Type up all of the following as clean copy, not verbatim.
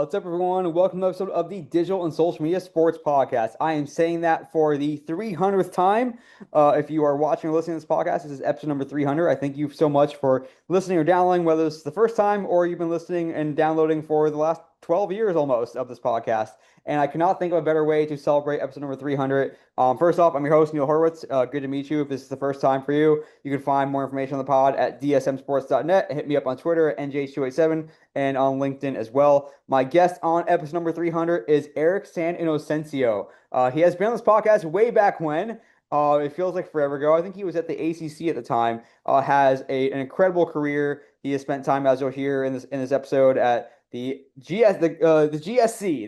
What's up, everyone? Welcome to an episode of the Digital and Social Media Sports Podcast. I am saying that for the 300th time. If you are watching or listening to this podcast, this is episode number 300. I thank you so much for listening or downloading, whether it's the first time or you've been listening and downloading for the last 12 years almost of this podcast. And I cannot think of a better way to celebrate episode number 300. First off, I'm your host, Neil Horwitz. Good to meet you. If this is the first time for you, you can find more information on the pod at dsmsports.net. Hit me up on Twitter at NJ287 and on LinkedIn as well. My guest on episode number 300 is Eric SanInocencio. He has been on this podcast way back when. It feels like forever ago. I think he was at the ACC at the time. Has an incredible career. He has spent time, as you'll hear in this episode, at the GSC,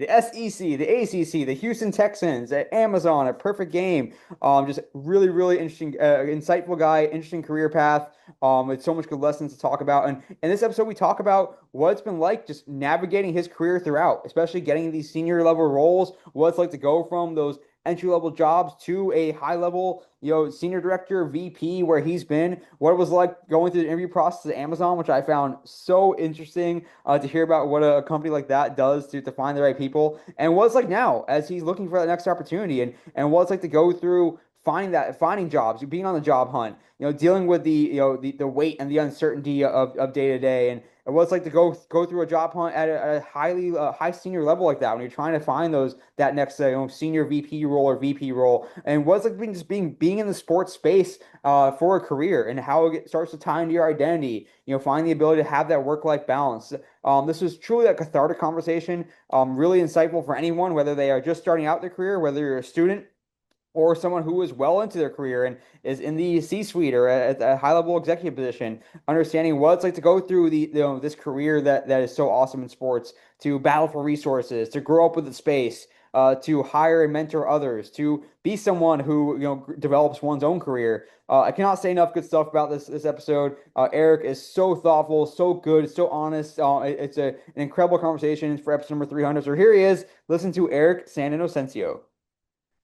the SEC, the ACC, the Houston Texans, at Amazon, a perfect game. Just really, really interesting, insightful guy, interesting career path. With so much good lessons to talk about. And in this episode, we talk about what it's been like just navigating his career throughout, especially getting these senior level roles, what it's like to go from those entry level jobs to a high level, senior director, VP, where he's been, what it was like going through the interview process at Amazon, which I found so interesting to hear about what a company like that does to find the right people, and what it's like now as he's looking for that next opportunity, and what it's like to go through finding jobs, being on the job hunt, dealing with the weight and the uncertainty of day to day, and what it's like to go through a job hunt at a highly high senior level like that when you're trying to find that next senior VP role or VP role, and what's like being in the sports space for a career, and how it starts to tie into your identity. Find the ability to have that work-life balance. This was truly a cathartic conversation, really insightful for anyone, whether they are just starting out their career, whether you're a student or someone who is well into their career and is in the C-suite or at a high-level executive position, understanding what it's like to go through this career that is so awesome in sports, to battle for resources, to grow up with the space, to hire and mentor others, to be someone who develops one's own career. I cannot say enough good stuff about this episode. Eric is so thoughtful, so good, so honest. It's an incredible conversation for episode number 300. So here he is. Listen to Eric SanInocencio.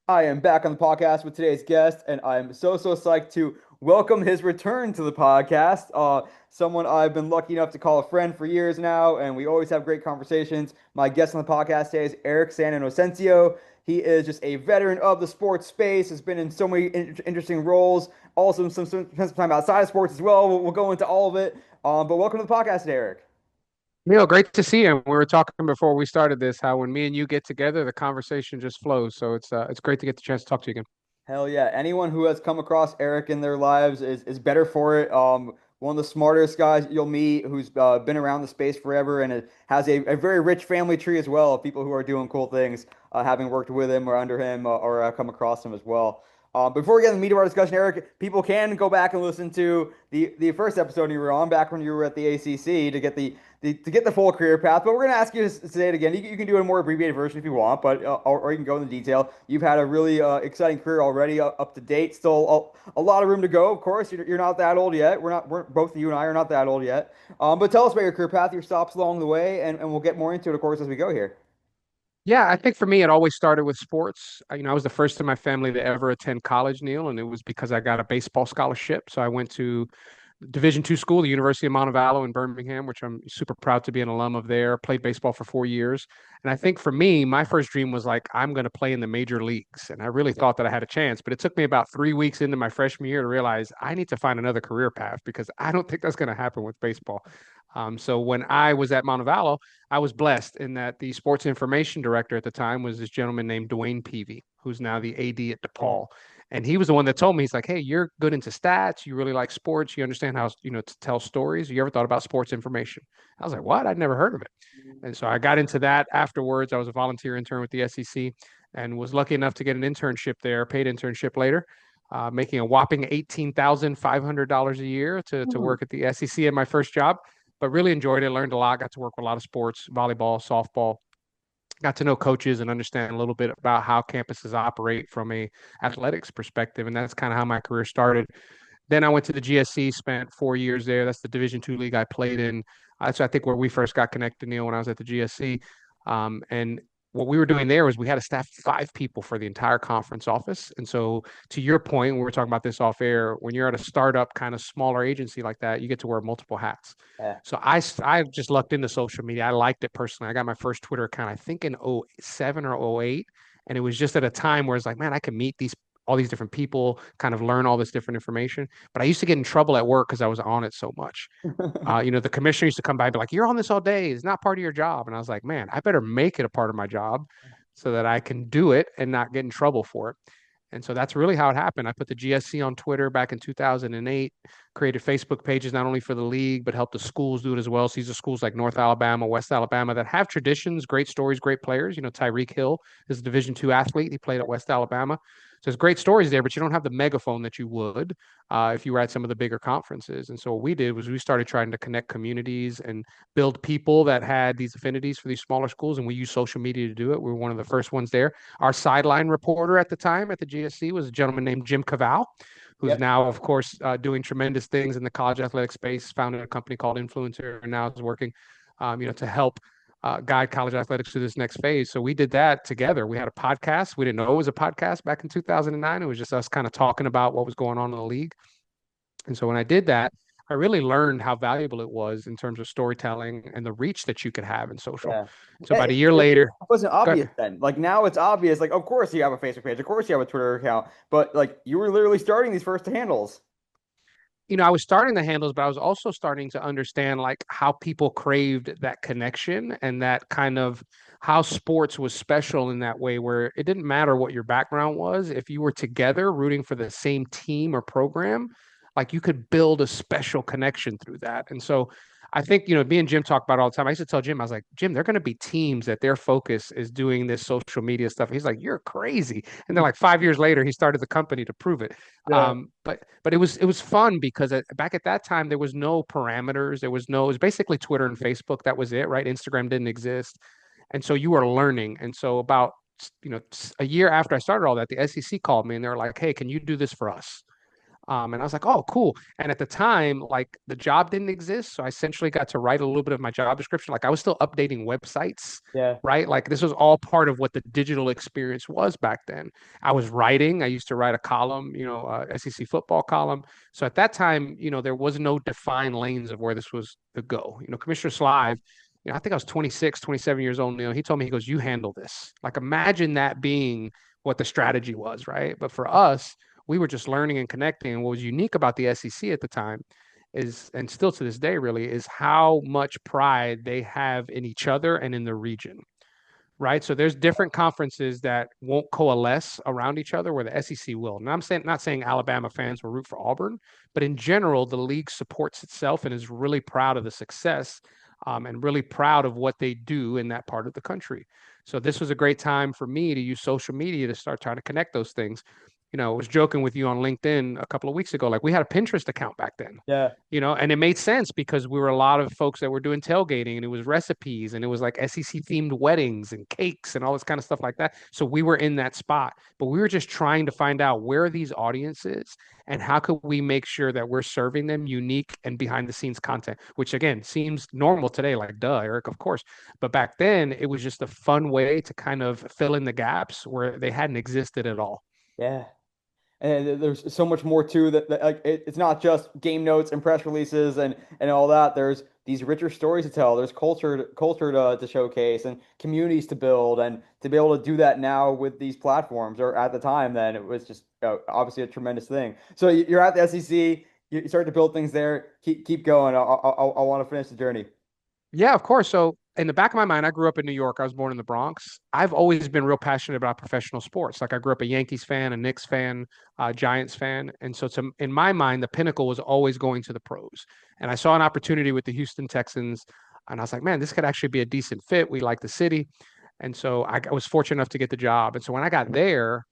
I am back on the podcast with today's guest, and I am so psyched to welcome his return to the podcast. Someone I've been lucky enough to call a friend for years now, and we always have great conversations. My guest on the podcast today is Eric SanInocencio. He is just a veteran of the sports space, has been in so many interesting roles, also some time outside of sports as well. We'll go into all of it. But welcome to the podcast today, Eric. Neil, great to see you. We were talking before we started this, how when me and you get together, the conversation just flows. So it's great to get the chance to talk to you again. Hell yeah. Anyone who has come across Eric in their lives is better for it. One of the smartest guys you'll meet, who's been around the space forever, and has a very rich family tree as well of people who are doing cool things, having worked with him or under him, or come across him as well. Before we get in the meat of our discussion, Eric, people can go back and listen to the first episode you were on back when you were at the ACC to get the full career path. But we're going to ask you to say it again. You can do a more abbreviated version if you want, but or you can go into detail. You've had a really exciting career already, up to date. Still a lot of room to go. Of course, you're not that old yet. We're both you and I are not that old yet. But tell us about your career path, your stops along the way, and we'll get more into it, of course, as we go here. Yeah, I think for me, it always started with sports. I was the first in my family to ever attend college, Neil, and it was because I got a baseball scholarship. So I went to Division II school, the University of Montevallo in Birmingham, which I'm super proud to be an alum of there. Played baseball for 4 years. And I think for me, my first dream was like, I'm going to play in the major leagues. And I really thought that I had a chance, but it took me about 3 weeks into my freshman year to realize I need to find another career path because I don't think that's going to happen with baseball. So when I was at Montevallo, I was blessed in that the sports information director at the time was this gentleman named Dwayne Peavy, who's now the AD at DePaul. And he was the one that told me, he's like, hey, you're good into stats. You really like sports. You understand how, to tell stories. You ever thought about sports information? I was like, what? I'd never heard of it. And so I got into that afterwards. I was a volunteer intern with the SEC and was lucky enough to get an internship there, paid internship later, making a whopping $18,500 a year to work at the SEC at my first job. But really enjoyed it, learned a lot, got to work with a lot of sports, volleyball, softball, got to know coaches and understand a little bit about how campuses operate from a athletics perspective. And that's kind of how my career started. Then I went to the GSC, spent 4 years there. That's the Division II league I played in. That's, I think, where we first got connected, Neil, when I was at the GSC. And what we were doing there was we had a staff of 5 people for the entire conference office. And so to your point, when we were talking about this off air, when you're at a startup kind of smaller agency like that, you get to wear multiple hats. Yeah. So I just lucked into social media. I liked it personally. I got my first Twitter account, I think in '07 or '08. And it was just at a time where it's like, man, I can meet these all these different people, kind of learn all this different information. But I used to get in trouble at work because I was on it so much. The commissioner used to come by and be like, "You're on this all day. It's not part of your job." And I was like, "Man, I better make it a part of my job so that I can do it and not get in trouble for it." And so that's really how it happened. I put the GSC on Twitter back in 2008, created Facebook pages not only for the league, but helped the schools do it as well. So these are schools like North Alabama, West Alabama that have traditions, great stories, great players. Tyreek Hill is a Division II athlete. He played at West Alabama. So there's great stories there, but you don't have the megaphone that you would if you were at some of the bigger conferences. And so what we did was we started trying to connect communities and build people that had these affinities for these smaller schools. And we use social media to do it. We were one of the first ones there. Our sideline reporter at the time at the GSC was a gentleman named Jim Cavall, who's Yep. now, of course, doing tremendous things in the college athletic space, founded a company called Influencer, and now is working, to help guide college athletics through this next phase. So we did that together. We had a podcast. We didn't know it was a podcast back in 2009. It was just us kind of talking about what was going on in the league. And so when I did that, I really learned how valuable it was in terms of storytelling and the reach that you could have in social. Yeah. So Yeah, about a year it later, wasn't go ahead. obvious then. Like now it's obvious. Like, of course you have a Facebook page, of course you have a Twitter account, but like you were literally starting these first handles. I was starting the handles, but I was also starting to understand like how people craved that connection and that kind of how sports was special in that way, where it didn't matter what your background was. If you were together rooting for the same team or program, like you could build a special connection through that. And so I think, me and Jim talk about it all the time. I used to tell Jim, I was like, Jim, they're going to be teams that their focus is doing this social media stuff. He's like, you're crazy. And then like 5 years later, he started the company to prove it. Yeah. But it was fun because back at that time there was no parameters. It was basically Twitter and Facebook. That was it, right? Instagram didn't exist, and so you were learning. And so about a year after I started all that, the SEC called me and they were like, "Hey, can you do this for us?" And I was like, "Oh, cool." And at the time, like the job didn't exist, so I essentially got to write a little bit of my job description. Like I was still updating websites, Yeah. right? Like this was all part of what the digital experience was back then. I was writing. I used to write a column, SEC football column. So at that time, there was no defined lanes of where this was to go. Commissioner Slive. I think I was 26, 27 years old. He told me, he goes, "You handle this." Like imagine that being what the strategy was, right? But for us, we were just learning and connecting. And what was unique about the SEC at the time is, and still to this day, really, is how much pride they have in each other and in the region, right? So there's different conferences that won't coalesce around each other where the SEC will. And I'm saying not saying Alabama fans will root for Auburn, but in general, the league supports itself and is really proud of the success and really proud of what they do in that part of the country. So this was a great time for me to use social media to start trying to connect those things. I was joking with you on LinkedIn a couple of weeks ago. Like we had a Pinterest account back then, Yeah. and it made sense because we were a lot of folks that were doing tailgating and it was recipes and it was like SEC themed weddings and cakes and all this kind of stuff like that. So we were in that spot, but we were just trying to find out where are these audiences and how could we make sure that we're serving them unique and behind the scenes content, which again seems normal today, like duh, Eric, of course. But back then it was just a fun way to kind of fill in the gaps where they hadn't existed at all. Yeah. And there's so much more too that like it's not just game notes and press releases and all that. There's these richer stories to tell. There's culture to showcase and communities to build and to be able to do that now with these platforms or at the time then it was just obviously a tremendous thing. So you're at the SEC, you start to build things there. Keep going. I want to finish the journey. Yeah, of course. So in the back of my mind, I grew up in New York. I was born in the Bronx. I've always been real passionate about professional sports. Like I grew up a Yankees fan, a Knicks fan, Giants fan. And so in my mind, the pinnacle was always going to the pros. And I saw an opportunity with the Houston Texans. And I was like, man, this could actually be a decent fit. We like the city. And so I was fortunate enough to get the job. And so when I got there,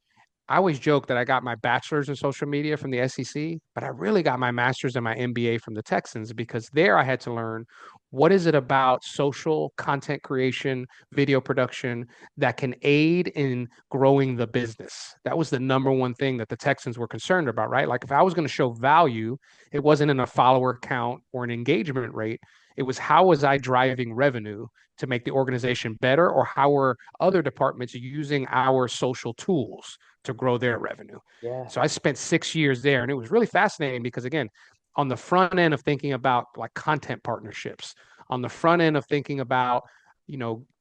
I always joke that I got my bachelor's in social media from the SEC, but I really got my master's and my MBA from the Texans because there I had to learn what is it about social content creation, video production that can aid in growing the business. That was the number one thing that the Texans were concerned about, right? Like if I was going to show value, it wasn't in a follower count or an engagement rate. It was how was I driving revenue to make the organization better, or how were other departments using our social tools to grow their revenue. Yeah. So I spent 6 years there, and it was really fascinating because, again, on the front end of thinking about like content partnerships, on the front end of thinking about,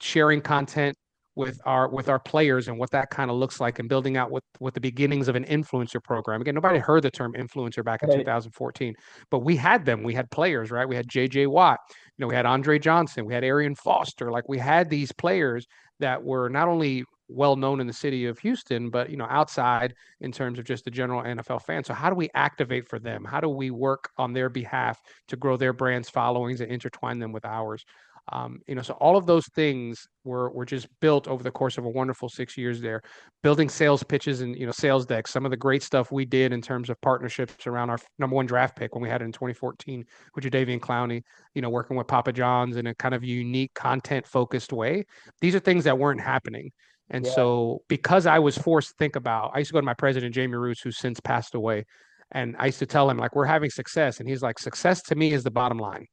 sharing content with our players and what that kind of looks like, and building out what the beginnings of an influencer program. Again, nobody heard the term influencer back in Right. 2014, but we had them. We had players, right? We had JJ Watt, we had Andre Johnson, we had Arian Foster. Like, we had these players that were not only well known in the city of Houston, but outside in terms of just the general NFL fan. So how do we activate for them? How do we work on their behalf to grow their brand's followings and intertwine them with ours? So all of those things were just built over the course of a wonderful 6 years there, building sales pitches and sales decks. Some of the great stuff we did in terms of partnerships around our number one draft pick when we had it in 2014 with Jadeveon Clowney, working with Papa John's in a kind of unique content focused way. These are things that weren't happening. And Yeah. so, because I was forced to think about, I used to go to my president, Jamie Roots, who's since passed away. And I used to tell him, like, we're having success. And he's like, success to me is the bottom line.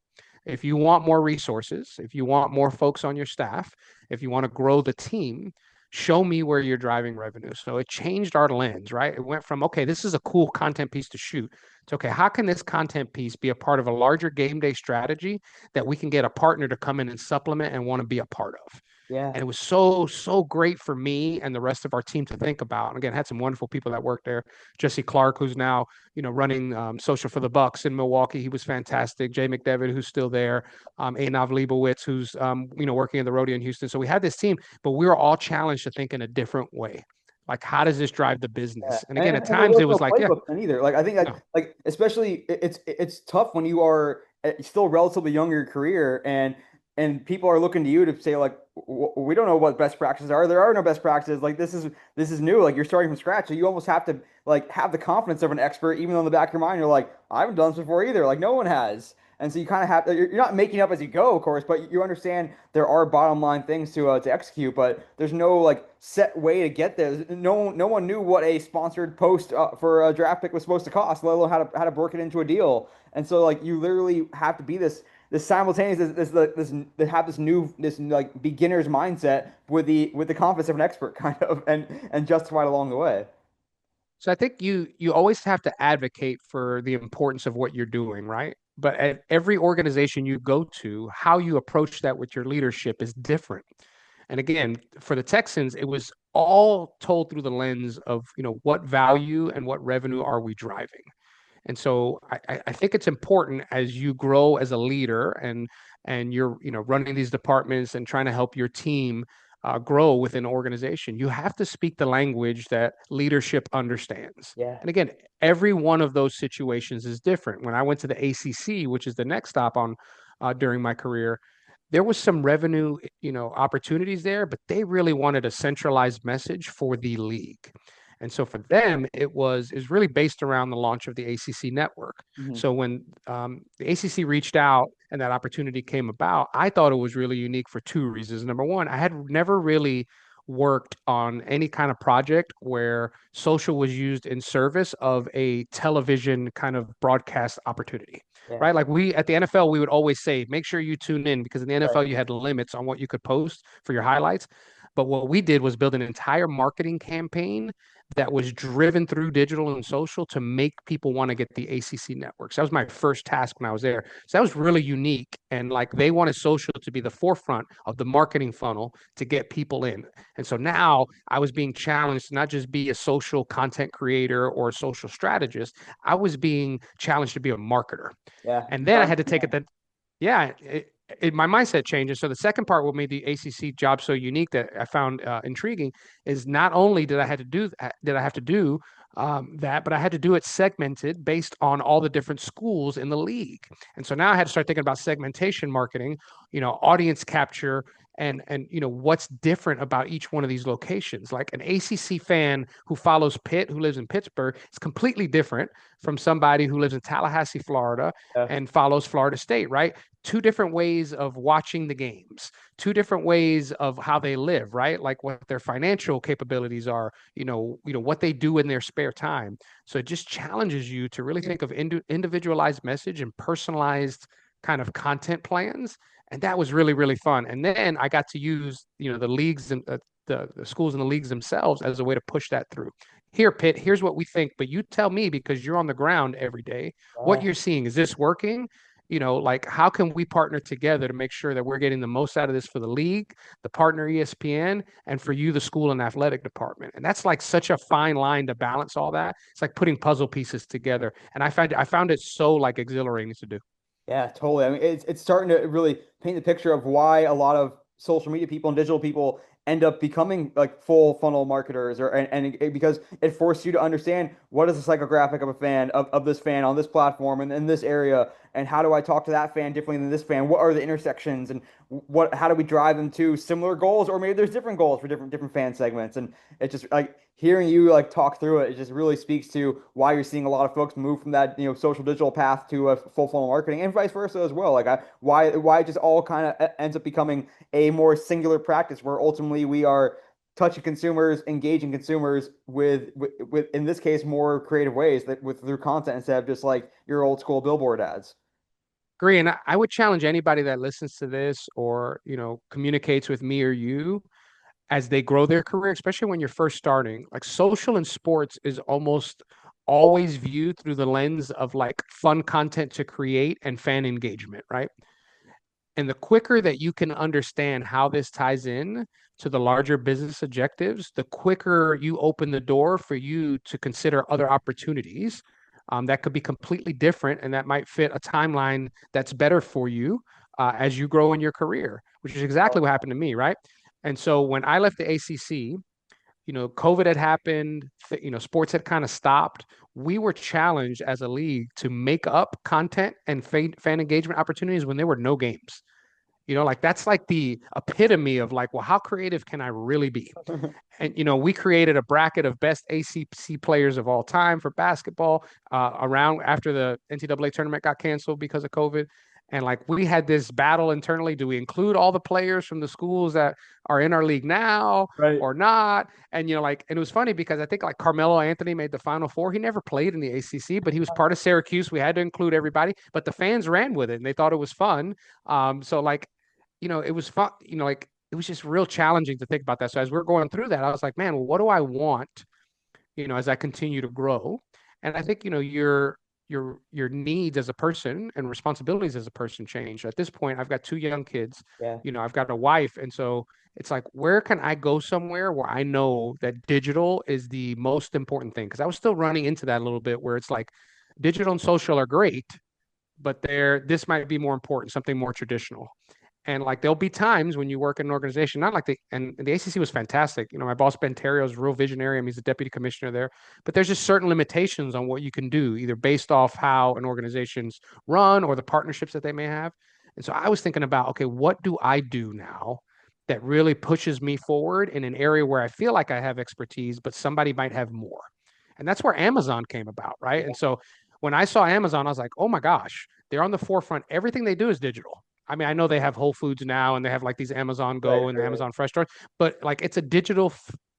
If you want more resources, if you want more folks on your staff, if you want to grow the team, show me where you're driving revenue. So it changed our lens, right? It went from, okay, this is a cool content piece to shoot, to, okay, how can this content piece be a part of a larger game day strategy that we can get a partner to come in and supplement and want to be a part of? Yeah. And it was so great for me and the rest of our team to think about. And again, had some wonderful people that worked there. Jesse Clark, who's now running social for the Bucks in Milwaukee, he was fantastic. Jay McDevitt, who's still there. Einav Leibowitz, who's working in the rodeo in Houston. So we had this team, but we were all challenged to think in a different way. Like, how does this drive the Yeah, business? And again, and, at and there times was it no was like, yeah, playbook then either. Like I think no. like especially it's tough when you are still relatively young in your career and people are looking to you to say like we don't know what best practices are. There are no best practices. Like this is new. Like you're starting from scratch, so you almost have to like have the confidence of an expert, even though in the back of your mind you're like I haven't done this before either. Like no one has. And so you kind of have you're not making up as you go, of course, but you understand there are bottom line things to execute, but there's no like set way to get there. No one knew what a sponsored post for a draft pick was supposed to cost, let alone how to work it into a deal. And so like you literally have to be this simultaneous this have this like beginner's mindset with the confidence of an expert kind of and justify it along the way. So I think you always have to advocate for the importance of what you're doing, right? But at every organization you go to, how you approach that with your leadership is different. And again, for the Texans, it was all told through the lens of, what value and what revenue are we driving? And so I think it's important as you grow as a leader and you're running these departments and trying to help your team grow within an organization, you have to speak the language that leadership understands. Yeah. And again, every one of those situations is different. When I went to the ACC, which is the next stop on during my career, there was some revenue opportunities there, but they really wanted a centralized message for the league. And so for them, it was is really based around the launch of the ACC network. Hmm. So when the ACC reached out and that opportunity came about, I thought it was really unique for two reasons. Number one, I had never really worked on any kind of project where social was used in service of a television kind of broadcast opportunity, Yeah. right? Like, we at the NFL, we would always say, make sure you tune in, because in the Right. NFL, you had limits on what you could post for your highlights. But what we did was build an entire marketing campaign that was driven through digital and social to make people want to get the ACC networks. That was my first task when I was there. So that was really unique. And like, they wanted social to be the forefront of the marketing funnel to get people in. And so now I was being challenged to not just be a social content creator or a social strategist, I was being challenged to be a marketer. Yeah. And then I had to take it that, yeah, my mindset changes. So the second part, what made the ACC job so unique that I found intriguing, is not only did I have to do that, but I had to do it segmented based on all the different schools in the league. And so now I had to start thinking about segmentation marketing, audience capture, and what's different about each one of these locations. Like, an ACC fan who follows Pitt, who lives in Pittsburgh, is completely different from somebody who lives in Tallahassee, Florida, Yeah. and follows Florida State, right? Two different ways of watching the games, two different ways of how they live, right? Like, what their financial capabilities are, what they do in their spare time. So it just challenges you to really think of individualized message and personalized kind of content plans, and that was really really fun. And then I got to use the leagues and the schools and the leagues themselves as a way to push that through. Here, Pitt, here's what we think, but you tell me because you're on the ground every day what Yeah. you're seeing. Is this working? Like how can we partner together to make sure that we're getting the most out of this for the league, the partner ESPN, and for you, the school and athletic department? And that's like such a fine line to balance all that. It's like putting puzzle pieces together. And I found it so like exhilarating to do. Yeah, totally. I mean, it's starting to really paint the picture of why a lot of social media people and digital people end up becoming like full funnel marketers, or because it forces you to understand what is the psychographic of a fan of this fan on this platform and in this area, and how do I talk to that fan differently than this fan? What are the intersections, and what how do we drive them to similar goals, or maybe there's different goals for different fan segments, and it's just like hearing you like talk through it, it just really speaks to why you're seeing a lot of folks move from that, social digital path to a full funnel marketing, and vice versa as well. Like why it just all kind of ends up becoming a more singular practice where ultimately we are touching consumers, engaging consumers with in this case more creative ways that with through content instead of just like your old school billboard ads. Agree. And I would challenge anybody that listens to this or, communicates with me or you as they grow their career, especially when you're first starting. Like social and sports is almost always viewed through the lens of like fun content to create and fan engagement, right? And the quicker that you can understand how this ties in to the larger business objectives, the quicker you open the door for you to consider other opportunities that could be completely different and that might fit a timeline that's better for you as you grow in your career, which is exactly what happened to me, right? And so when I left the ACC, COVID had happened, sports had kind of stopped. We were challenged as a league to make up content and fan engagement opportunities when there were no games. Like that's like the epitome of like, well, how creative can I really be? And we created a bracket of best ACC players of all time for basketball around after the NCAA tournament got canceled because of COVID. And like we had this battle internally. Do we include all the players from the schools that are in our league now Right. or not? And and it was funny because I think like Carmelo Anthony made the Final Four. He never played in the ACC, but he was part of Syracuse. We had to include everybody, but the fans ran with it and they thought it was fun. So like it was fun, like it was just real challenging to think about that. So as we're going through that, I was like, man, well, what do I want, as I continue to grow? And I think, your needs as a person and responsibilities as a person change. At this point, I've got two young kids, Yeah. I've got a wife. And so it's like, where can I go somewhere where I know that digital is the most important thing? Because I was still running into that a little bit where it's like digital and social are great, but this might be more important, something more traditional. And like there'll be times when you work in an organization, not like the ACC was fantastic. My boss Ben Terrio is a real visionary. I mean, he's a deputy commissioner there, but there's just certain limitations on what you can do, either based off how an organization's run or the partnerships that they may have. And so I was thinking about, okay, what do I do now that really pushes me forward in an area where I feel like I have expertise, but somebody might have more. And that's where Amazon came about, right? And so when I saw Amazon, I was like, oh my gosh, they're on the forefront. Everything they do is digital. I mean, I know they have Whole Foods now and they have like these Amazon Right. Go and the Right. Amazon Fresh stores, but like it's a digital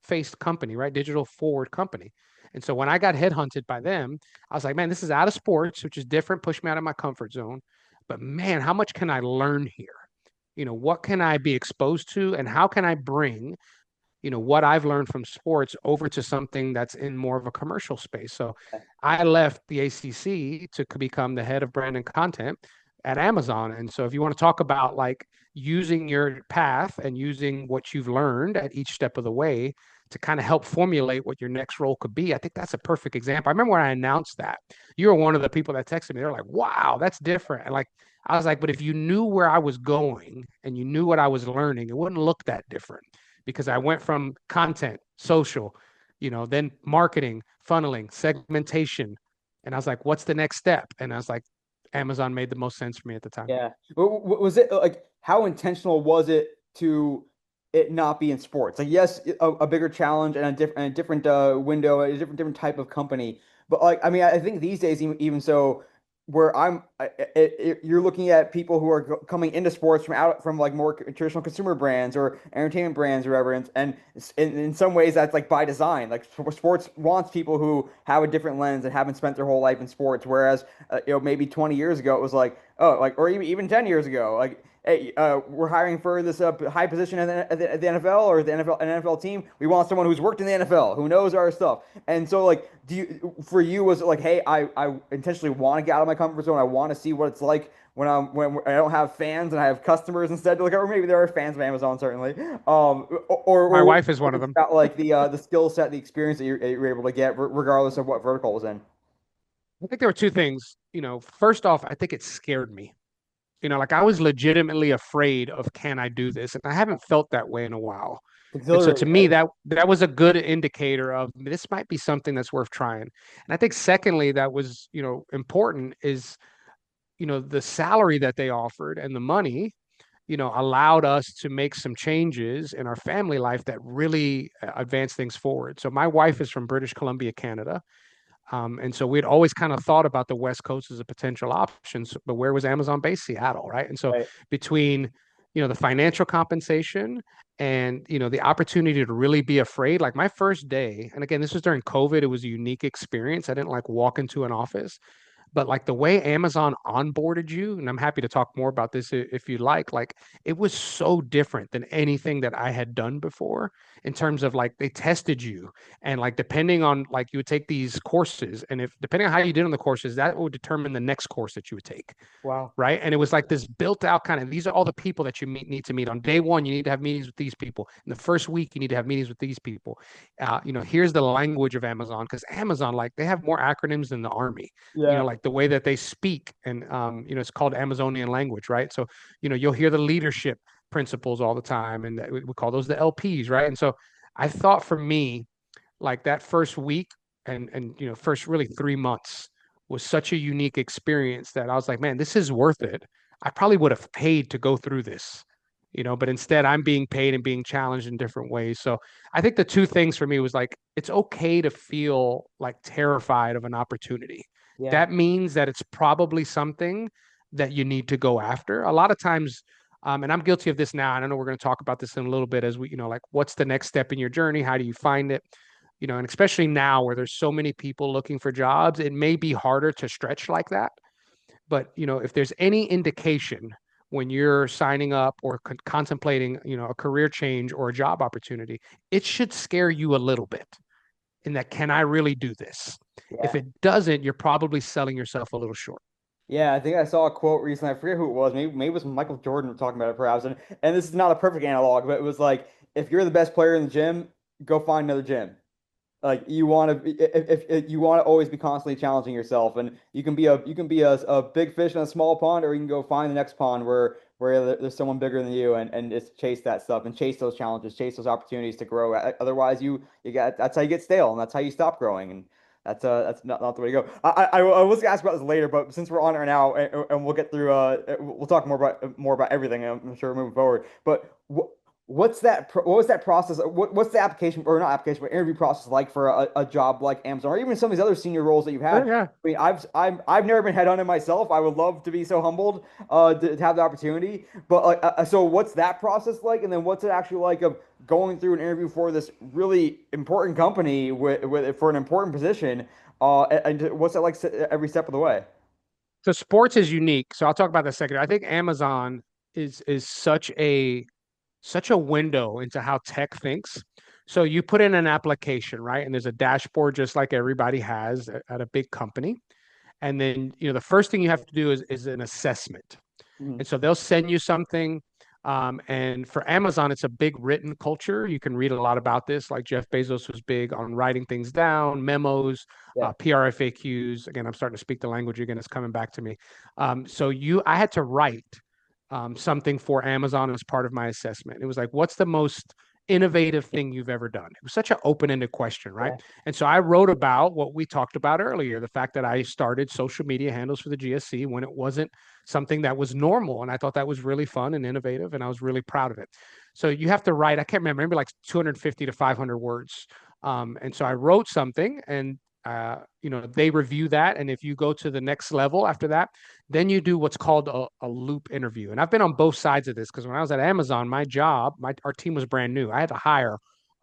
faced company, right? Digital forward company. And so when I got headhunted by them, I was like, man, this is out of sports, which is different, push me out of my comfort zone. But man, how much can I learn here? What can I be exposed to and how can I bring what I've learned from sports over to something that's in more of a commercial space. So I left the ACC to become the head of brand and content at Amazon. And so if you want to talk about like using your path and using what you've learned at each step of the way to kind of help formulate what your next role could be, I think that's a perfect example. I remember when I announced that, you were one of the people that texted me. They're like, wow, that's different. And like, I was like, but if you knew where I was going and you knew what I was learning, it wouldn't look that different because I went from content, social, then marketing, funneling, segmentation. And I was like, what's the next step? And I was like, Amazon made the most sense for me at the time. Yeah. Was it like how intentional was it to it not be in sports? Like, yes, a bigger challenge and a different window, a different type of company. But like, I mean, I think these days, even so, where I'm you're looking at people who are coming into sports from like more traditional consumer brands or entertainment brands or whatever, and in some ways that's like by design. Like sports wants people who have a different lens and haven't spent their whole life in sports, whereas maybe 20 years ago it was like, oh, like, or even 10 years ago, like, hey, we're hiring for this high position at the NFL or the NFL an NFL team. We want someone who's worked in the NFL, who knows our stuff. And so, like, for you, was it like, hey, I intentionally want to get out of my comfort zone. I want to see what it's like when I don't have fans and I have customers instead. Like, or maybe there are fans of Amazon, certainly. My Or wife is one of them. about like the skill set, the experience that you're able to get, regardless of what vertical is in. I think there were two things. First off, I think it scared me. Like I was legitimately afraid of can I do this? And I haven't felt that way in a while. And so to Exhilarating, me, right? that was a good indicator of this might be something that's worth trying. And I think secondly, that was, important is, the salary that they offered and the money, allowed us to make some changes in our family life that really advanced things forward. So my wife is from British Columbia, Canada. And so we'd always kind of thought about the West Coast as a potential option, but where was Amazon based? Seattle, right? And so Right. between the financial compensation and the opportunity to really be afraid, like my first day, and again, this was during COVID, it was a unique experience. I didn't like walk into an office, but like the way Amazon onboarded you, and I'm happy to talk more about this if you like it was so different than anything that I had done before in terms of like they tested you and like depending on like you would take these courses and if depending on how you did on the courses, that would determine the next course that you would take. Wow. Right. And it was like this built out kind of these are all the people that you need to meet on day one. You need to have meetings with these people. In the first week, you need to have meetings with these people. Here's the language of Amazon because Amazon, like they have more acronyms than the army, Yeah. like the way that they speak and, it's called Amazonian language. Right. So, you'll hear the leadership principles all the time. And we call those the LPs. Right. And so I thought for me, like that first week and first really 3 months was such a unique experience that I was like, man, this is worth it. I probably would have paid to go through this, but instead I'm being paid and being challenged in different ways. So I think the two things for me was like, it's okay to feel like terrified of an opportunity. Yeah. That means that it's probably something that you need to go after. A lot of times, and I'm guilty of this now. And I know we're going to talk about this in a little bit as we, like what's the next step in your journey? How do you find it? And especially now where there's so many people looking for jobs, it may be harder to stretch like that. But, if there's any indication when you're signing up or contemplating, a career change or a job opportunity, it should scare you a little bit in that, can I really do this? If Yeah. it doesn't, you're probably selling yourself a little short. Yeah, I think I saw a quote recently. I forget who it was. Maybe it was Michael Jordan talking about it perhaps. And this is not a perfect analog, but it was like if you're the best player in the gym, go find another gym. Like you want to, if you want to always be constantly challenging yourself, and you can be a big fish in a small pond, or you can go find the next pond where there's someone bigger than you, and just chase that stuff and chase those challenges, chase those opportunities to grow. Otherwise, you got that's how you get stale, and that's how you stop growing, and that's not the way to go. I was gonna ask about this later, but since we're on it now, and we'll get through, we'll talk more about everything. I'm sure moving forward, but. What was that process? What's the application or not application, but interview process like for a job like Amazon or even some of these other senior roles that you've Oh, had? yeah. I mean, I've never been headhunted myself. I would love to be so humbled to have the opportunity. But like, so what's that process like? And then what's it actually like of going through an interview for this really important company with for an important position? And what's it like every step of the way? So sports is unique. So I'll talk about that second. I think Amazon is such a window into how tech thinks. So you put in an application, right? And there's a dashboard just like everybody has at a big company. And then, the first thing you have to do is an assessment. Mhm. And so they'll send you something. And for Amazon, it's a big written culture. You can read a lot about this. Like Jeff Bezos was big on writing things down, memos, Yeah. PRFAQs. Again, I'm starting to speak the language again. It's coming back to me. I had to write something for Amazon as part of my assessment. It was like, what's the most innovative thing you've ever done? It was such an open-ended question, right? Yeah. And so I wrote about what we talked about earlier, the fact that I started social media handles for the GSC when it wasn't something that was normal. And I thought that was really fun and innovative, and I was really proud of it. So you have to write, I can't remember, maybe like 250 to 500 words. And so I wrote something and They review that. And if you go to the next level after that, then you do what's called a loop interview. And I've been on both sides of this because when I was at Amazon, our team was brand new. I had to hire,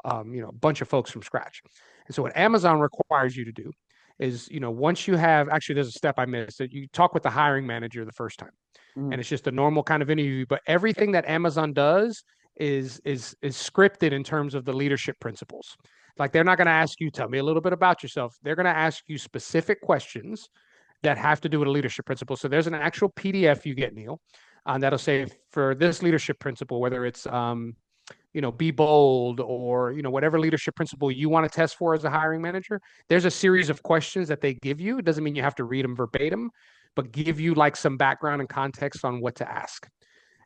a bunch of folks from scratch. And so what Amazon requires you to do is, once you have, actually, there's a step I missed that you talk with the hiring manager the first time. And Mhm. it's just a normal kind of interview, but everything that Amazon does is scripted in terms of the leadership principles. Like they're not going to ask you, tell me a little bit about yourself. They're going to ask you specific questions that have to do with a leadership principle. So there's an actual PDF you get, Neil, that'll say for this leadership principle, whether it's be bold or whatever leadership principle you want to test for as a hiring manager. There's a series of questions that they give you. It doesn't mean you have to read them verbatim, but give you like some background and context on what to ask.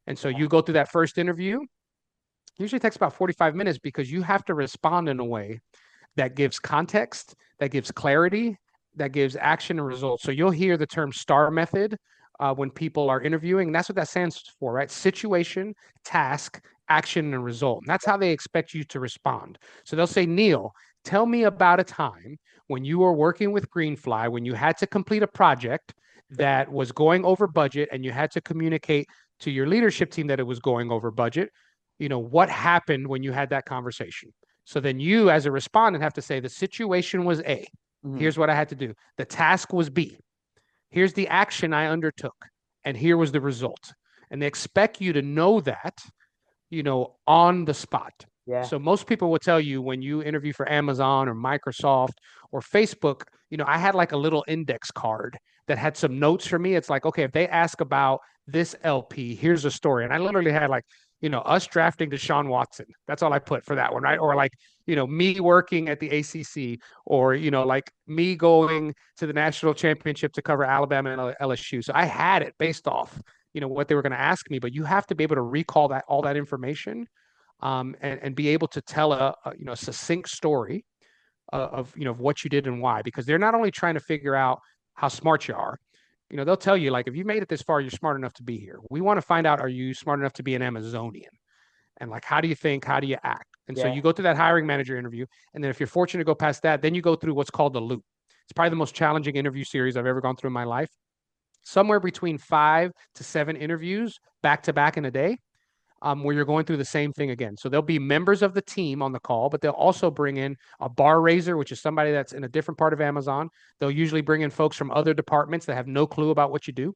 And so you go through that first interview. Usually takes about 45 minutes because you have to respond in a way that gives context, that gives clarity, that gives action and results. So you'll hear the term STAR method when people are interviewing. And that's what that stands for, right? Situation, task, action, and result. And that's how they expect you to respond. So they'll say, Neil, tell me about a time when you were working with Greenfly, when you had to complete a project that was going over budget and you had to communicate to your leadership team that it was going over budget. What happened when you had that conversation? So then you, as a respondent, have to say the situation was A. Mhm. Here's what I had to do. The task was B. Here's the action I undertook. And here was the result. And they expect you to know that, on the spot. Yeah. So most people will tell you when you interview for Amazon or Microsoft or Facebook, I had like a little index card that had some notes for me. It's like, okay, if they ask about this LP, here's a story. And I literally had like, us drafting Deshaun Watson. That's all I put for that one, right? Or like, me working at the ACC, or, like me going to the national championship to cover Alabama and LSU. So I had it based off, what they were going to ask me, but you have to be able to recall that all that information, and be able to tell a succinct story of of what you did and why, because they're not only trying to figure out how smart you are. They'll tell you like if you made it this far, you're smart enough to be here. We want to find out, are you smart enough to be an Amazonian? And like, how do you think? How do you act? And so Yeah. you go through that hiring manager interview, and then if you're fortunate to go past that, then you go through what's called the loop. It's probably the most challenging interview series I've ever gone through in my life. Somewhere between 5 to 7 interviews back to back in a day, where you're going through the same thing again. So there'll be members of the team on the call, but they'll also bring in a bar raiser, which is somebody that's in a different part of Amazon. They'll usually bring in folks from other departments that have no clue about what you do.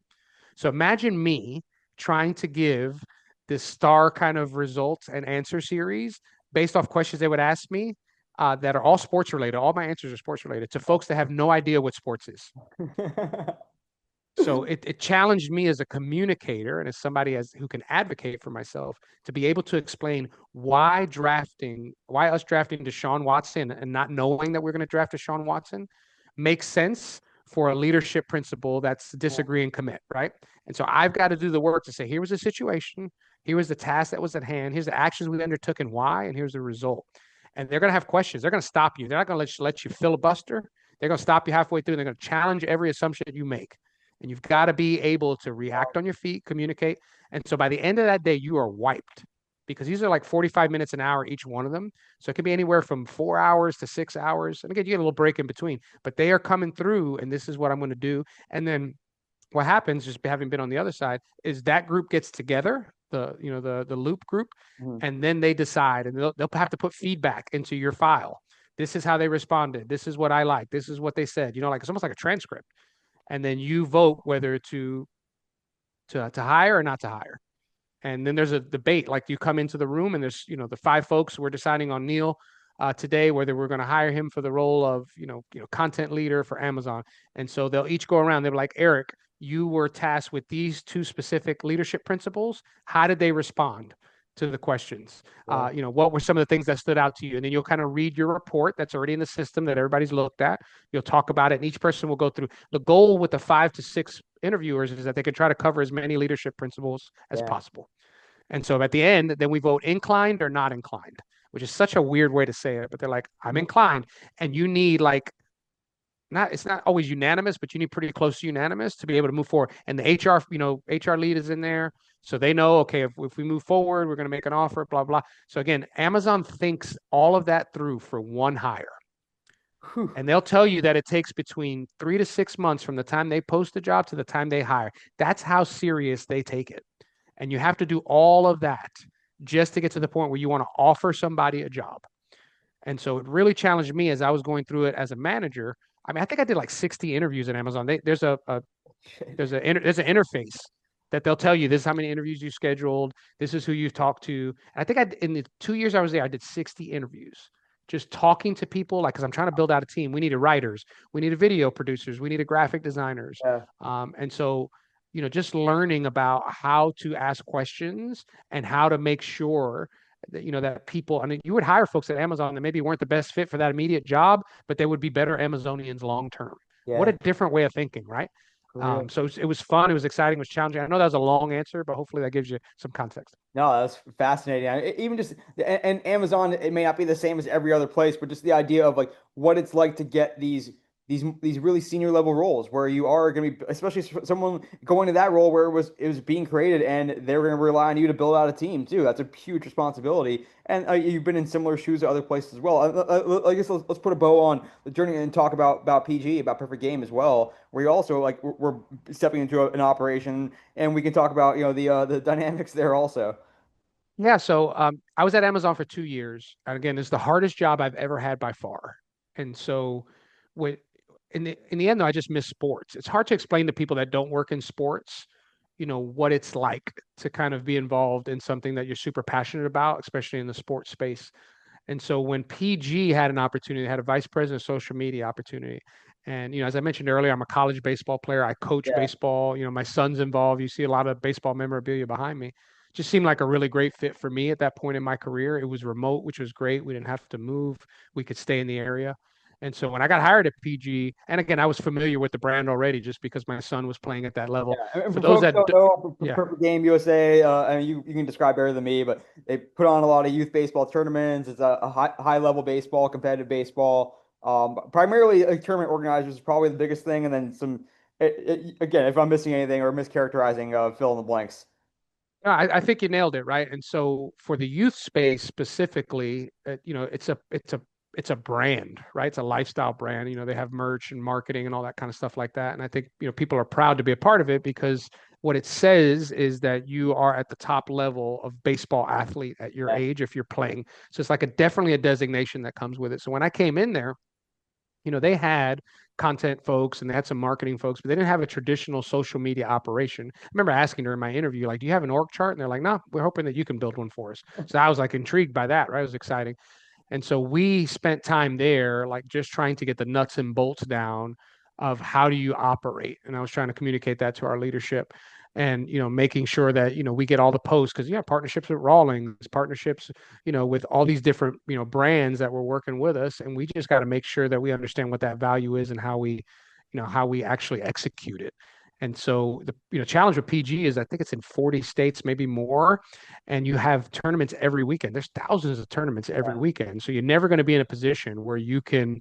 So imagine me trying to give this star kind of results and answer series based off questions they would ask me, that are all sports related. All my answers are sports related to folks that have no idea what sports is. So it challenged me as a communicator and as somebody who can advocate for myself to be able to explain why us drafting Deshaun Watson and not knowing that we're going to draft Deshaun Watson makes sense for a leadership principle that's Yeah. disagree and commit, right? And so I've got to do the work to say, here was the situation, here was the task that was at hand, here's the actions we undertook and why, and here's the result. And they're going to have questions. They're going to stop you. They're not going to let you filibuster. They're going to stop you halfway through. They're going to challenge every assumption that you make. And you've got to be able to react on your feet, communicate. And so by the end of that day, you are wiped, because these are like 45 minutes an hour, each one of them. So it can be anywhere from 4 hours to 6 hours. And again, you get a little break in between, but they are coming through, and this is what I'm going to do. And then what happens, just having been on the other side, is that group gets together, the loop group, Mhm. and then they decide, and they'll have to put feedback into your file. This is how they responded. This is what I like. This is what they said. Like it's almost like a transcript. And then you vote whether to hire or not to hire. And then there's a debate. Like you come into the room and there's the 5 folks we're deciding on Neil today whether we're going to hire him for the role of content leader for Amazon. And so they'll each go around. They'll be like, Eric, you were tasked with these 2 specific leadership principles. How did they respond to the questions? Yeah. What were some of the things that stood out to you? And then you'll kind of read your report that's already in the system that everybody's looked at. You'll talk about it, and each person will go through. The goal with the 5 to 6 interviewers is that they can try to cover as many leadership principles as Yeah. possible. And so at the end, then we vote inclined or not inclined, which is such a weird way to say it, but they're like, I'm Mhm. inclined. And you need like, it's not always unanimous, but you need pretty close to unanimous to be able to move forward. And the HR lead is in there. So they know, okay, if we move forward, we're going to make an offer, blah, blah. So again, Amazon thinks all of that through for one hire. Whew. And they'll tell you that it takes between 3 to 6 months from the time they post a job to the time they hire. That's how serious they take it. And you have to do all of that just to get to the point where you want to offer somebody a job. And so it really challenged me as I was going through it as a manager. I mean, I think I did like 60 interviews at Amazon. There's an interface that they'll tell you this is how many interviews you scheduled, this is who you've talked to. And I think in the 2 years I was there, I did 60 interviews, just talking to people, like, because I'm trying to build out a team. We needed writers, we needed video producers, we needed graphic designers, Yeah. and so just learning about how to ask questions and how to make sure that that people. I mean, you would hire folks at Amazon that maybe weren't the best fit for that immediate job, but they would be better Amazonians long term. What a Yeah. different way of thinking, right? For real. So it was fun. It was exciting. It was challenging. I know that was a long answer, but hopefully that gives you some context. No, that's fascinating. Even just and Amazon, it may not be the same as every other place, but just the idea of like what it's like to get these really senior level roles where you are going to be, especially someone going to that role where it was being created and they're going to rely on you to build out a team too. That's a huge responsibility. And you've been in similar shoes at other places as well. I guess let's put a bow on the journey and talk about PG, about Perfect Game as well, where you also like we're stepping into an operation and we can talk about the dynamics there also. Yeah. So I was at Amazon for 2 years. And again, it's the hardest job I've ever had by far. And so when in the end though, I just miss sports. It's hard to explain to people that don't work in sports, what it's like to kind of be involved in something that you're super passionate about, especially in the sports space. And so when PG had an opportunity, they had a vice president of social media opportunity. And, as I mentioned earlier, I'm a college baseball player. I coach Yeah, baseball. My son's involved. You see a lot of baseball memorabilia behind me. Just seemed like a really great fit for me at that point in my career. It was remote, which was great. We didn't have to move. We could stay in the area. And so when I got hired at PG, and again, I was familiar with the brand already just because my son was playing at that level. yeah. And For for those folks who that, don't know, yeah, Perfect Game USA, I mean, you can describe better than me, but they put on a lot of youth baseball tournaments. It's a high level baseball, competitive baseball. Primarily, tournament organizers is probably the biggest thing, and then some. Again, if I'm missing anything or mischaracterizing, fill in the blanks. no, I think you nailed it, right? And so for the youth space specifically, it's a brand, right? It's a lifestyle brand. They have merch and marketing and all that kind of stuff like that. And I think people are proud to be a part of it because what it says is that you are at the top level of baseball athlete at your Yeah, age if you're playing. So it's like definitely a designation that comes with it. So when I came in there, they had content folks and they had some marketing folks, but they didn't have a traditional social media operation. I remember asking her in my interview, like, do you have an org chart? And they're like, no, we're hoping that you can build one for us. So I was like intrigued by that, right? It was exciting. And so we spent time there, like just trying to get the nuts and bolts down of how do you operate. And I was trying to communicate that to our leadership and, making sure that, we get all the posts because, yeah, partnerships with Rawlings, partnerships, with all these different, brands that were working with us. And we just got to make sure that we understand what that value is and how we actually execute it. And so the challenge with PG is I think it's in 40 states, maybe more, and you have tournaments every weekend. There's thousands of tournaments every yeah, weekend. So you're never going to be in a position where you can,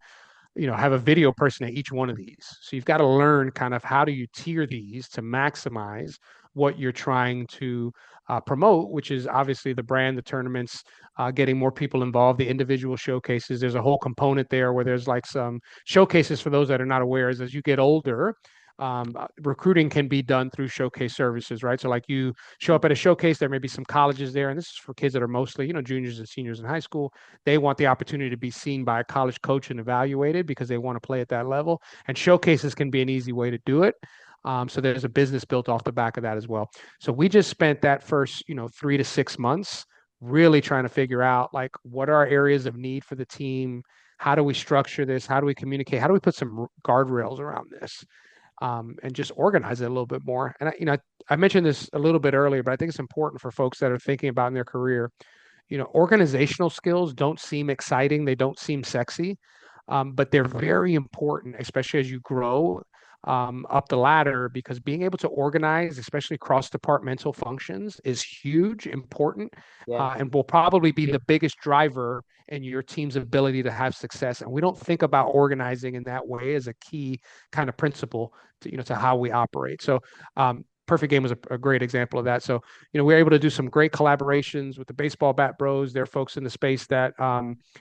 have a video person at each one of these. So you've got to learn kind of how do you tier these to maximize what you're trying to promote, which is obviously the brand, the tournaments, getting more people involved, the individual showcases. There's a whole component there where there's like some showcases for those that are not aware is as you get older, recruiting can be done through showcase services, right? So like you show up at a showcase, there may be some colleges there, and this is for kids that are mostly, juniors and seniors in high school. They want the opportunity to be seen by a college coach and evaluated because they want to play at that level. And showcases can be an easy way to do it. So there's a business built off the back of that as well. So we just spent that first, 3 to 6 months really trying to figure out like what are our areas of need for the team. How do we structure this? How do we communicate? How do we put some guardrails around this? And just organize it a little bit more. And I mentioned this a little bit earlier, but I think it's important for folks that are thinking about in their career. Organizational skills don't seem exciting, they don't seem sexy, but they're very important, especially as you grow up the ladder, because being able to organize, especially cross-departmental functions, is huge, important, yeah. and will probably be the biggest driver in your team's ability to have success. And we don't think about organizing in that way as a key kind of principle to how we operate. So Perfect Game was a great example of that. So, we were able to do some great collaborations with the Baseball Bat Bros. They're folks in the space that,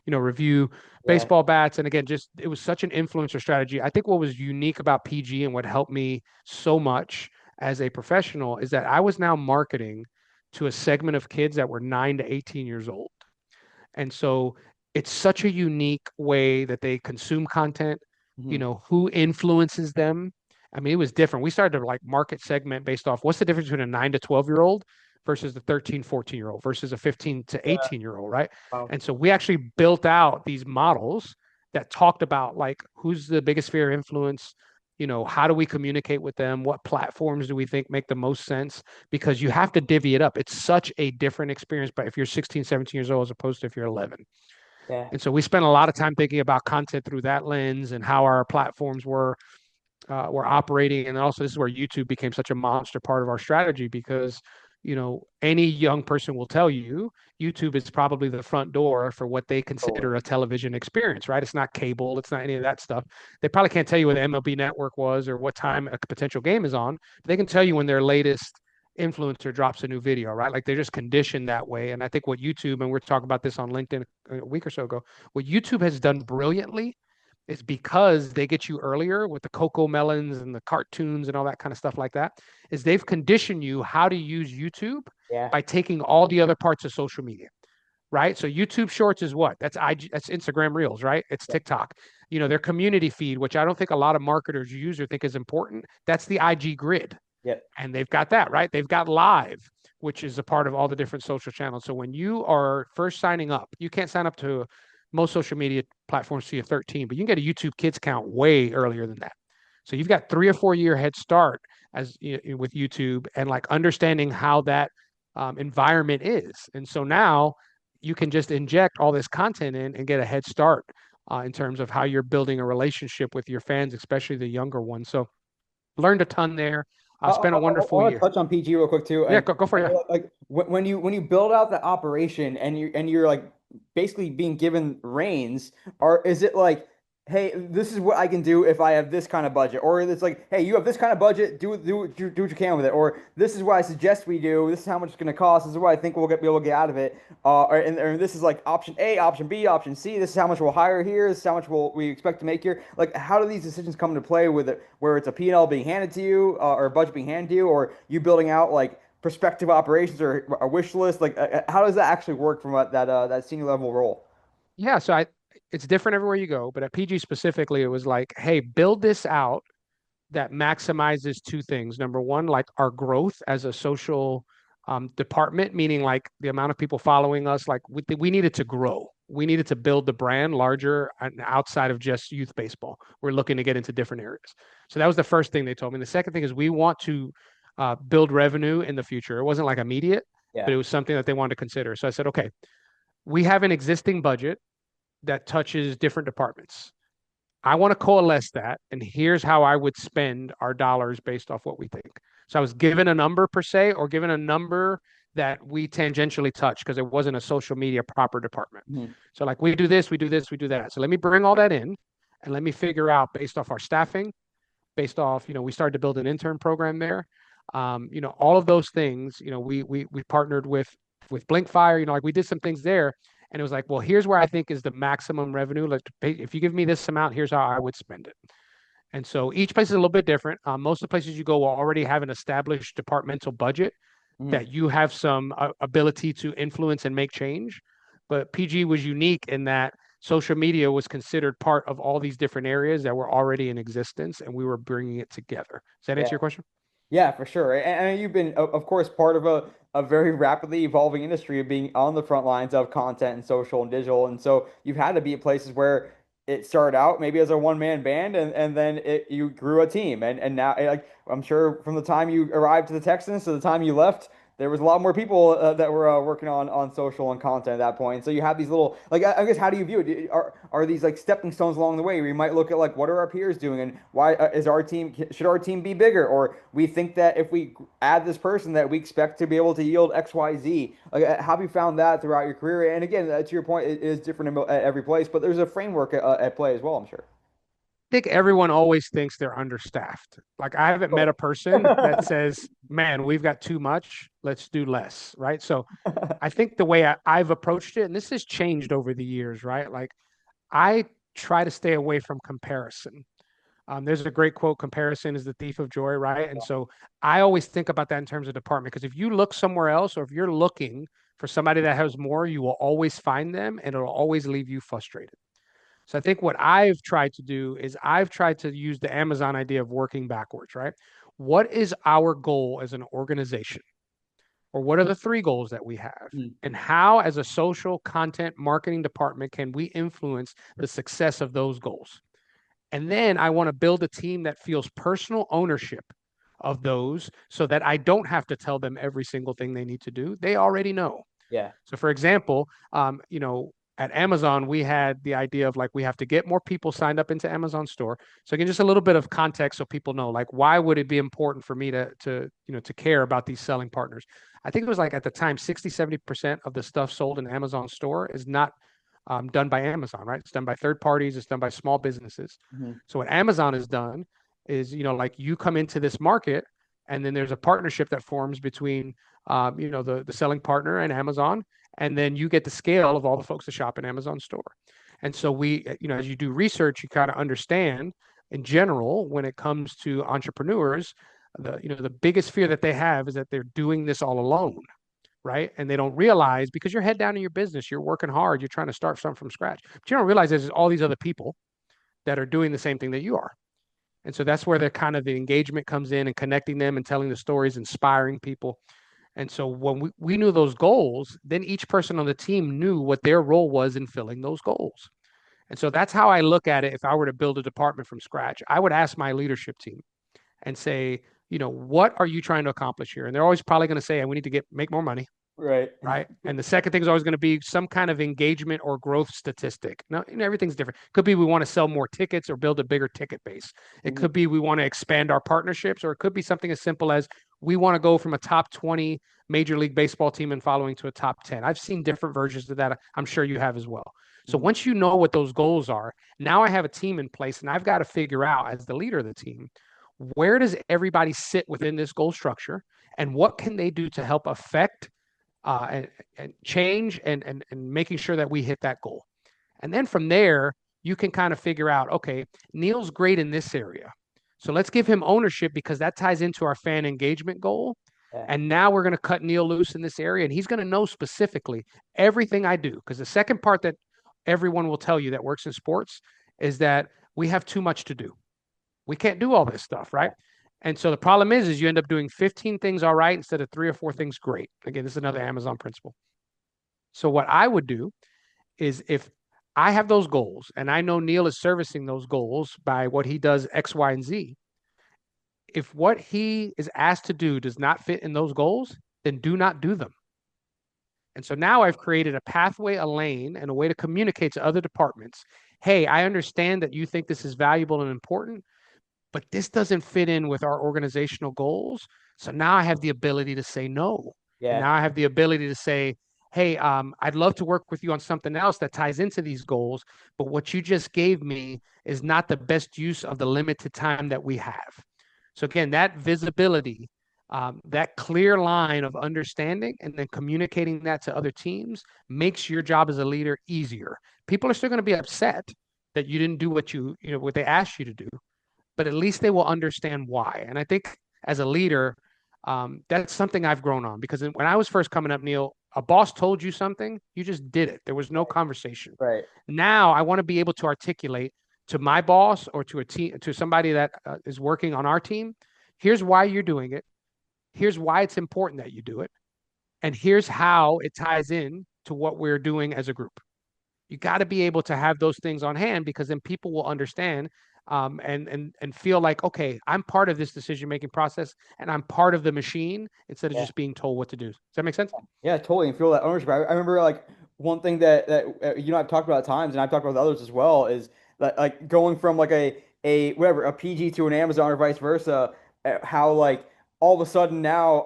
review Yeah. baseball bats. And again, just it was such an influencer strategy. I think what was unique about PG and what helped me so much as a professional is that I was now marketing to a segment of kids that were 9 to 18 years old. And so it's such a unique way that they consume content, Hmm. who influences them. I mean, it was different. We started to like market segment based off what's the difference between a 9 to 12-year-old versus the 13, 14-year-old versus a 15 to Yeah. 18-year-old, right? Wow. And so we actually built out these models that talked about like who's the biggest sphere of influence, how do we communicate with them? What platforms do we think make the most sense? Because you have to divvy it up. It's such a different experience, but if you're 16, 17 years old as opposed to if you're 11. Yeah. And so we spent a lot of time thinking about content through that lens and how our platforms were operating. And also, this is where YouTube became such a monster part of our strategy because, any young person will tell you YouTube is probably the front door for what they Totally. consider a television experience, right? It's not cable, it's not any of that stuff. They probably can't tell you what the MLB network was or what time a potential game is on, but they can tell you when their latest influencer drops a new video, right? Like they're just conditioned that way. And I think what YouTube, and we're talking about this on LinkedIn a week or so ago, what YouTube has done brilliantly is because they get you earlier with the cocoa melons and the cartoons and all that kind of stuff like that, is they've conditioned you how to use YouTube Yeah. by taking all the other parts of social media, right? So YouTube Shorts is what? That's IG, that's Instagram Reels, right? It's Yeah. TikTok. Their community feed, which I don't think a lot of marketers use or think is important. That's the IG grid. Yeah. And they've got that, right? They've got live, which is a part of all the different social channels. So when you are first signing up, you can't sign up to most social media platforms till you're 13, but you can get a YouTube Kids count way earlier than that. So you've got 3 or 4 year head start with YouTube and like understanding how that environment is. And so now you can just inject all this content in and get a head start in terms of how you're building a relationship with your fans, especially the younger ones. So learned a ton there. I, Spent I, a I wonderful want to year. touch on PG real quick too, Yeah, and go for it. Yeah. like when you build out the operation and you're like basically being given reins, or is it like, hey, this is what I can do if I have this kind of budget, or it's like, hey, you have this kind of budget, do what you can with it, or this is what I suggest we do, this is how much it's going to cost, this is what I think we'll be able to get out of it, or this is like option A, option B, option C, this is how much we'll hire here, this is how much we expect to make here. Like, how do these decisions come into play with it, where it's a P&L being handed to you, or a budget being handed to you, or you building out like prospective operations or a wish list? Like, how does that actually work from that senior level role? Yeah. So it's different everywhere you go, but at PG specifically, it was like, hey, build this out that maximizes two things. Number one, like our growth as a social department, meaning like the amount of people following us, like we needed to grow. We needed to build the brand larger and outside of just youth baseball. We're looking to get into different areas. So that was the first thing they told me. The second thing is we want to build revenue in the future. It wasn't like immediate, but Yeah. it was something that they wanted to consider. So I said, okay, we have an existing budget that touches different departments. I want to coalesce that, and here's how I would spend our dollars based off what we think. So I was given a number per se, or given a number that we tangentially touch because it wasn't a social media proper department. Mhm. So like we do this, we do this, we do that. So let me bring all that in, and let me figure out based off our staffing, based off, we started to build an intern program there. All of those things, we partnered with Blinkfire, like we did some things there. And it was like, well, here's where I think is the maximum revenue. Like, if you give me this amount, here's how I would spend it. And so each place is a little bit different. Most of the places you go will already have an established departmental budget Mhm. that you have some ability to influence and make change. But PG was unique in that social media was considered part of all these different areas that were already in existence, and we were bringing it together. Does that Yeah. answer your question? Yeah, for sure. And you've been, of course, part of a very rapidly evolving industry of being on the front lines of content and social and digital. And so you've had to be at places where it started out maybe as a one-man band and then you grew a team. And now, like, I'm sure from the time you arrived to the Texans to the time you left, there was a lot more people that were working on social and content at that point. So you have these little, like, I guess, how do you view it? Are these like stepping stones along the way where you might look at like what are our peers doing and why is our team should our team be bigger, or we think that if we add this person that we expect to be able to yield XYZ? Like, have you found that throughout your career? And again, to your point, it is different at every place, but there's a framework at play as well, I'm sure. Think everyone always thinks they're understaffed. Like I haven't met Totally. a person that says man, we've got too much, let's do less, right? So I think the way I've approached it, and this has changed over the years, right? Like I try to stay away from comparison. There's a great quote: comparison is the thief of joy, right? And so I always think about that in terms of department, because if you look somewhere else, or if you're looking for somebody that has more, you will always find them and it'll always leave you frustrated. So I think what I've tried to do is I've tried to use the Amazon idea of working backwards, right? What is our goal as an organization? Or what are the three goals that we have? Mm, And how, as a social content marketing department, can we influence the success of those goals? And then I want to build a team that feels personal ownership of those so that I don't have to tell them every single thing they need to do. They already know. yeah. So, for example, at Amazon, we had the idea of like we have to get more people signed up into Amazon store. So again, just a little bit of context so people know, like, why would it be important for me to care about these selling partners? I think it was like at the time, 60-70% of the stuff sold in Amazon store is not done by Amazon, right? It's done by third parties, it's done by small businesses. Hmm. So what Amazon has done is, like you come into this market and then there's a partnership that forms between the selling partner and Amazon, and then you get the scale of all the folks that shop in Amazon store. And so as you do research, you kind of understand in general when it comes to entrepreneurs, the biggest fear that they have is that they're doing this all alone, right? And they don't realize, because you're head down in your business, you're working hard, you're trying to start something from scratch, but you don't realize there's all these other people that are doing the same thing that you are. And so that's where the engagement comes in, and connecting them and telling the stories, inspiring people. And so when we knew those goals, then each person on the team knew what their role was in filling those goals. And so that's how I look at it. If I were to build a department from scratch, I would ask my leadership team and say, what are you trying to accomplish here? And they're always probably going to say, we need to make more money, Right. right? And the second thing is always going to be some kind of engagement or growth statistic. Now, everything's different. Could be we want to sell more tickets or build a bigger ticket base. It Mhm. could be we want to expand our partnerships, or it could be something as simple as we want to go from a top 20 Major League Baseball team and following to a top 10. I've seen different versions of that. I'm sure you have as well. So Mhm. once you know what those goals are, now I have a team in place, and I've got to figure out, as the leader of the team, where does everybody sit within this goal structure, and what can they do to help affect and change and making sure that we hit that goal. And then from there, you can kind of figure out, okay, Neil's great in this area. So let's give him ownership, because that ties into our fan engagement goal. Yeah. And now we're going to cut Neil loose in this area, and he's going to know specifically everything I do. Because the second part that everyone will tell you that works in sports is that we have too much to do. We can't do all this stuff, right? And so the problem is you end up doing 15 things all right instead of 3 or 4 things great. Again, this is another Amazon principle. So what I would do is, if I have those goals and I know Neil is servicing those goals by what he does X, Y, and Z, if what he is asked to do does not fit in those goals, then do not do them. And so now I've created a pathway, a lane, and a way to communicate to other departments. Hey, I understand that you think this is valuable and important, but this doesn't fit in with our organizational goals. So now I have the ability to say no. And Yeah. now I have the ability to say, hey, I'd love to work with you on something else that ties into these goals, but what you just gave me is not the best use of the limited time that we have. So again, that visibility, that clear line of understanding and then communicating that to other teams makes your job as a leader easier. People are still going to be upset that you didn't do what they asked you to do, but at least they will understand why. And I think as a leader, that's something I've grown on, because when I was first coming up, Neil, a boss told you something, you just did it. There was no conversation. Right. Now I want to be able to articulate to my boss or to a team, to somebody that is working on our team, here's why you're doing it. Here's why it's important that you do it. And here's how it ties in to what we're doing as a group. You got to be able to have those things on hand, because then people will understand, and feel like, okay, I'm part of this decision making process and I'm part of the machine instead of Yeah. just being told what to do. Does that make sense? Yeah, totally. And feel that ownership. I remember like one thing that I've talked about at times, and I've talked about with others as well, is that like going from like a whatever a PG to an Amazon or vice versa. How like all of a sudden now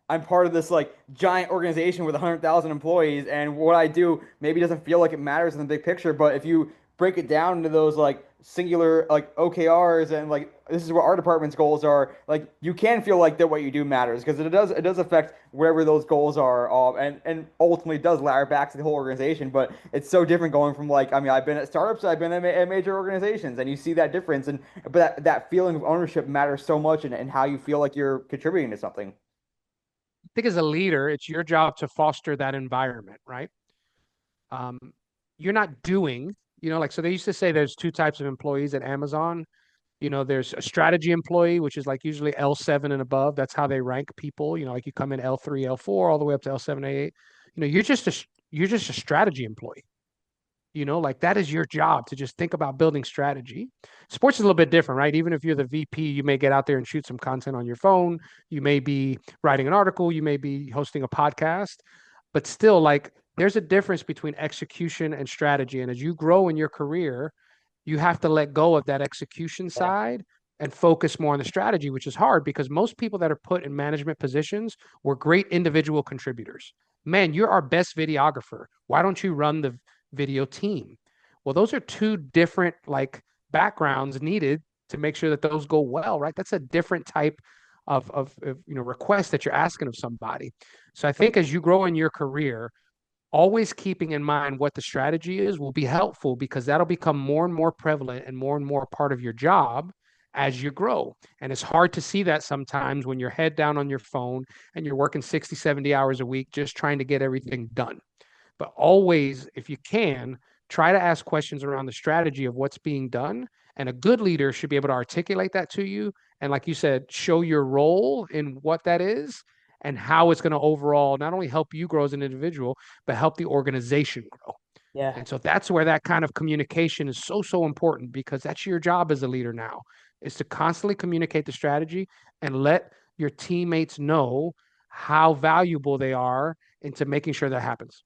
I'm part of this like giant organization with 100,000 employees, and what I do maybe doesn't feel like it matters in the big picture, but if you break it down into those like singular like OKRs and like this is what our department's goals are, like you can feel like that what you do matters because it does affect wherever those goals are, and ultimately does ladder back to the whole organization. But it's so different going from like I mean I've been at startups, I've been at major organizations, and you see that difference, and but that feeling of ownership matters so much, and how you feel like you're contributing to something. I think as a leader, it's your job to foster that environment, right? Um, you're not doing, like so they used to say there's two types of employees at Amazon. There's a strategy employee, which is like usually L7 and above. That's how they rank people. Like you come in L3, L4, all the way up to L7, A8. You're just a strategy employee. Like that is your job to just think about building strategy. Sports is a little bit different, right? Even if you're the VP, you may get out there and shoot some content on your phone. You may be writing an article. You may be hosting a podcast, but still, like, there's a difference between execution and strategy. And as you grow in your career, you have to let go of that execution Yeah. side and focus more on the strategy, which is hard because most people that are put in management positions were great individual contributors. Man, you're our best videographer. Why don't you run the video team? Well, those are two different like backgrounds needed to make sure that those go well, right? That's a different type of request that you're asking of somebody. So I think as you grow in your career, always keeping in mind what the strategy is will be helpful because that'll become more and more prevalent and more part of your job as you grow. And it's hard to see that sometimes when you're head down on your phone and you're working 60, 70 hours a week just trying to get everything done. But always, if you can, try to ask questions around the strategy of what's being done. And a good leader should be able to articulate that to you. And like you said, show your role in what that is and how it's going to overall not only help you grow as an individual, but help the organization grow. Yeah. And so that's where that kind of communication is so, so important because that's your job as a leader now is to constantly communicate the strategy and let your teammates know how valuable they are into making sure that happens.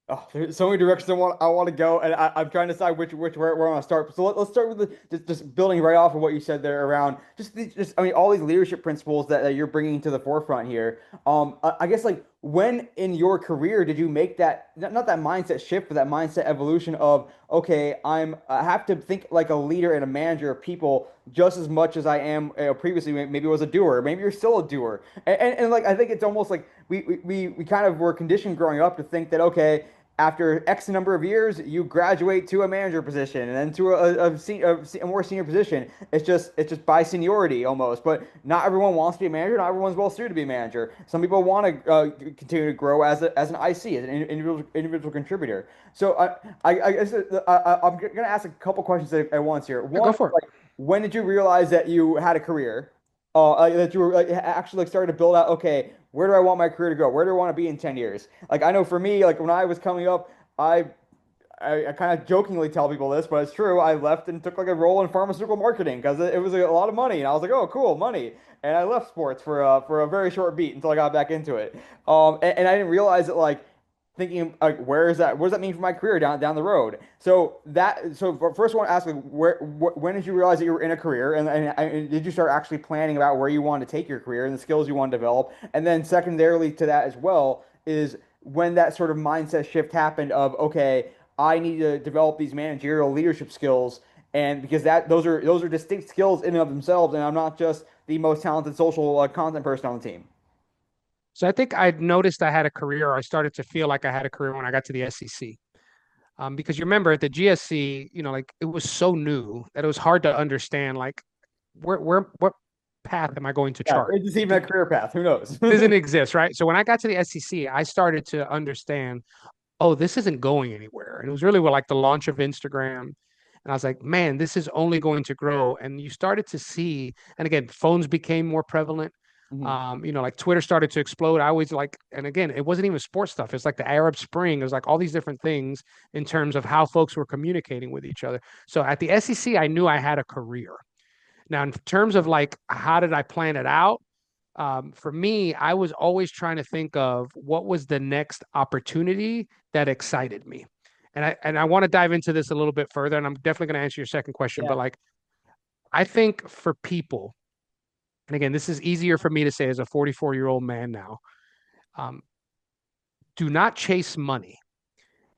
Oh, there's so many directions I want to go, and I'm trying to decide where I want to start. So let's start with just building right off of what you said there around just I mean all these leadership principles that you're bringing to the forefront here. I guess like when in your career did you make that not that mindset shift, but that mindset evolution of okay, I have to think like a leader and a manager of people just as much as I am previously. Maybe was a doer, maybe you're still a doer, and like I think it's almost like we kind of were conditioned growing up to think that okay after X number of years, you graduate to a manager position and then to a more senior position. It's just by seniority almost. But not everyone wants to be a manager. Not everyone's well suited to be a manager. Some people want to continue to grow as an IC, as an individual contributor. So I guess I'm gonna ask a couple questions at once here. Yeah, go One, for it. like, when did you realize that you had a career? That you were like, actually like started to build out. Okay, where do I want my career to go? Where do I want to be in 10 years? Like I know for me, like when I was coming up, I I kind of jokingly tell people this, but it's true. I left and took like a role in pharmaceutical marketing because it was a lot of money, and I was like, "Oh, cool, money!" And I left sports for a very short beat until I got back into it. And I didn't realize that like thinking like where is that? What does that mean for my career down the road? First, I want to ask like when did you realize that you were in a career, and did you start actually planning about where you wanted to take your career and the skills you want to develop? And then secondarily to that as well is when that sort of mindset shift happened of okay. I need to develop these managerial leadership skills, and because those are distinct skills in and of themselves, and I'm not just the most talented social content person on the team. So I think I'd noticed I had a career, or I started to feel like I had a career when I got to the SEC. Because you remember at the GSC, like it was so new that it was hard to understand, like what path am I going to Yeah, chart? it's just even a career path. Who knows? Doesn't exist, right? So when I got to the SEC, I started to understand, oh, this isn't going anywhere. And it was really with like the launch of Instagram. And I was like, man, this is only going to grow. And you started to see, and again, phones became more prevalent. Mhm. Like Twitter started to explode. I always like, and again, it wasn't even sports stuff. It's like the Arab Spring. It was like all these different things in terms of how folks were communicating with each other. So at the SEC, I knew I had a career. Now, in terms of like, how did I plan it out? For me, I was always trying to think of what was the next opportunity that excited me. And I want to dive into this a little bit further, and I'm definitely going to answer your second question. Yeah. But like, I think for people, and again, this is easier for me to say as a 44-year-old man now. Um, do not chase money.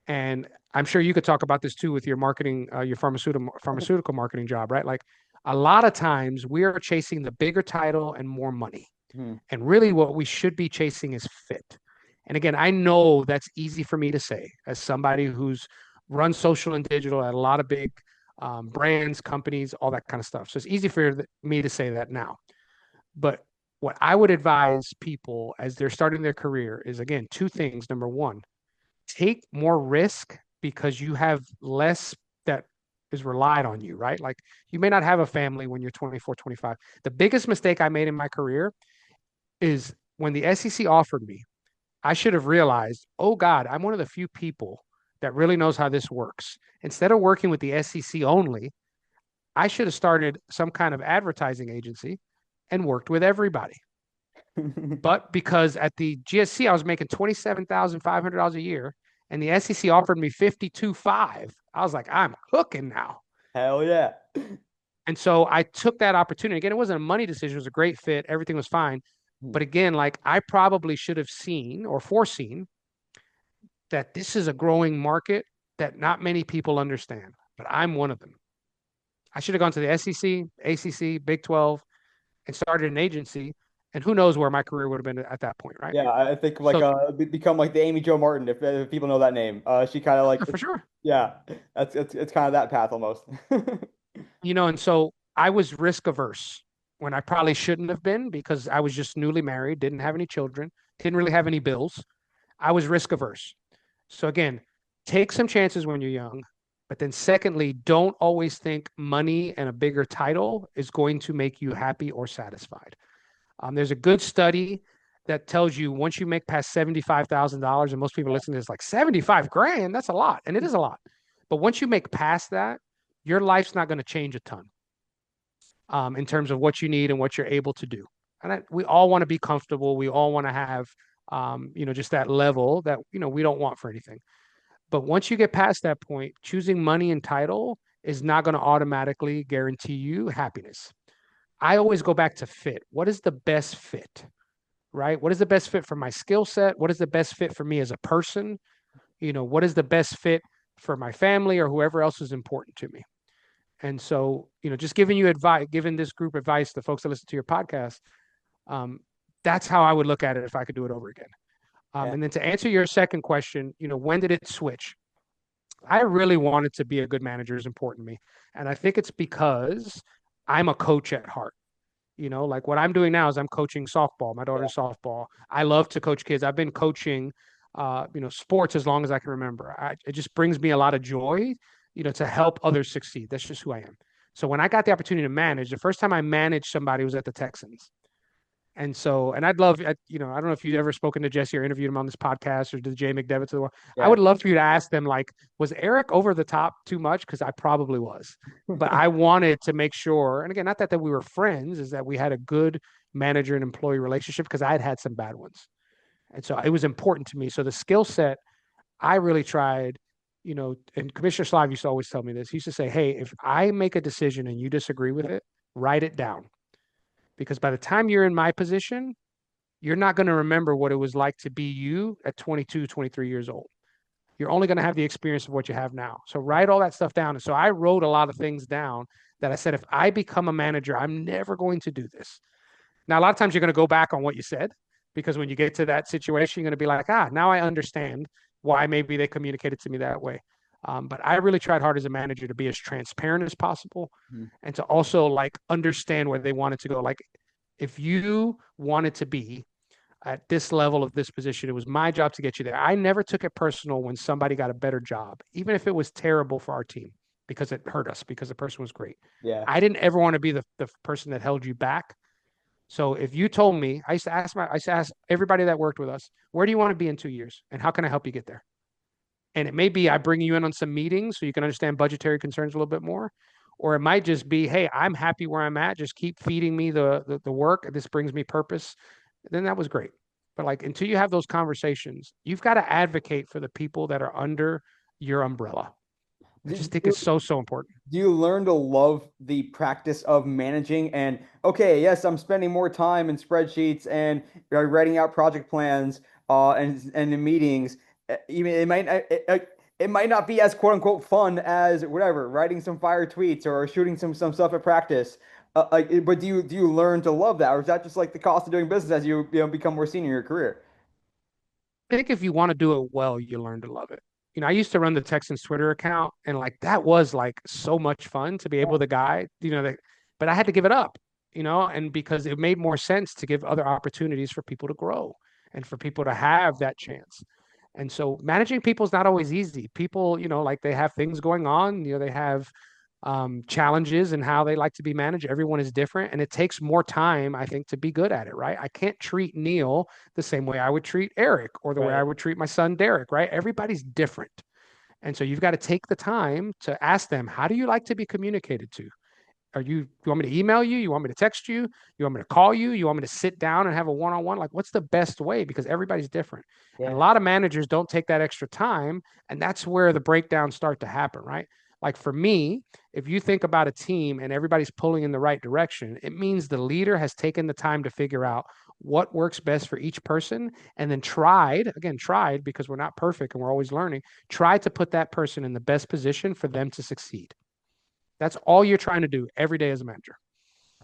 And I'm sure you could talk about this too with your marketing, your pharmaceutical marketing job, right? Like a lot of times we are chasing the bigger title and more money. Hmm. And really what we should be chasing is fit. And again, I know that's easy for me to say as somebody who's run social and digital at a lot of big brands, companies, all that kind of stuff. So it's easy for me to say that now. But what I would advise people as they're starting their career is again, two things. Number one, take more risk because you have less that is relied on you, right? Like you may not have a family when you're 24, 25. The biggest mistake I made in my career is when the SEC offered me, I should have realized, oh God, I'm one of the few people that really knows how this works. Instead of working with the SEC only, I should have started some kind of advertising agency and worked with everybody. But because at the GSC, I was making $27,500 a year and the SEC offered me 52.5, I was like, I'm cooking now. Hell yeah. And so I took that opportunity. Again, it wasn't a money decision, it was a great fit. Everything was fine. But again, like I probably should have seen or foreseen that this is a growing market that not many people understand, but I'm one of them. I should have gone to the SEC, ACC, Big 12, and started an agency. And who knows where my career would have been at that point, right? Yeah, I think like So, become like the Amy Jo Martin if people know that name. She kind of like for sure. yeah, that's it's kind of that path almost. And so I was risk averse when I probably shouldn't have been because I was just newly married, didn't have any children, didn't really have any bills. I was risk averse. So again, take some chances when you're young. But then secondly, don't always think money and a bigger title is going to make you happy or satisfied. There's a good study that tells you once you make past $75,000, and most people listening to this like 75 grand, that's a lot. And it is a lot. But once you make past that, your life's not going to change a ton in terms of what you need and what you're able to do. And we all want to be comfortable. We all want to have, just that level that, we don't want for anything. But once you get past that point, choosing money and title is not going to automatically guarantee you happiness. I always go back to fit. What is the best fit, right? What is the best fit for my skill set? What is the best fit for me as a person? What is the best fit for my family or whoever else is important to me? And so, just giving you advice, giving this group advice, the folks that listen to your podcast, um, that's how I would look at it if I could do it over again. Yeah. And then to answer your second question, when did it switch? I really wanted to be a good manager is important to me. And I think it's because I'm a coach at heart. Like what I'm doing now is I'm coaching softball, my daughter's softball. I love to coach kids. I've been coaching, sports as long as I can remember. It just brings me a lot of joy, to help others succeed. That's just who I am. So when I got the opportunity to manage, the first time I managed somebody was at the Texans. And so, and I'd love, I don't know if you've ever spoken to Jesse or interviewed him on this podcast or to Jay McDevitt to the world. I Yeah. would love for you to ask them, like, was Eric over the top too much? Because I probably was. But I wanted to make sure, and again, not that we were friends, is that we had a good manager and employee relationship because I had had some bad ones. And so it was important to me. So the skill set, I really tried, and Commissioner Slive used to always tell me this. He used to say, hey, if I make a decision and you disagree with it, write it down. Because by the time you're in my position, you're not going to remember what it was like to be you at 22, 23 years old. You're only going to have the experience of what you have now. So write all that stuff down. And so I wrote a lot of things down that I said, if I become a manager, I'm never going to do this. Now, a lot of times you're going to go back on what you said because when you get to that situation, you're going to be like, now I understand why maybe they communicated to me that way. But I really tried hard as a manager to be as transparent as possible and to also like understand where they wanted to go. Like if you wanted to be at this level of this position, it was my job to get you there. I never took it personal when somebody got a better job, even if it was terrible for our team because it hurt us because the person was great. Yeah. I didn't ever want to be the person that held you back. So if you told me, I used to ask everybody that worked with us, where do you want to be in 2 years? And how can I help you get there? And it may be I bring you in on some meetings so you can understand budgetary concerns a little bit more. Or it might just be, hey, I'm happy where I'm at. Just keep feeding me the work. This brings me purpose. Then that was great. But like until you have those conversations, you've got to advocate for the people that are under your umbrella. I Do, just think do, it's so, so important. do you learn to love the practice of managing? And okay, yes, I'm spending more time in spreadsheets and writing out project plans and in meetings. Even it might it might not be as quote unquote fun as whatever, writing some fire tweets or shooting some stuff at practice. But do you learn to love that, or is that just like the cost of doing business as you become more senior in your career? I think if you want to do it well, you learn to love it. I used to run the Texans Twitter account, and like that was like so much fun to be able to guide, but I had to give it up, and because it made more sense to give other opportunities for people to grow and for people to have that chance. And so managing people is not always easy. People, like they have things going on, they have challenges and how they like to be managed. Everyone is different, and it takes more time, I think, to be good at it, right? I can't treat Neil the same way I would treat Eric or the way I Right. would treat my son Derek, right? Everybody's different. And so you've got to take the time to ask them, how do you like to be communicated to? You want me to email you? You want me to text you? You want me to call you? You want me to sit down and have a one-on-one? Like, what's the best way? Because everybody's different. And a Yeah. lot of managers don't take that extra time. And that's where the breakdowns start to happen, right? Like for me, if you think about a team and everybody's pulling in the right direction, it means the leader has taken the time to figure out what works best for each person and then tried because we're not perfect and we're always learning, try to put that person in the best position for them to succeed. That's all you're trying to do every day as a manager.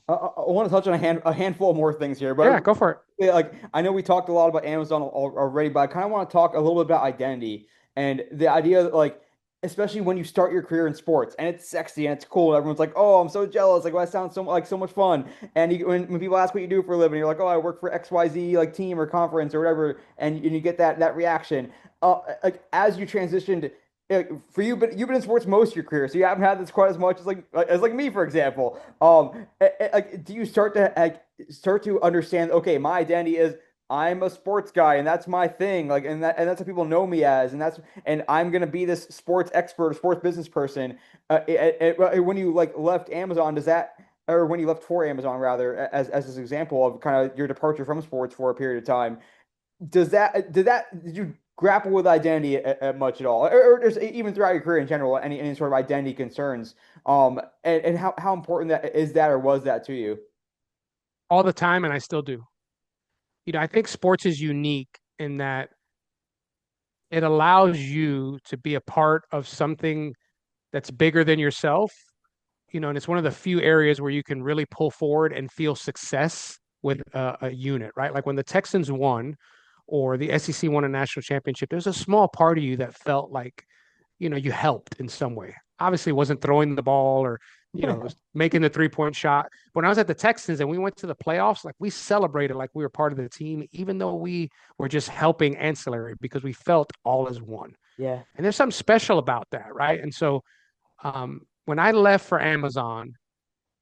I want to touch on a handful of more things here, Yeah, but go for it. yeah, like I know we talked a lot about Amazon already, but I kind of want to talk a little bit about identity and the idea that like, especially when you start your career in sports and it's sexy and it's cool, everyone's like, "Oh, I'm so jealous! Like, well, that sounds so much fun." And when people ask what you do for a living, you're like, "Oh, I work for XYZ like team or conference or whatever," and you get that reaction. Like as you transitioned. For you, but you've been in sports most of your career, so you haven't had this quite as much as like me, for example. Like, do you start to understand? Okay, my identity is I'm a sports guy, and that's my thing. Like, and that's what people know me as, and I'm gonna be this sports expert, sports business person. When you like left Amazon, does that, or when you left for Amazon rather, as this example of kind of your departure from sports for a period of time, did you grapple with identity much at all, or just even throughout your career in general, any sort of identity concerns? And how important that or was that to you? All the time, and I still do. I think sports is unique in that it allows you to be a part of something that's bigger than yourself, and it's one of the few areas where you can really pull forward and feel success with a unit, right? Like when the Texans won or the SEC won a national championship, there's a small part of you that felt like you helped in some way. Obviously, it wasn't throwing the ball or making the 3-point shot. When I was at the Texans and we went to the playoffs, like we celebrated like we were part of the team, even though we were just helping ancillary because we felt all as one. Yeah, And there's something special about that, right? And so when I left for Amazon,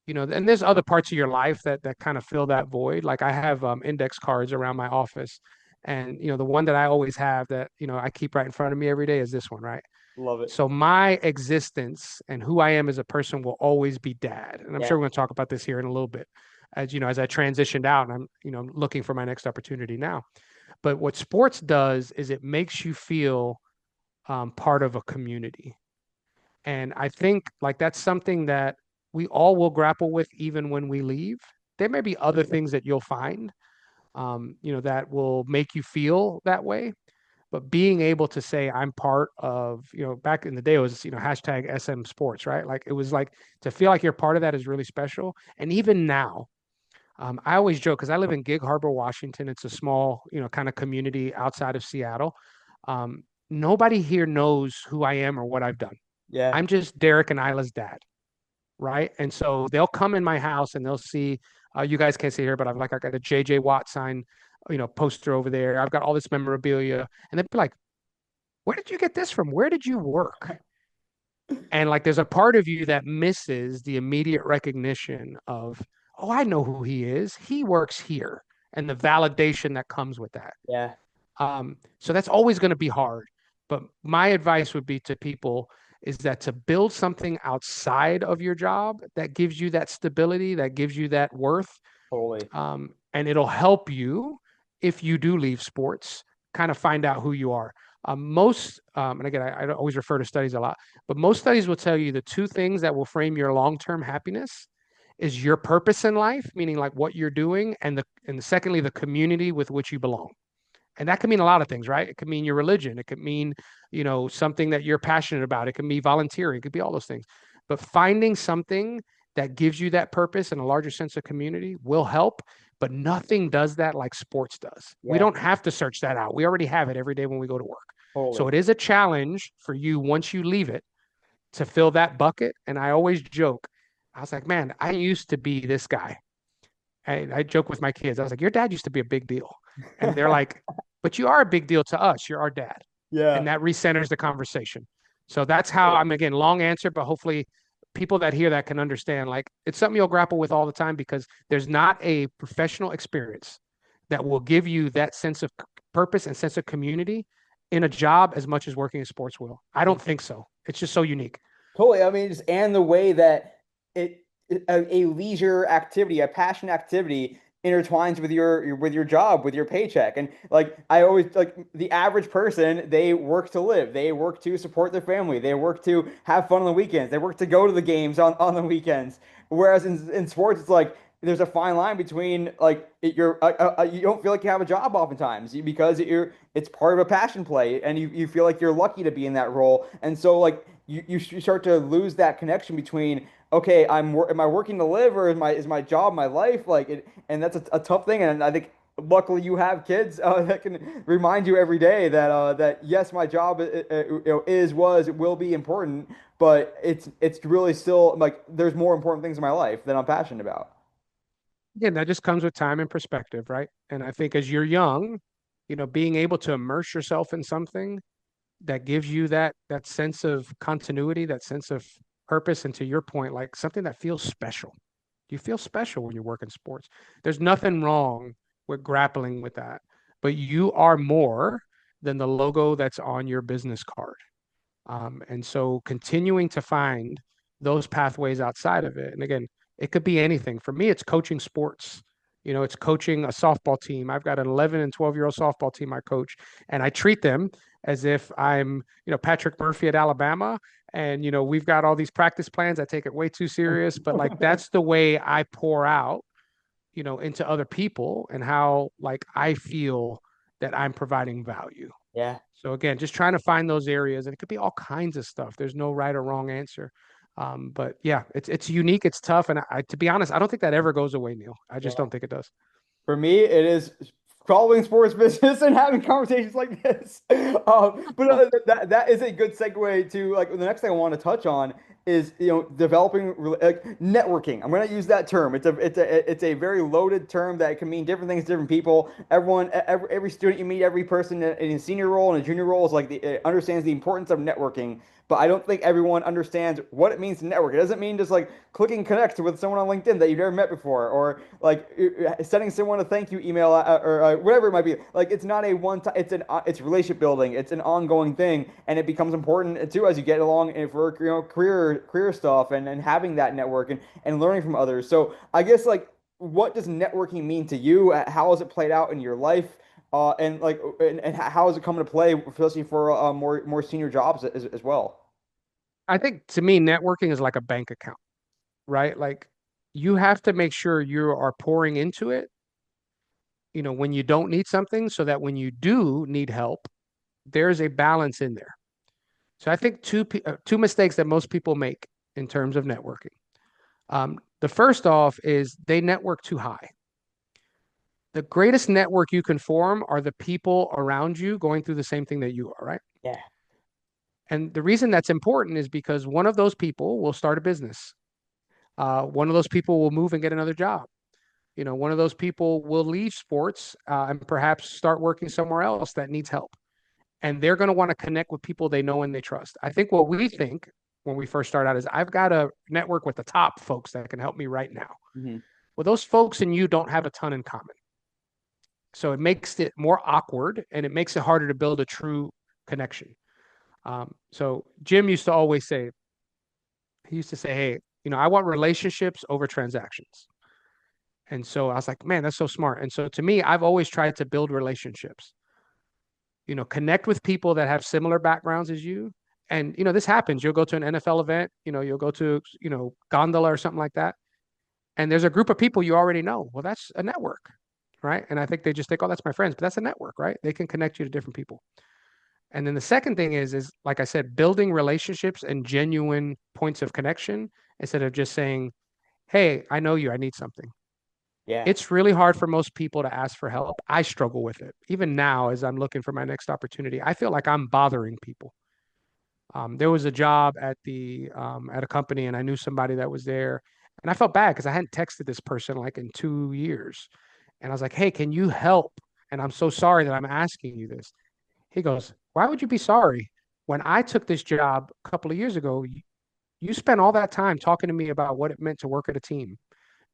and there's other parts of your life that kind of fill that void. Like I have index cards around my office, and the one that I always have that I keep right in front of me every day is this one, right? love it. So my existence and who I am as a person will always be dad. And I'm Yeah, sure we're going to talk about this here in a little bit as I transitioned out and I'm, looking for my next opportunity now. But what sports does is it makes you feel part of a community. And I think like that's something that we all will grapple with even when we leave. There may be other things that you'll find, that will make you feel that way, but being able to say I'm part of, back in the day it was, hashtag SM sports, right? Like it was like to feel like you're part of that is really special. And even now, I always joke because I live in Gig Harbor, Washington. It's a small, kind of community outside of Seattle. Nobody here knows who I am or what I've done. yeah. I'm just Derek and Isla's dad, right? And so they'll come in my house and they'll see, you guys can't see here, but I got a JJ Watt sign, poster over there. I've got all this memorabilia. And they'd be like, where did you get this from? Where did you work? And like there's a part of you that misses the immediate recognition of, oh, I know who he is. He works here. And the validation that comes with that. Yeah, So that's always going to be hard. But my advice would be to people is that to build something outside of your job that gives you that stability, that gives you that worth, totally. and it'll help you if you do leave sports, kind of find out who you are. And again, I always refer to studies a lot, but most studies will tell you the two things that will frame your long-term happiness is your purpose in life, meaning like what you're doing, and secondly, the community with which you belong. And that could mean a lot of things, right? It could mean your religion. It could mean, something that you're passionate about. It could be volunteering. It could be all those things. But finding something that gives you that purpose and a larger sense of community will help. But nothing does that like sports does. We Yeah, don't have to search that out. We already have it every day when we go to work. So totally. it is a challenge for you once you leave it to fill that bucket. And I always joke, I was like, man, I used to be this guy. I joke with my kids. I was like, your dad used to be a big deal. And they're like, but you are a big deal to us. You're our dad. And Yeah. that recenters the conversation. So that's how I'm, again, long answer, but hopefully people that hear that can understand. Like, it's something you'll grapple with all the time because there's not a professional experience that will give you that sense of purpose and sense of community in a job as much as working in sports will. I don't think so. It's just so unique. Totally. I mean, just and the way that a leisure activity, a passion activity intertwines with your job, with your paycheck. And like I always like the average person, they work to live. They work to support their family. They work to have fun on the weekends. They work to go to the games on the weekends. Whereas in sports, it's like there's a fine line between like you don't feel like you have a job oftentimes because it's part of a passion play and you feel like you're lucky to be in that role. And so like you start to lose that connection between okay, am I working to live or is my job my life? Like it, and that's a tough thing. And I think luckily you have kids that can remind you every day that yes, my job was it will be important, but it's really still like there's more important things in my life that I'm passionate about. Again, that just comes with time and perspective, right? And I think as you're young, being able to immerse yourself in something that gives you that sense of continuity, that sense of purpose, and to your point, like something that feels special. You feel special when you work in sports. There's nothing wrong with grappling with that, but you are more than the logo that's on your business card. And so continuing to find those pathways outside of it. And again, it could be anything. For me, it's coaching sports. It's coaching a softball team. I've got an 11 and 12-year-old softball team I coach, and I treat them as if I'm, Patrick Murphy at Alabama. And, we've got all these practice plans. I take it way too serious, but like that's the way I pour out, into other people and how like I feel that I'm providing value. Yeah. So again, just trying to find those areas, and it could be all kinds of stuff. There's no right or wrong answer. But yeah, it's unique, it's tough, and to be honest, I don't think that ever goes away, Neil. I just Yeah. don't think it does. For me, it is following sports business and having conversations like this. But that is a good segue to like the next thing I want to touch on is developing like networking. I'm going to use that term. It's a very loaded term that can mean different things to different people. Every student you meet, every person in a senior role and a junior role is like understands the importance of networking. But I don't think everyone understands what it means to network. It doesn't mean just like clicking connect with someone on LinkedIn that you've never met before, or like sending someone a thank you email or whatever it might be. Like it's not a one time. It's relationship building. It's an ongoing thing, and it becomes important too as you get along and for career stuff and having that network and learning from others. So I guess like what does networking mean to you? How has it played out in your life? And how is it coming to play, especially for more senior jobs as well? I think to me, networking is like a bank account, right? Like you have to make sure you are pouring into it, when you don't need something, so that when you do need help, there's a balance in there. So I think two mistakes that most people make in terms of networking. The first off is they network too high. The greatest network you can form are the people around you going through the same thing that you are, right? Yeah. And the reason that's important is because one of those people will start a business. One of those people will move and get another job. One of those people will leave sports and perhaps start working somewhere else that needs help. And they're going to want to connect with people they know and they trust. I think what we think when we first start out is I've got to network with the top folks that can help me right now. Hmm. Well, those folks and you don't have a ton in common. So it makes it more awkward and it makes it harder to build a true connection. So Jim used to always say, he used to say, hey, I want relationships over transactions. And so I was like, man, that's so smart. And so to me, I've always tried to build relationships, connect with people that have similar backgrounds as you. And, this happens. You'll go to an NFL event, you'll go to, Gondola or something like that. And there's a group of people you already know. Well, that's a network. right? And I think they just think, oh, that's my friends, but that's a network, right? They can connect you to different people. And then the second thing is like I said, building relationships and genuine points of connection instead of just saying, hey, I know you, I need something. Yeah. It's really hard for most people to ask for help. I struggle with it. Even now, as I'm looking for my next opportunity, I feel like I'm bothering people. There was a job at a company, and I knew somebody that was there, and I felt bad because I hadn't texted this person like in 2 years, and I was like, "Hey, can you help?" And I'm so sorry that I'm asking you this. He goes, "Why would you be sorry? When I took this job a couple of years ago, you spent all that time talking to me about what it meant to work at a team.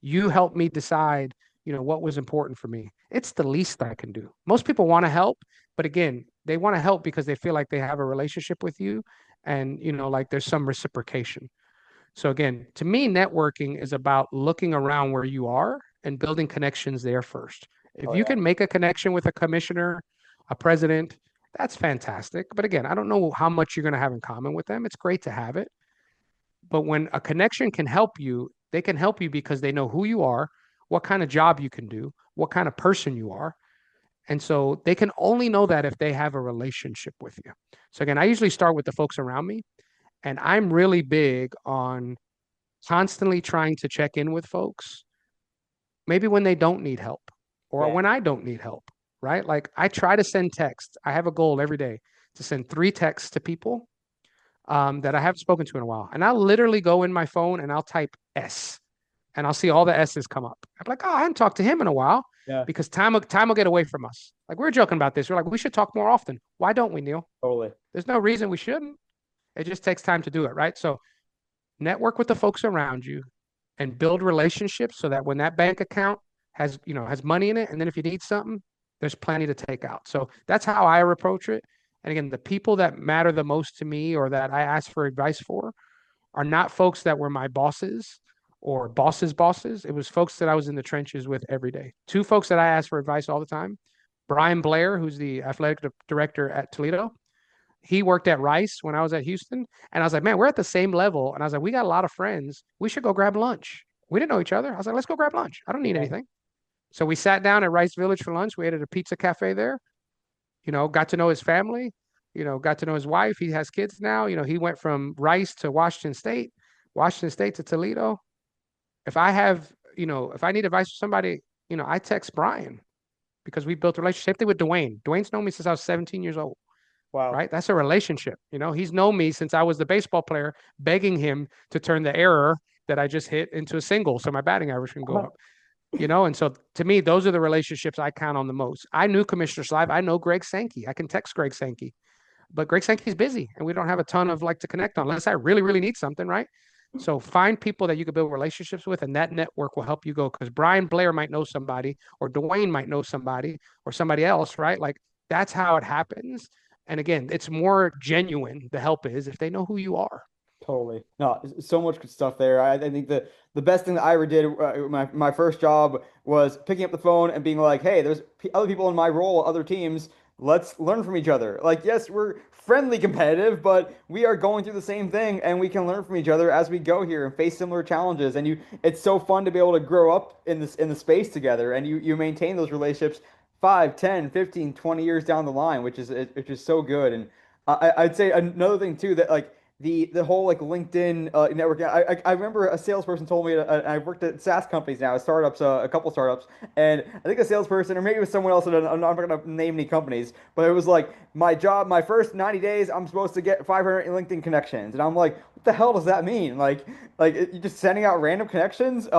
You helped me decide, what was important for me. It's the least I can do. Most people want to help, but again, they want to help because they feel like they have a relationship with you and, like there's some reciprocation. So again, to me, networking is about looking around where you are and building connections there first. If Oh you yeah. can make a connection with a commissioner, a president, that's fantastic. But again, I don't know how much you're going to have in common with them. It's great to have it. But when a connection can help you, they can help you because they know who you are, what kind of job you can do, what kind of person you are. And so they can only know that if they have a relationship with you. So again, I usually start with the folks around me, and I'm really big on constantly trying to check in with folks, maybe when they don't need help or Yeah. when I don't need help, right? Like I try to send texts. I have a goal every day to send 3 texts to people that I haven't spoken to in a while. And I'll literally go in my phone and I'll type S and I'll see all the S's come up. I'm like, oh, I haven't talked to him in a while Yeah. because time will get away from us. Like we're joking about this. We're like, we should talk more often. Why don't we, Neil? Totally. There's no reason we shouldn't. It just takes time to do it, right? So network with the folks around you and build relationships so that when that bank account has money in it, and then if you need something, there's plenty to take out. So that's how I approach it. And again, the people that matter the most to me or that I ask for advice for are not folks that were my bosses or bosses' bosses. It was folks that I was in the trenches with every day. 2 folks that I ask for advice all the time. Brian Blair, who's the athletic director at Toledo, he worked at Rice when I was at Houston. And I was like, man, we're at the same level. And I was like, we got a lot of friends. We should go grab lunch. We didn't know each other. I was like, let's go grab lunch. I don't need Yeah. anything. So we sat down at Rice Village for lunch. We ate at a pizza cafe there, got to know his family, got to know his wife. He has kids now. He went from Rice to Washington State to Toledo. If I have, if I need advice from somebody, I text Brian because we built a relationship. Same thing with Dwayne. Dwayne's known me since I was 17 years old, Wow. right? That's a relationship. He's known me since I was the baseball player, begging him to turn the error that I just hit into a single so my batting average can go up. And so to me, those are the relationships I count on the most. I knew Commissioner Slive. I know Greg Sankey. I can text Greg Sankey, but Greg Sankey's busy and we don't have a ton of like to connect on unless I really, really need something, right? So find people that you can build relationships with, and that network will help you go. Because Brian Blair might know somebody, or Dwayne might know somebody, or somebody else, right? Like that's how it happens. And again, it's more genuine. The help is if they know who you are. Totally. No, so much good stuff there. I think the best thing that I ever did, my first job was picking up the phone and being like, "Hey, there's p other people in my role, other teams. Let's learn from each other." Like, yes, we're friendly competitive, but we are going through the same thing and we can learn from each other as we go here and face similar challenges. And it's so fun to be able to grow up in the space together and you maintain those relationships 5, 10, 15, 20 years down the line, which is so good. And I'd say another thing too that like the whole like LinkedIn network. I remember a salesperson told me I've worked at SaaS companies now, startups, a couple startups, and I think a salesperson or maybe it was someone else. I'm not going to name any companies, but it was like my job, my first 90 days, I'm supposed to get 500 LinkedIn connections, and I'm like, what the hell does that mean? You're just sending out random connections,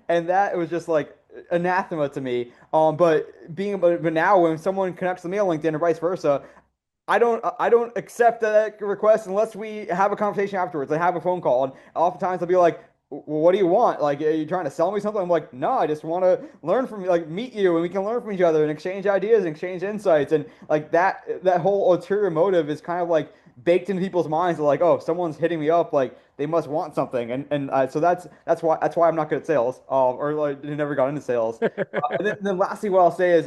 and that was just like anathema to me. But now when someone connects with me on LinkedIn or vice versa, I don't accept that request unless we have a conversation afterwards. I have a phone call, and oftentimes they'll be like, "Well, what do you want? Like, are you trying to sell me something?" I'm like, "No, I just want to learn from you, like meet you, and we can learn from each other and exchange ideas and exchange insights." And like that whole ulterior motive is kind of like baked into people's minds. They're like, "Oh, someone's hitting me up, like they must want something," and so that's why I'm not good at sales, or like never got into sales. And then lastly, what I'll say is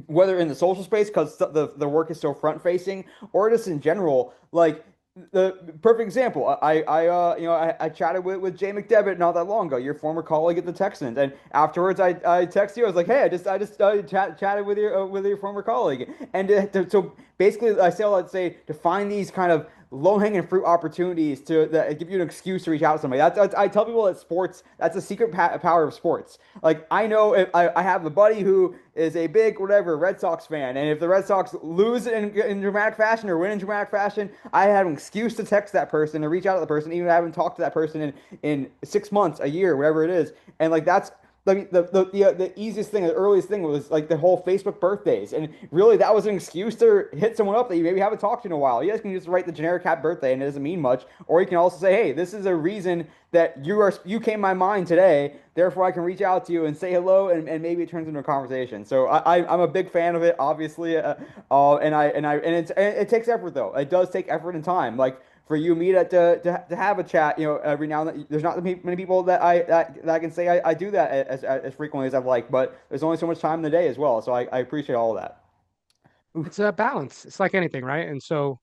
whether in the social space because the work is so front facing or just in general, like the perfect example. I chatted with Jay McDevitt not that long ago, your former colleague at the Texans, and afterwards I texted you. I was like, hey, I just chatted with your former colleague, and so basically I say all that to say to find these kind of low-hanging fruit opportunities to that give you an excuse to reach out to somebody. That's I tell people that sports, that's the secret power of sports. Like I know if I have a buddy who is a big whatever Red Sox fan, and if the Red Sox lose in dramatic fashion or win in dramatic fashion, I have an excuse to text that person or reach out to the person, even if I haven't talked to that person in 6 months, a year, whatever it is. And like that's I mean, the easiest thing, the earliest thing was like the whole Facebook birthdays, and really that was an excuse to hit someone up that you maybe haven't talked to in a while. You guys can just write the generic happy birthday, and it doesn't mean much. Or you can also say, hey, this is a reason that you came to my mind today, therefore I can reach out to you and say hello, and maybe it turns into a conversation. So I'm a big fan of it, obviously, and it takes effort though. It does take effort and time. Like for you and me to have a chat, every now and then. There's not many people that I can say I do that as frequently as I've liked, but there's only so much time in the day as well. So I appreciate all of that. It's a balance. It's like anything, right? And so,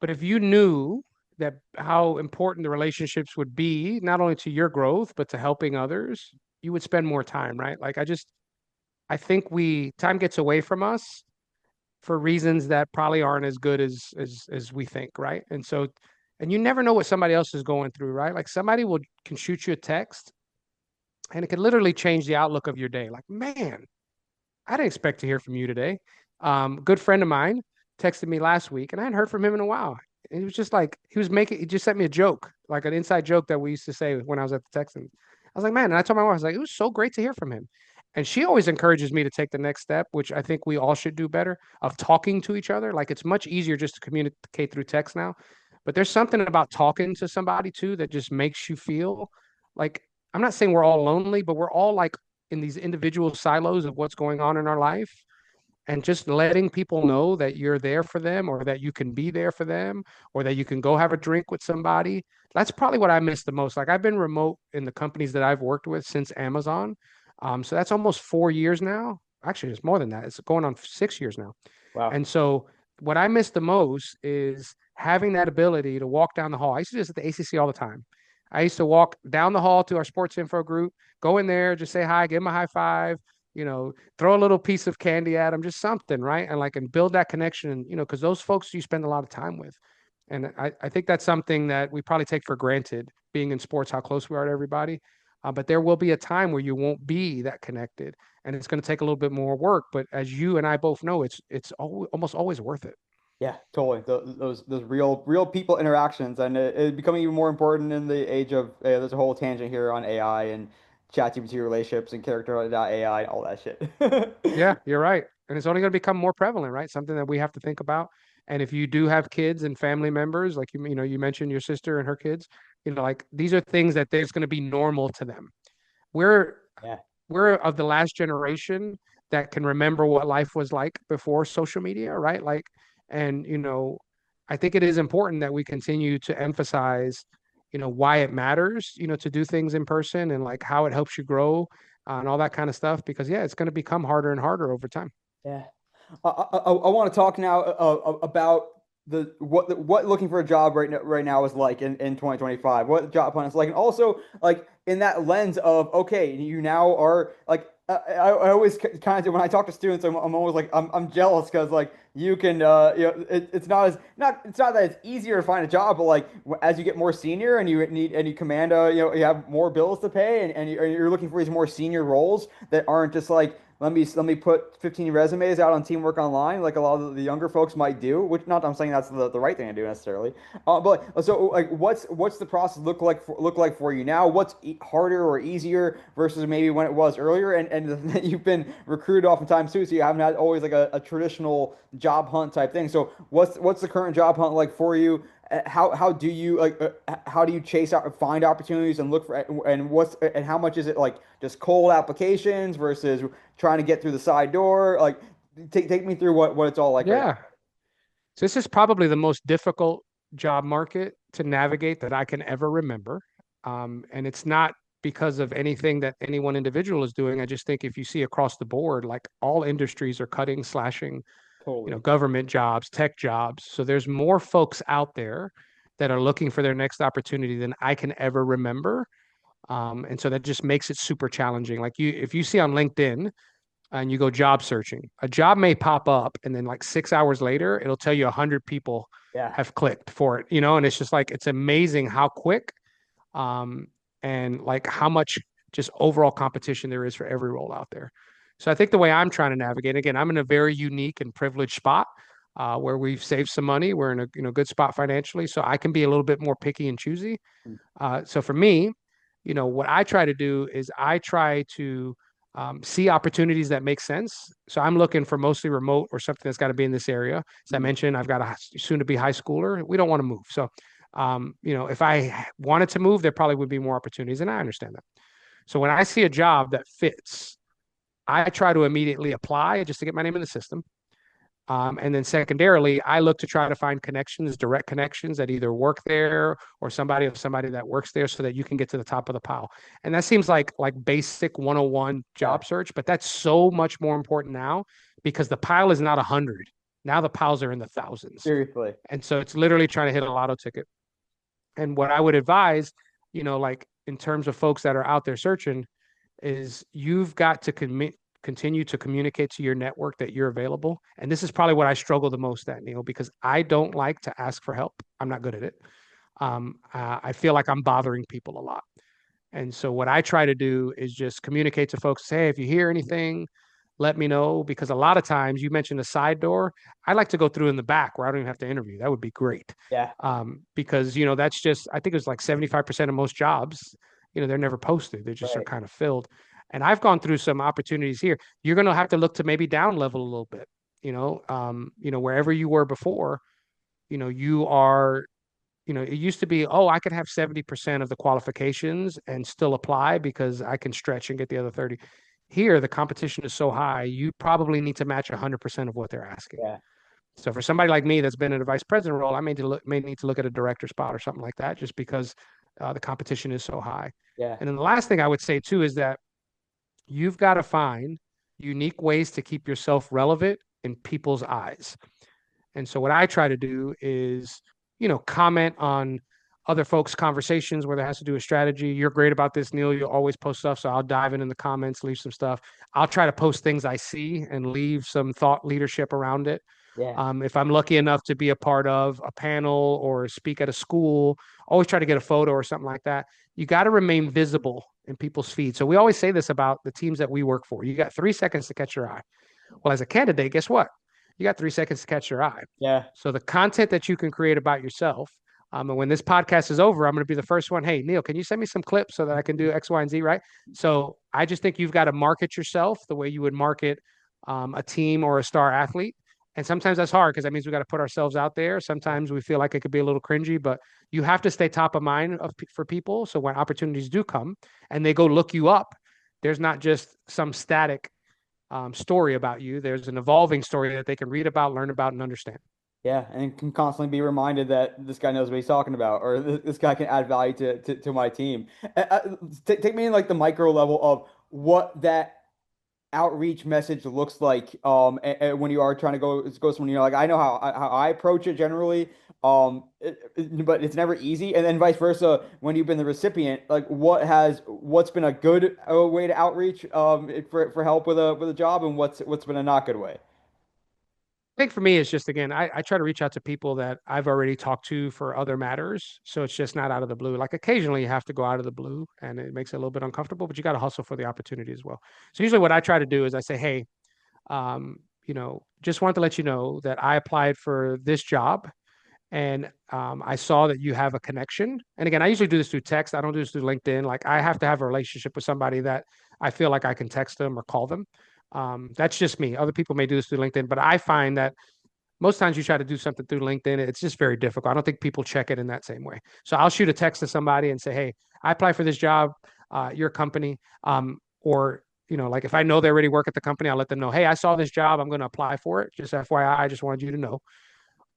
but if you knew that how important the relationships would be, not only to your growth, but to helping others, you would spend more time, right? I think time gets away from us for reasons that probably aren't as good as we think, right? And you never know what somebody else is going through, right? Like somebody can shoot you a text and it can literally change the outlook of your day. Like, man, I didn't expect to hear from you today. Good friend of mine texted me last week, and I hadn't heard from him in a while. And he was just like, he just sent me a joke, like an inside joke that we used to say when I was at the Texans. I was like, man, and I told my wife, I was like, it was so great to hear from him. And she always encourages me to take the next step, which I think we all should do better of talking to each other. Like it's much easier just to communicate through text now. But there's something about talking to somebody too that just makes you feel like I'm not saying we're all lonely, but we're all like in these individual silos of what's going on in our life and just letting people know that you're there for them or that you can be there for them or that you can go have a drink with somebody. That's probably what I miss the most. Like I've been remote in the companies that I've worked with since Amazon. So that's almost 4 years now. Actually, it's more than that. It's going on 6 years now. Wow. And so what I miss the most is having that ability to walk down the hall. I used to do this at the ACC all the time. I used to walk down the hall to our sports info group, go in there, just say hi, give them a high five, throw a little piece of candy at them, just something, right? And build that connection, because those folks you spend a lot of time with. And I think that's something that we probably take for granted being in sports, how close we are to everybody. But there will be a time where you won't be that connected, and it's going to take a little bit more work. But as you and I both know, almost always worth it. Yeah, totally. Those real people interactions, and it becoming even more important in the age of there's a whole tangent here on AI and ChatGPT relationships and character.ai and all that shit. Yeah, you're right. And it's only going to become more prevalent, right? Something that we have to think about. And if you do have kids and family members, like you mentioned your sister and her kids, like these are things that there's going to be normal to them. We're Yeah. we're of the last generation that can remember what life was like before social media, right? Like, and I think it is important that we continue to emphasize, why it matters, to do things in person and like how it helps you grow and all that kind of stuff. Because yeah, it's going to become harder and harder over time. Yeah. I want to talk now about what looking for a job right now is like in 2025. What the job hunt is like, and also like in that lens of okay, you now are like I always kind of when I talk to students, I'm always like I'm jealous because like you can it's not that it's easier to find a job, but like as you get more senior and you command you have more bills to pay and you're looking for these more senior roles that aren't just like let me put 15 resumes out on Teamwork Online, like a lot of the younger folks might do. Which not I'm saying that's the right thing to do necessarily. But so like, what's the process look like for you now? What's harder or easier versus maybe when it was earlier? And you've been recruited oftentimes too, so you haven't had always like a traditional job hunt type thing. So what's the current job hunt like for you? How do you like how do you find opportunities and look for and how much is it like just cold applications versus trying to get through the side door? Like take me through what it's all like right Yeah. So this is probably the most difficult job market to navigate that I can ever remember. And it's not because of anything that any one individual is doing. I just think if you see across the board, like all industries are cutting, slashing. Totally. government jobs, tech jobs. So there's more folks out there that are looking for their next opportunity than I can ever remember. And so that just makes it super challenging. Like if you see on LinkedIn and you go job searching, a job may pop up, and then like 6 hours later, it'll tell you 100 people Yeah. have clicked for it, and it's just like it's amazing how quick um, and like how much just overall competition there is for every role out there. So I think the way I'm trying to navigate, again, I'm in a very unique and privileged spot where we've saved some money. We're in a good spot financially, so I can be a little bit more picky and choosy. So for me, what I try to do is I try to see opportunities that make sense. So I'm looking for mostly remote or something that's got to be in this area. As I Mm. mentioned, I've got a soon to be high schooler. We don't want to move. So, if I wanted to move, there probably would be more opportunities, and I understand that. So when I see a job that fits, I try to immediately apply just to get my name in the system. And then secondarily, I look to try to find connections, direct connections that either work there or somebody of somebody that works there so that you can get to the top of the pile. And that seems like basic 101 Yeah. job search, but that's so much more important now because the pile is not 100. Now the piles are in the thousands. Seriously. And so it's literally trying to hit a lotto ticket. And what I would advise, like in terms of folks that are out there searching, is you've got to continue to communicate to your network that you're available. And this is probably what I struggle the most at, Neil, because I don't like to ask for help. I'm not good at it. I feel like I'm bothering people a lot. And so what I try to do is just communicate to folks, say, hey, if you hear anything, let me know. Because a lot of times you mentioned the side door. I like to go through in the back where I don't even have to interview. That would be great. Yeah. Because, that's just, I think it's like 75% of most jobs, they're never posted. They just are Right. kind of filled. And I've gone through some opportunities here. You're going to have to look to maybe down level a little bit, wherever you were before, you are it used to be, oh, I can have 70% of the qualifications and still apply because I can stretch and get the other 30. Here, the competition is so high, you probably need to match 100% of what they're asking. Yeah. So for somebody like me that's been in a vice president role, I may need to look at a director spot or something like that just because the competition is so high. Yeah. And then the last thing I would say too is that you've got to find unique ways to keep yourself relevant in people's eyes. And so what I try to do is, comment on other folks' conversations where there has to do with strategy. You're great about this, Neil. You always post stuff. So I'll dive in the comments, leave some stuff. I'll try to post things I see and leave some thought leadership around it. Yeah. If I'm lucky enough to be a part of a panel or speak at a school, always try to get a photo or something like that. You got to remain visible in people's feed. So we always say this about the teams that we work for. You got 3 seconds to catch your eye. Well, as a candidate, guess what? You got 3 seconds to catch your eye. Yeah. So the content that you can create about yourself, and when this podcast is over, I'm going to be the first one. Hey, Neil, can you send me some clips so that I can do X, Y, and Z, right? So I just think you've got to market yourself the way you would market a team or a star athlete. And sometimes that's hard because that means we got to put ourselves out there. Sometimes we feel like it could be a little cringy, but you have to stay top of mind for people. So when opportunities do come and they go look you up, there's not just some static story about you. There's an evolving story that they can read about, learn about, and understand. Yeah, and can constantly be reminded that this guy knows what he's talking about, or this guy can add value to my team. Take me in like the micro level of what that outreach message looks like when you are trying to go somewhere. Like I know how I approach it generally, but it's never easy. And then vice versa, when you've been the recipient, like what's been a good way to outreach for help with a job, and what's been a not good way. I think for me, it's just, again, I try to reach out to people that I've already talked to for other matters. So it's just not out of the blue. Like occasionally you have to go out of the blue and it makes it a little bit uncomfortable, but you got to hustle for the opportunity as well. So usually what I try to do is I say, hey, just wanted to let you know that I applied for this job and I saw that you have a connection. And again, I usually do this through text. I don't do this through LinkedIn. Like I have to have a relationship with somebody that I feel like I can text them or call them. That's just me. Other people may do this through LinkedIn, but I find that most times you try to do something through LinkedIn, it's just very difficult. I don't think people check it in that same way. So I'll shoot a text to somebody and say, hey, I apply for this job, your company, or like if I know they already work at the company, I'll let them know, hey, I saw this job, I'm going to apply for it. Just FYI, I just wanted you to know.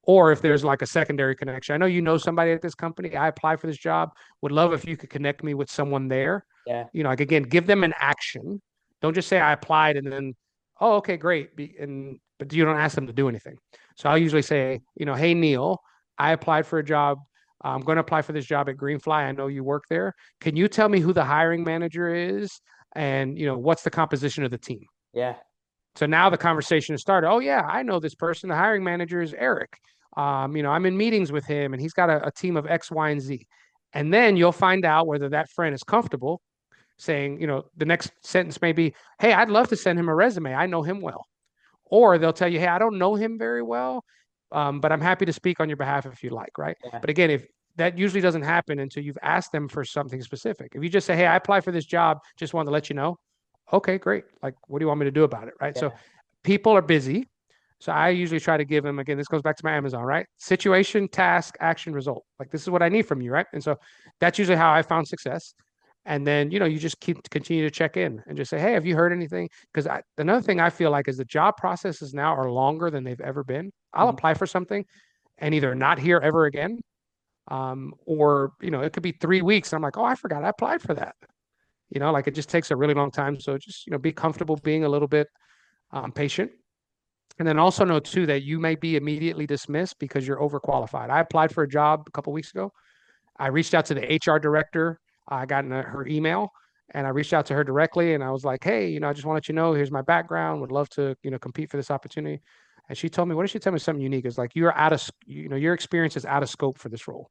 Or if there's like a secondary connection, I know you know somebody at this company. I apply for this job. Would love if you could connect me with someone there. Yeah. Like again, give them an action. Don't just say I applied and then, oh, okay, great. And but you don't ask them to do anything. So I'll usually say, hey, Neil, I applied for a job. I'm going to apply for this job at Greenfly. I know you work there. Can you tell me who the hiring manager is and, what's the composition of the team? Yeah. So now the conversation has started. Oh yeah, I know this person. The hiring manager is Eric. I'm in meetings with him and he's got a team of X, Y, and Z. And then you'll find out whether that friend is comfortable saying, the next sentence may be, hey, I'd love to send him a resume. I know him well. Or they'll tell you, hey, I don't know him very well, but I'm happy to speak on your behalf if you like, right? Yeah. But again, if that usually doesn't happen until you've asked them for something specific. If you just say, hey, I applied for this job, just wanted to let you know, okay, great. Like, what do you want me to do about it, right? So Yeah. people are busy. So I usually try to give them, again, this goes back to my Amazon, right? Situation, task, action, result. Like, this is what I need from you, right? And so that's usually how I found success. And then, you just continue to check in and just say, hey, have you heard anything? Because another thing I feel like is the job processes now are longer than they've ever been. I'll Mhm. apply for something and either not hear ever again, or, it could be 3 weeks. I'm like, oh, I forgot I applied for that. Like it just takes a really long time. So just, be comfortable being a little bit patient. And then also know too that you may be immediately dismissed because you're overqualified. I applied for a job a couple weeks ago. I reached out to the HR director. I got in her email and I reached out to her directly and I was like, hey, I just want to let you know, here's my background. Would love to, compete for this opportunity. And she told me, what did she tell me? Something unique. It's like, you're out of, your experience is out of scope for this role.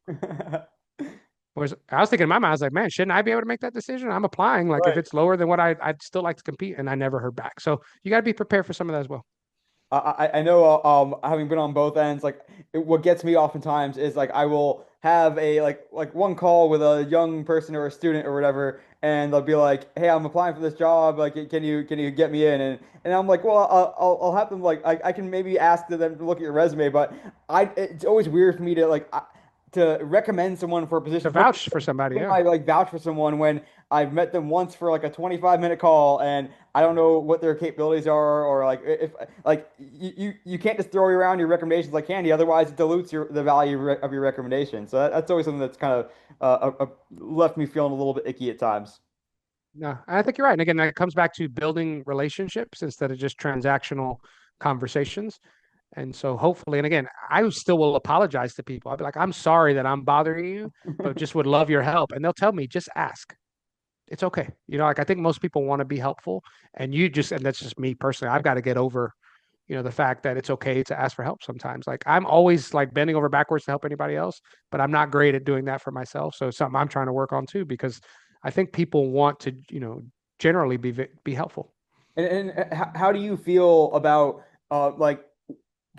Whereas I was thinking in my mind, I was like, man, shouldn't I be able to make that decision? I'm applying. Like if Right. it's lower than what I'd still like to compete. And I never heard back. So you got to be prepared for some of that as well. I know having been on both ends, like what gets me oftentimes is like I will have a like one call with a young person or a student or whatever, and they'll be like, "Hey, I'm applying for this job. Like, can you get me in?" And I'm like, "Well, I'll have them like I can maybe ask them to look at your resume, but it's always weird for me to to recommend someone for a To position. vouch for somebody. Yeah. I like vouch for someone when I've met them once for like a 25-minute call and I don't know what their capabilities are or like if like you can't just throw around your recommendations like candy, otherwise it dilutes the value of your recommendation. So that's always something that's kind of left me feeling a little bit icky at times. No, I think you're right. And again, that comes back to building relationships instead of just transactional conversations. And so hopefully, and again, I still will apologize to people. I'll be like, I'm sorry that I'm bothering you, but just would love your help. And they'll tell me, just ask. It's okay. Like I think most people want to be helpful. And that's just me personally. I've got to get over, the fact that it's okay to ask for help sometimes. Like I'm always like bending over backwards to help anybody else, but I'm not great at doing that for myself. So it's something I'm trying to work on too, because I think people want to, generally be helpful. And how do you feel about like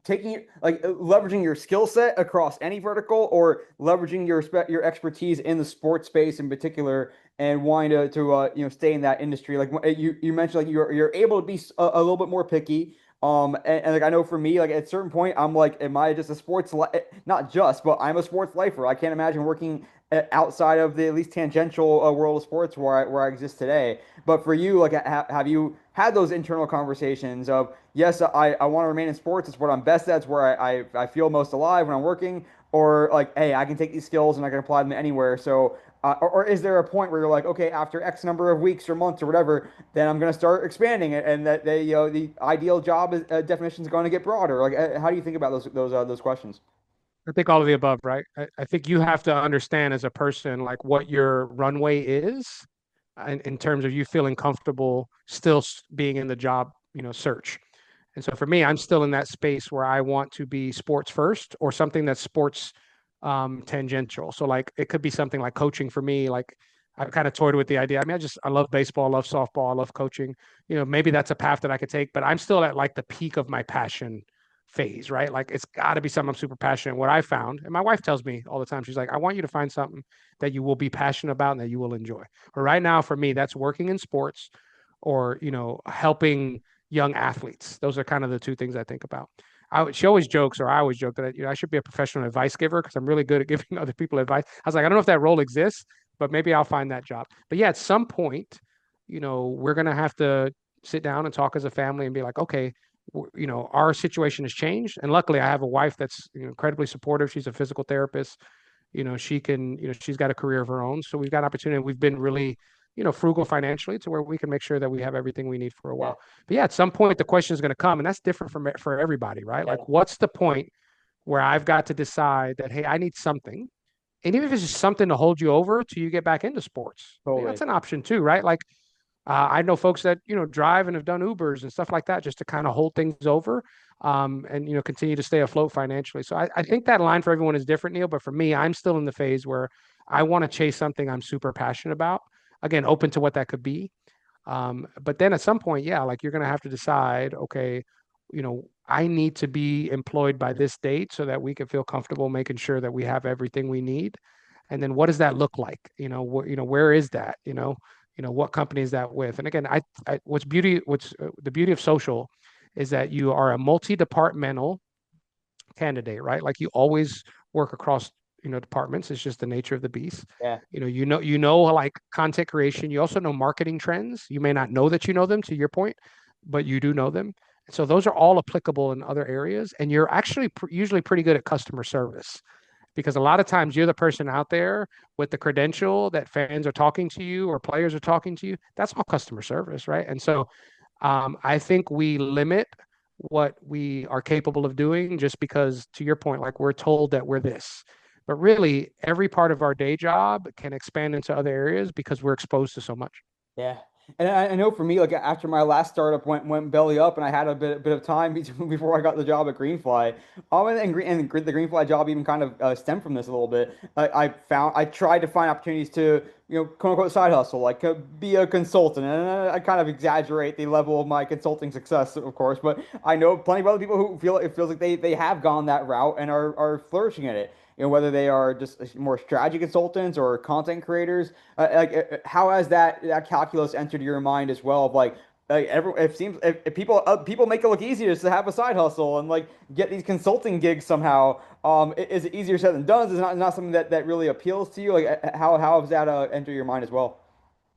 taking leveraging your skill set across any vertical or leveraging your expertise in the sports space in particular and wanting to stay in that industry like you mentioned like you're able to be a little bit more picky and like I know for me like at a certain point I'm like am I just a not just but I'm a sports lifer. I can't imagine working outside of the at least tangential world of sports where I exist today. But for you, like, have you had those internal conversations of, yes, I want to remain in sports. It's what I'm best at. It's where I feel most alive when I'm working. Or like, hey, I can take these skills and I can apply them anywhere. So, or is there a point where you're like, okay, after X number of weeks or months or whatever, then I'm going to start expanding it, and that the ideal job definition is going to get broader. Like, how do you think about those questions? I think all of the above, right? I think you have to understand as a person, like what your runway is in terms of you feeling comfortable still being in the job, search. And so for me, I'm still in that space where I want to be sports first or something that's sports tangential. So like it could be something like coaching for me. Like I've kind of toyed with the idea. I mean, I love baseball, I love softball, I love coaching. Maybe that's a path that I could take, but I'm still at like the peak of my passion phase, right? Like it's got to be something I'm super passionate. What I found, and my wife tells me all the time, she's like, I want you to find something that you will be passionate about and that you will enjoy. But right now, for me, that's working in sports or helping young athletes. Those are kind of the two things I think about. She always jokes, or I always joke that I should be a professional advice giver because I'm really good at giving other people advice. I was like, I don't know if that role exists, but maybe I'll find that job. But yeah, at some point, we're gonna have to sit down and talk as a family and be like, okay, our situation has changed, and luckily, I have a wife that's incredibly supportive. She's a physical therapist. She can, she's got a career of her own, so we've got opportunity. We've been really, frugal financially to where we can make sure that we have everything we need for a Yeah. while. But yeah, at some point the question is going to come, and that's different for everybody, right? Yeah. Like, what's the point where I've got to decide that, hey, I need something, and even if it's just something to hold you over till you get back into sports, Totally. that's an option too, right? Like, I know folks that drive and have done Ubers and stuff like that just to kind of hold things over, and continue to stay afloat financially. So I think that line for everyone is different, Neil. But for me, I'm still in the phase where I want to chase something I'm super passionate about. Again, open to what that could be. But then at some point, yeah, like you're going to have to decide, okay, I need to be employed by this date so that we can feel comfortable making sure that we have everything we need. And then what does that look like? Where is that? What company is that with? And again, what's the beauty of social is that you are a multi-departmental candidate, right? Like you always work across, departments. It's just the nature of the beast. Yeah. Like content creation. You also know marketing trends. You may not know that you know them to your point, but you do know them. So those are all applicable in other areas. And you're actually usually pretty good at customer service because a lot of times you're the person out there with the credential that fans are talking to you or players are talking to you. That's all customer service, right? And so I think we limit what we are capable of doing just because, to your point, like we're told that we're this. But really, every part of our day job can expand into other areas because we're exposed to so much. Yeah. And I know for me, like after my last startup went belly up, and I had a bit of time before I got the job at Greenfly. The Greenfly job even kind of stemmed from this a little bit. I tried to find opportunities to quote unquote side hustle, like be a consultant, and I kind of exaggerate the level of my consulting success, of course. But I know plenty of other people who feel it feels like they have gone that route and are flourishing in it. Whether they are just more strategy consultants or content creators. How has that calculus entered your mind as well? Of it seems if people make it look easier just to have a side hustle and like get these consulting gigs somehow. Is it easier said than done? Is it not something that really appeals to you? Like how has that entered your mind as well?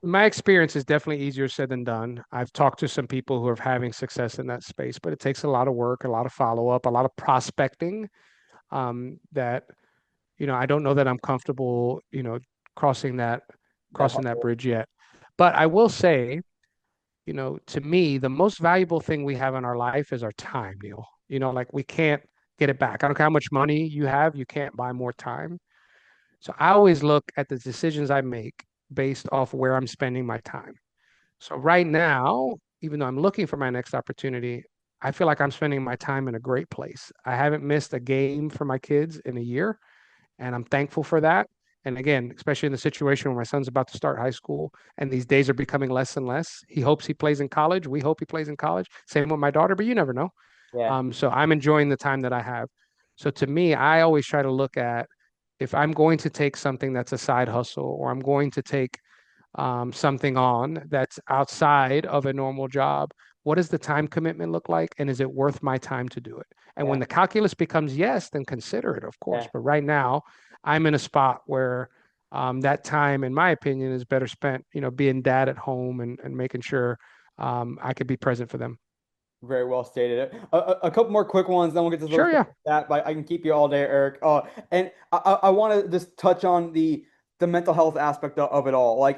My experience is definitely easier said than done. I've talked to some people who are having success in that space, but it takes a lot of work, a lot of follow up, a lot of prospecting. That I don't know that I'm comfortable, crossing that That crossing that hustle. bridge yet. But I will say, to me, the most valuable thing we have in our life is our time, Neil. Like we can't get it back. I don't care how much money you have, you can't buy more time. So I always look at the decisions I make based off where I'm spending my time. So right now, even though I'm looking for my next opportunity, I feel like I'm spending my time in a great place. I haven't missed a game for my kids in a year, and I'm thankful for that. And again, especially in the situation where my son's about to start high school and these days are becoming less and less. He hopes he plays in college. We hope he plays in college. Same with my daughter, but you never know. Yeah. So I'm enjoying the time that I have. So to me, I always try to look at if I'm going to take something that's a side hustle or I'm going to take something on that's outside of a normal job, what does the time commitment look like? And is it worth my time to do it? And when Yeah. the calculus becomes yes, then consider it, of course. Yeah. But right now, I'm in a spot where that time, in my opinion, is better spent, being dad at home and making sure I could be present for them. Very well stated. A couple more quick ones, then we'll get to those Sure, yeah. that. But I can keep you all day, Eric. And I want to just touch on the mental health aspect of it all. I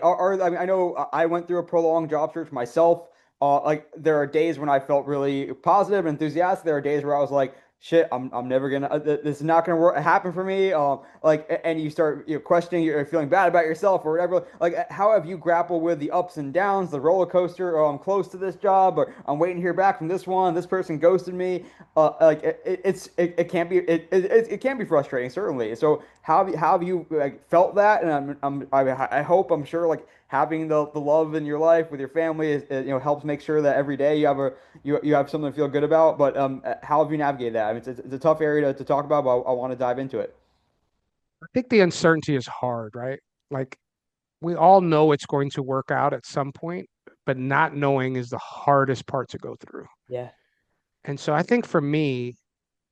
mean, I know I went through a prolonged job search myself. Like there are days when I felt really positive and enthusiastic. There are days where I was like, shit, I'm never gonna. This is not gonna happen for me. And you start questioning, you're feeling bad about yourself or whatever. Like, how have you grappled with the ups and downs, the roller coaster? Oh, I'm close to this job, or I'm waiting to hear back from this one. This person ghosted me. It can't be it can be frustrating, certainly. So how have you like felt that? And I hope, I'm sure, like having the love in your life with your family helps make sure that every day you have something to feel good about. But how have you navigated that? I mean, it's a tough area to talk about, but I want to dive into it. I think the uncertainty is hard, right? Like we all know it's going to work out at some point, but not knowing is the hardest part to go through. Yeah. And so I think for me,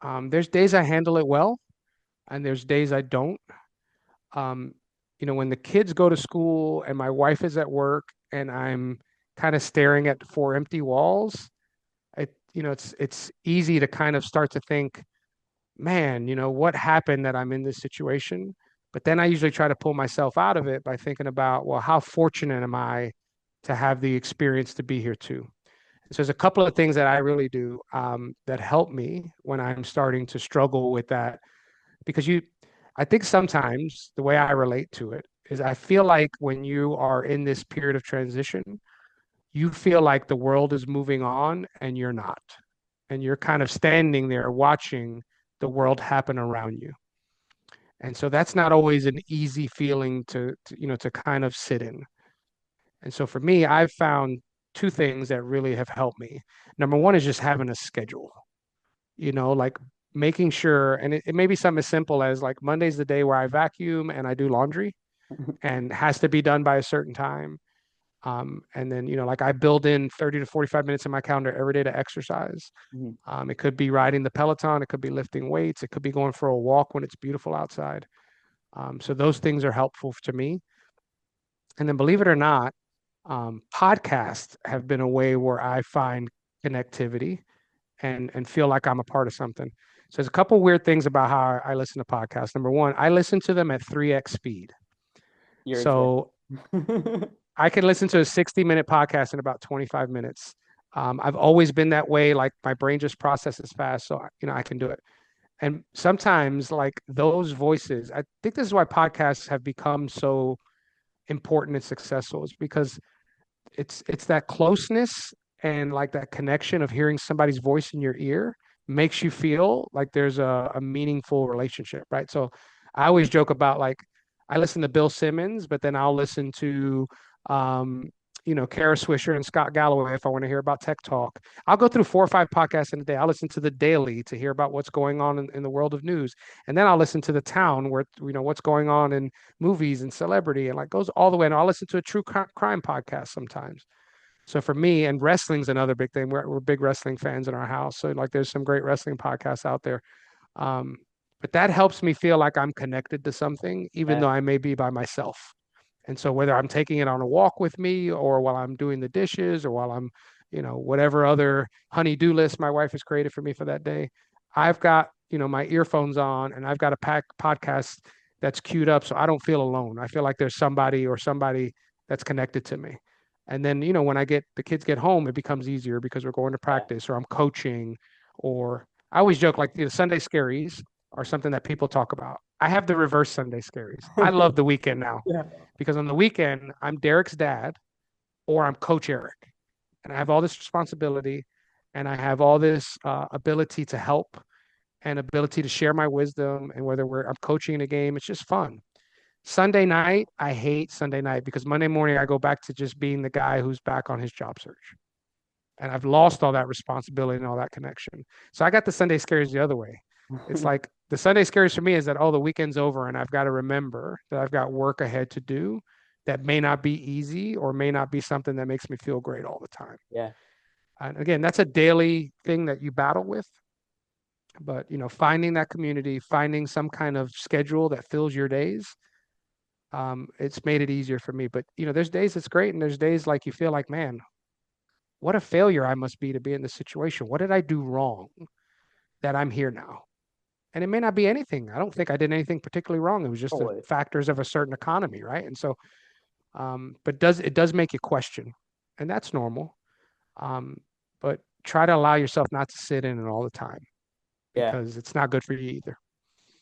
there's days I handle it well, and there's days I don't. Um, when the kids go to school and my wife is at work and I'm kind of staring at four empty walls, it's easy to kind of start to think, man, what happened that I'm in this situation? But then I usually try to pull myself out of it by thinking about, well, how fortunate am I to have the experience to be here too? So there's a couple of things that I really do that help me when I'm starting to struggle with that. Because I think sometimes the way I relate to it is I feel like when you are in this period of transition, you feel like the world is moving on and you're not. And you're kind of standing there watching the world happen around you. And so that's not always an easy feeling to kind of sit in. And so for me, I've found two things that really have helped me. Number one is just having a schedule, like making sure, and it may be something as simple as like Monday's the day where I vacuum and I do laundry and has to be done by a certain time. And then, like I build in 30 to 45 minutes in my calendar every day to exercise. Mhm. It could be riding the Peloton, it could be lifting weights, it could be going for a walk when it's beautiful outside. So those things are helpful to me. And then believe it or not, podcasts have been a way where I find connectivity and feel like I'm a part of something. So there's a couple weird things about how I listen to podcasts. Number one, I listen to them at 3x speed. You're insane. So I can listen to a 60-minute podcast in about 25 minutes. I've always been that way. Like my brain just processes fast, so I can do it. And sometimes, like those voices, I think this is why podcasts have become so important and successful. Is because it's that closeness and like that connection of hearing somebody's voice in your ear makes you feel like there's a meaningful relationship, right? So I always joke about like I listen to Bill Simmons, but then I'll listen to um, Kara Swisher and Scott Galloway if I want to hear about tech talk. I'll go through 4 or 5 podcasts in a day. I'll listen to the Daily to hear about what's going on in the world of news. And then I'll listen to the Town where what's going on in movies and celebrity and like goes all the way. And I'll listen to a true crime podcast sometimes. So for me, and wrestling's another big thing. We're big wrestling fans in our house. So like there's some great wrestling podcasts out there. Um, but that helps me feel like I'm connected to something, even Yeah. though I may be by myself. And so whether I'm taking it on a walk with me or while I'm doing the dishes or while I'm, whatever other honey-do list my wife has created for me for that day, I've got, my earphones on and I've got a podcast that's queued up so I don't feel alone. I feel like there's somebody that's connected to me. And then, when the kids get home, it becomes easier because we're going to Yeah. practice or I'm coaching or I always joke like the Sunday scaries are something that people talk about. I have the reverse Sunday scaries. I love the weekend now Yeah. because on the weekend, I'm Derek's dad or I'm Coach Eric. And I have all this responsibility and I have all this ability to help and ability to share my wisdom. And whether I'm coaching a game, it's just fun. Sunday night, I hate Sunday night because Monday morning I go back to just being the guy who's back on his job search. And I've lost all that responsibility and all that connection. So I got the Sunday scares the other way. It's like the Sunday scares for me is that, oh, the weekend's over and I've got to remember that I've got work ahead to do that may not be easy or may not be something that makes me feel great all the time. Yeah. And again, that's a daily thing that you battle with. But, finding that community, finding some kind of schedule that fills your days, it's made it easier for me. But, there's days it's great. And there's days like you feel like, man, what a failure I must be to be in this situation. What did I do wrong that I'm here now? And it may not be anything. I don't think I did anything particularly wrong. It was just the Totally. factors of a certain economy, right? And so, but it does make you question, and that's normal. Um, but try to allow yourself not to sit in it all the time Yeah. because it's not good for you either.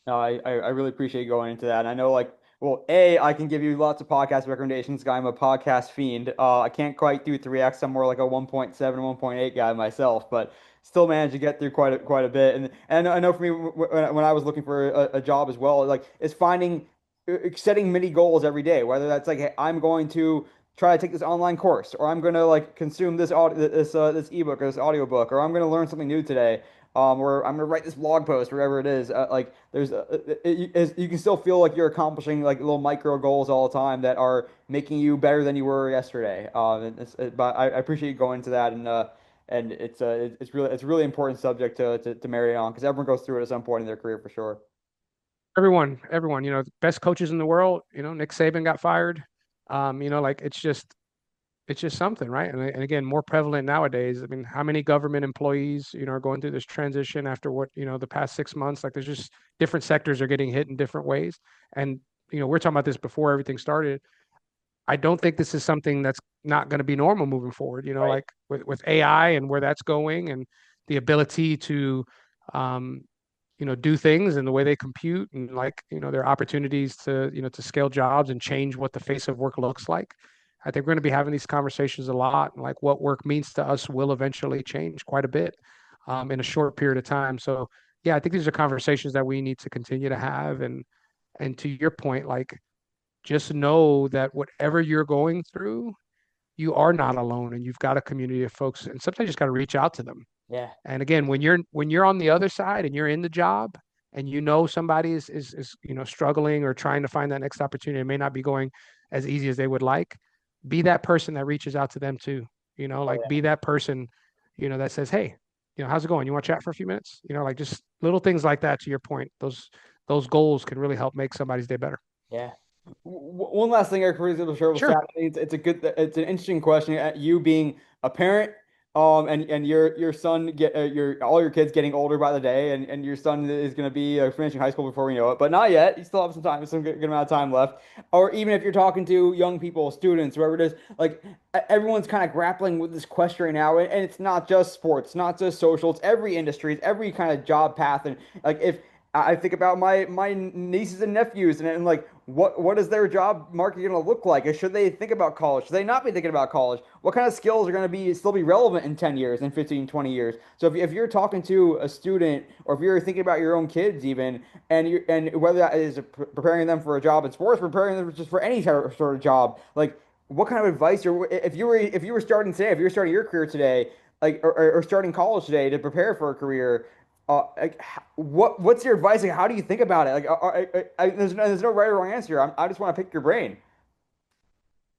No, I really appreciate you going into that. And I know, like, well, A, I can give you lots of podcast recommendations. Guy, I'm a podcast fiend. I can't quite do 3x. I'm more like a 1.7, 1.8 guy myself, but still managed to get through quite a bit. And I know for me, when I was looking for a job as well, like, it's finding, setting mini goals every day, whether that's like, hey, I'm going to try to take this online course, or I'm going to like consume this ebook or this audiobook, or I'm going to learn something new today, or I'm gonna write this blog post, whatever it is. Like there's, you can still feel like you're accomplishing like little micro goals all the time that are making you better than you were yesterday. But I appreciate you going into that, and it's really important subject to marry on because everyone goes through it at some point in their career for sure. Everyone, best coaches in the world. Nick Saban got fired. Like it's just something, right? And again, more prevalent nowadays. I mean, how many government employees, are going through this transition after what, the past 6 months? Like, there's just different sectors are getting hit in different ways. And we're talking about this before everything started. I don't think this is something that's not going to be normal moving forward. Right. Like with AI and where that's going, and the ability to, um, do things and the way they compute, and like, their opportunities to, to scale jobs and change what the face of work looks like. I think we're going to be having these conversations a lot. And like what work means to us will eventually change quite a bit, in a short period of time. So yeah, I think these are conversations that we need to continue to have. And to your point, like, just know that whatever you're going through, you are not alone, and you've got a community of folks, and sometimes you just got to reach out to them. Yeah. And again, when you're on the other side and you're in the job, and somebody is struggling or trying to find that next opportunity, it may not be going as easy as they would like. Be that person that reaches out to them too. Oh Like, yeah. be that person, that says, "Hey, how's it going? You want to chat for a few minutes?" Like, just little things like that. To your point, those goals can really help make somebody's day better. Yeah. One last thing, Eric, for the show will Sure. chat. It's an interesting question. You being a parent, and your son your all your kids getting older by the day, and your son is going to be finishing high school before we know it, but not yet. You still have some time, some good amount of time left. Or even if you're talking to young people, students, whoever it is, like everyone's kind of grappling with this question right now, and it's not just sports, not just social, it's every industry, it's every kind of job path, and like if I think about my nieces and nephews, and like what is their job market going to look like? Or should they think about college? Should they not be thinking about college? What kind of skills are going to be still be relevant in 10 years, in 15, 20 years? So if you're talking to a student, or if you're thinking about your own kids even, and whether that is preparing them for a job in sports, preparing them just for any sort of job, like what kind of advice, or if you were starting today, if you were starting your career today, like or starting college today to prepare for a career, like, what's your advice? Like, how do you think about it? Like, there's no right or wrong answer. I just want to pick your brain.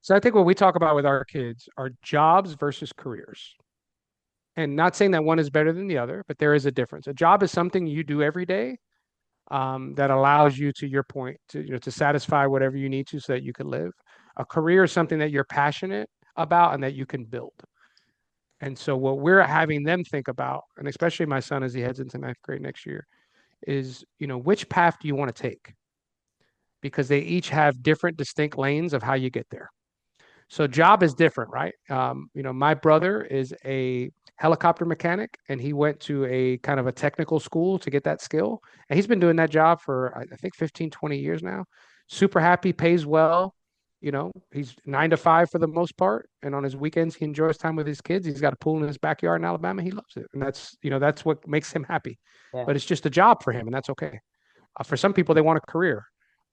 So I think what we talk about with our kids are jobs versus careers. And not saying that one is better than the other, but there is a difference. A job is something you do every day, that allows you, to your point, to satisfy whatever you need to so that you can live. A career is something that you're passionate about and that you can build. And so what we're having them think about, and especially my son as he heads into ninth grade next year, is, which path do you want to take? Because they each have different distinct lanes of how you get there. So job is different, right? My brother is a helicopter mechanic, and he went to a kind of a technical school to get that skill. And he's been doing that job for, I think, 15, 20 years now. Super happy, pays well. He's 9 to 5 for the most part. And on his weekends, he enjoys time with his kids. He's got a pool in his backyard in Alabama. He loves it. And that's what makes him happy. Yeah. But it's just a job for him, and that's okay. For some people, they want a career,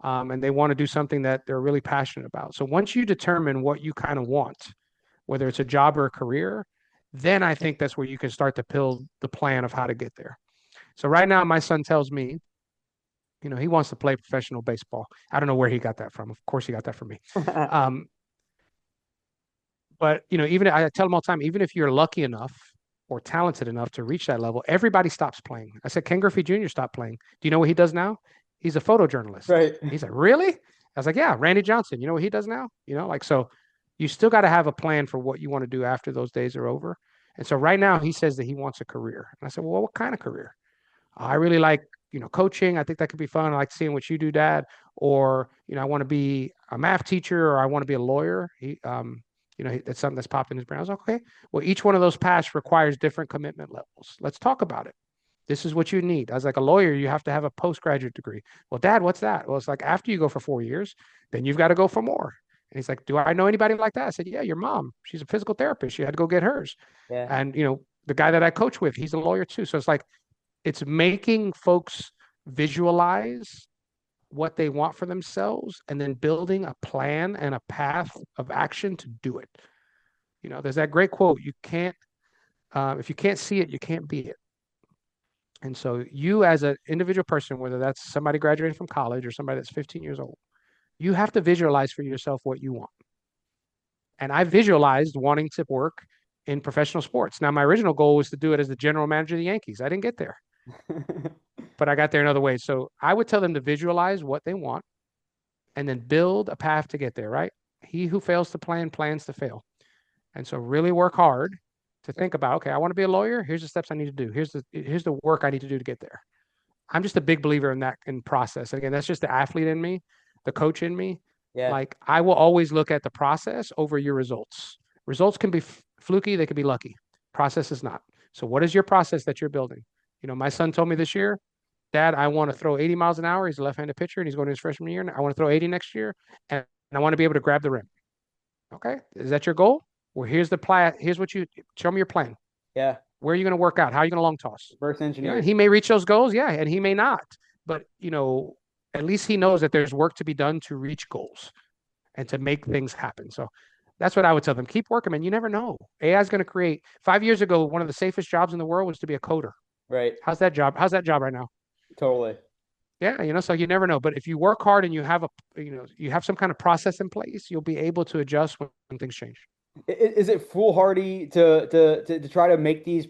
and they want to do something that they're really passionate about. So once you determine what you kind of want, whether it's a job or a career, then I think that's where you can start to build the plan of how to get there. So right now, my son tells me, he wants to play professional baseball. I don't know where he got that from. Of course, he got that from me. Um, but even I tell him all the time, even if you're lucky enough or talented enough to reach that level, everybody stops playing. I said, Ken Griffey Jr. stopped playing. Do you know what he does now? He's a photojournalist. Right. He's like, really? I was like, yeah, Randy Johnson. You know what he does now? Like, so you still got to have a plan for what you want to do after those days are over. And so right now he says that he wants a career. And I said, well, what kind of career? I really like, coaching. I think that could be fun. I like seeing what you do, Dad. Or, I want to be a math teacher, or I want to be a lawyer. That's something that's popped in his brain. I was like, okay, well, each one of those paths requires different commitment levels. Let's talk about it. This is what you need. I was like, a lawyer, you have to have a postgraduate degree. Well, Dad, what's that? Well, it's like, after you go for 4 years, then you've got to go for more. And he's like, do I know anybody like that? I said, yeah, your mom. She's a physical therapist. She had to go get hers. Yeah. And, the guy that I coach with, he's a lawyer too. So it's like, it's making folks visualize what they want for themselves, and then building a plan and a path of action to do it. There's that great quote: "You can't, if you can't see it, you can't be it." And so, you as an individual person, whether that's somebody graduating from college or somebody that's 15 years old, you have to visualize for yourself what you want. And I visualized wanting to work in professional sports. Now, my original goal was to do it as the general manager of the Yankees. I didn't get there, but I got there in other ways. So I would tell them to visualize what they want, and then build a path to get there, right? He who fails to plan plans to fail. And so really work hard to think about, okay, I want to be a lawyer. Here's the steps I need to do. Here's the work I need to do to get there. I'm just a big believer in that, in process. And again, that's just the athlete in me. the coach in me, Yeah. like I will always look at the process over your results. Results can be fluky, they can be lucky. Process is not. So what is your process that you're building? My son told me this year, Dad, I want to throw 80 miles an hour. He's a left-handed pitcher and he's going to his freshman year. And I want to throw 80 next year and I want to be able to grab the rim. Okay. Is that your goal? Well, here's the plan. Here's what you show me your plan. Yeah. Where are you going to work out? How are you going to long toss? Reverse And engineered. he may reach those goals, yeah, and he may not. But at least he knows that there's work to be done to reach goals and to make things happen. So that's what I would tell them. Keep working, man. You never know. AI is going to create. 5 years ago, one of the safest jobs in the world was to be a coder. Right. How's that job? How's that job right now? Totally. Yeah, so you never know. But if you work hard and you have some kind of process in place, you'll be able to adjust when things change. Is it foolhardy to try to make these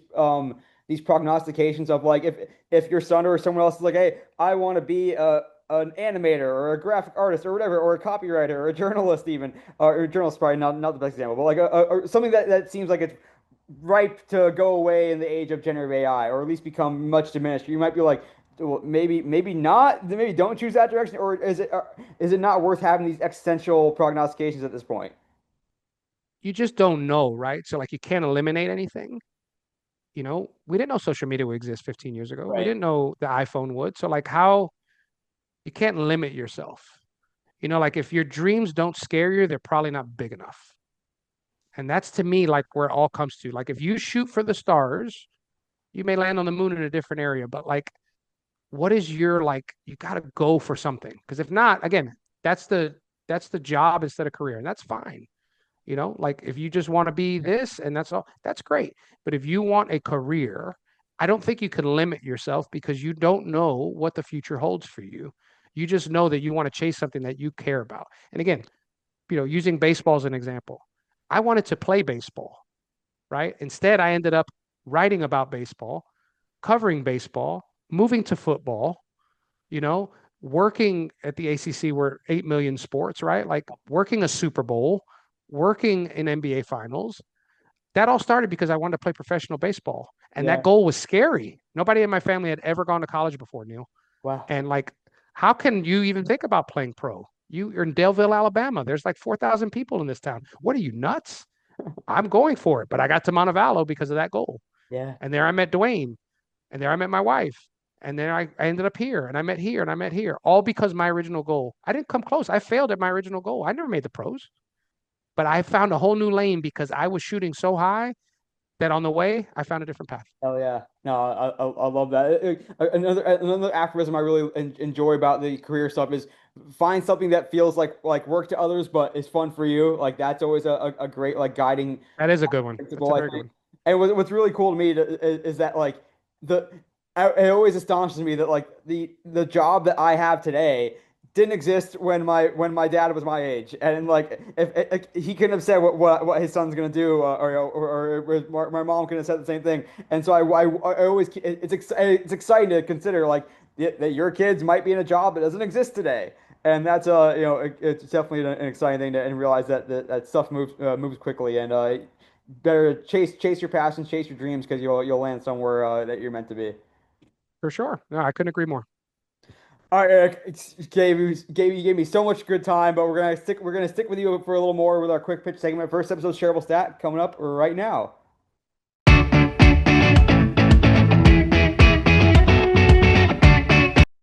prognostications of like if your son or someone else is like, hey, I want to be an animator or a graphic artist or whatever, or a copywriter or a journalist even, or a journalist probably not the best example, but like something that seems like it's ripe to go away in the age of generative AI, or at least become much diminished. You might be like, well, maybe not, maybe don't choose that direction, or is it not worth having these existential prognostications at this point? You just don't know, right? So like you can't eliminate anything. We didn't know social media would exist 15 years ago. We Right. didn't know the iPhone would. So like how you can't limit yourself. Like if your dreams don't scare you, they're probably not big enough. And that's to me like where it all comes to. Like if you shoot for the stars, you may land on the moon in a different area, but like what is your like you got to go for something. Because if not, again, that's the job instead of career, and that's fine. Like if you just want to be this and that's all, that's great. But if you want a career, I don't think you can limit yourself because you don't know what the future holds for you. You just know that you want to chase something that you care about. And again, using baseball as an example, I wanted to play baseball, right? Instead, I ended up writing about baseball, covering baseball, moving to football, you know, working at the ACC where 8 million sports, right? Like working a Super Bowl, working in NBA finals. That all started because I wanted to play professional baseball. And that Yeah. goal was scary. Nobody in my family had ever gone to college before, Neil. Wow. And like, how can you even think about playing pro? You're in Daleville, Alabama. There's like 4,000 people in this town. What are you, nuts? I'm going for it. But I got to Montevallo because of that goal. Yeah. And there I met Dwayne. And there I met my wife. And then I ended up here and I met here and I met here, all because my original goal. I didn't come close. I failed at my original goal. I never made the pros, but I found a whole new lane because I was shooting so high that on the way I found a different path. Hell yeah. No, I love that. Another aphorism I really enjoy about the career stuff is find something that feels like work to others, but is fun for you. Like that's always a great like guiding That is a good one. That's principle, a I very good think. one. And what's really cool to me is that like the it always astonishes me that like the job that I have today didn't exist when my dad was my age, and like if he couldn't have said what his son's gonna do, or my mom couldn't have said the same thing, and so I always it's exciting to consider like that your kids might be in a job that doesn't exist today, and that's it's definitely an exciting thing to and realize that stuff moves quickly, and better chase your passions, chase your dreams because you'll land somewhere that you're meant to be. For sure. No, I couldn't agree more. All right, Eric, you gave me so much good time, but we're gonna stick with you for a little more with our quick pitch segment. First episode, shareable stat coming up right now.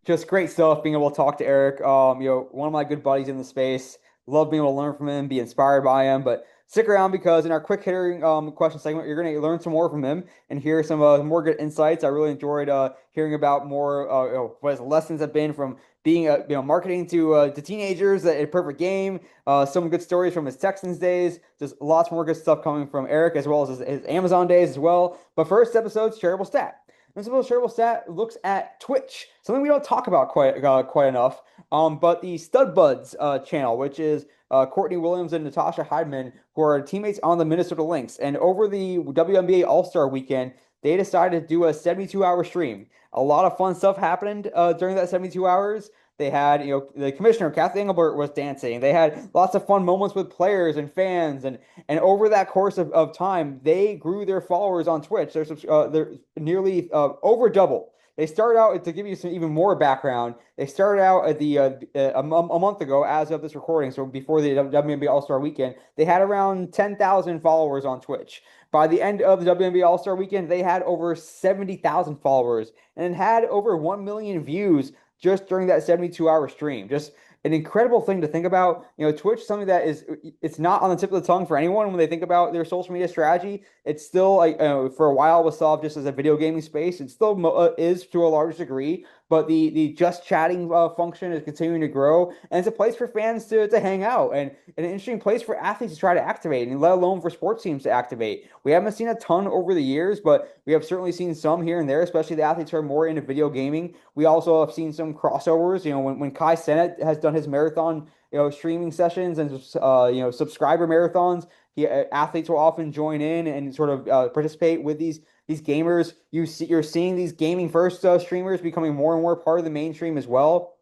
Just great stuff being able to talk to Eric. One of my good buddies in the space. Love being able to learn from him, be inspired by him. But stick around because in our quick hitter question segment, you're going to learn some more from him and hear some more good insights. I really enjoyed hearing about more what his lessons have been from being marketing to teenagers at a perfect game. Some good stories from his Texans days. Just lots more good stuff coming from Eric as well as his Amazon days as well. But first episode's shareable stat. This shareable stat looks at Twitch, something we don't talk about quite enough. But the Stud Buds channel, which is Courtney Williams and Natasha Heidman, who are teammates on the Minnesota Lynx, and over the WNBA All-Star Weekend, they decided to do a 72-hour stream. A lot of fun stuff happened during that 72 hours. They had, the commissioner, Kathy Engelbert, was dancing. They had lots of fun moments with players and fans. And over that course of time, they grew their followers on Twitch. They're nearly over double. They started out to give you some even more background. They started out at a month ago, as of this recording, so before the WNBA All-Star Weekend, they had around 10,000 followers on Twitch. By the end of the WNBA All-Star Weekend, they had over 70,000 followers and had over 1 million views just during that 72-hour stream. Just an incredible thing to think about. Twitch, something that it's not on the tip of the tongue for anyone when they think about their social media strategy. It's still like for a while was thought just as a video gaming space. It still is to a large degree, but the just chatting function is continuing to grow, and it's a place for fans to hang out and an interesting place for athletes to try to activate, and let alone for sports teams to activate. We haven't seen a ton over the years, but we have certainly seen some here and there, especially the athletes who are more into video gaming. We also have seen some crossovers. When Kai Cenat has done his marathon, streaming sessions and subscriber marathons, athletes will often join in and sort of participate with these gamers. You're seeing these gaming first streamers becoming more and more part of the mainstream as well,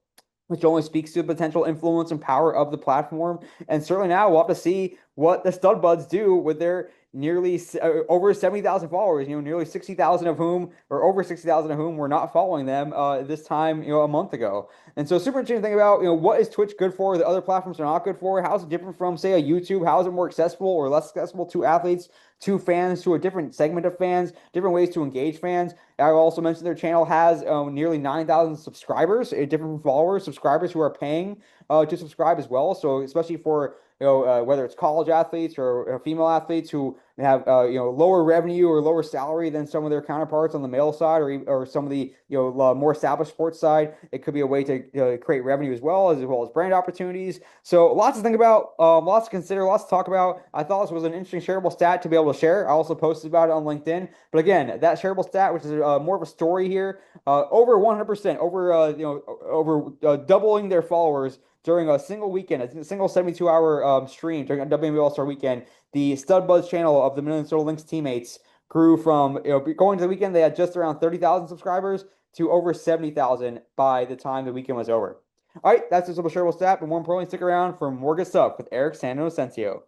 which only speaks to the potential influence and power of the platform. And certainly now we'll have to see what the stud buds do with their nearly over 70,000 followers, nearly 60,000 of whom, or over 60,000 of whom were not following them this time, a month ago. And so super interesting to think about, what is Twitch good for that other platforms are not good for? How is it different from, say, a YouTube? How is it more accessible or less accessible to athletes, to fans, to a different segment of fans, different ways to engage fans? I also mentioned their channel has nearly 9,000 subscribers, different from followers, subscribers who are paying to subscribe as well. So especially for whether it's college athletes or female athletes who have lower revenue or lower salary than some of their counterparts on the male side, or some of the more established sports side, it could be a way to create revenue as well as brand opportunities. So lots to think about, lots to consider, lots to talk about. I thought this was an interesting shareable stat to be able to share. I also posted about it on LinkedIn. But again, that shareable stat, which is more of a story here, over 100%, over doubling their followers during a single weekend, a single 72-hour stream during a WNBA All-Star Weekend. The Stud Buzz channel of the Minnesota Lynx teammates grew from, going to the weekend, they had just around 30,000 subscribers to over 70,000 by the time the weekend was over. All right, that's just a shareable stat, but more importantly, stick around for more good stuff with Eric SanInocencio.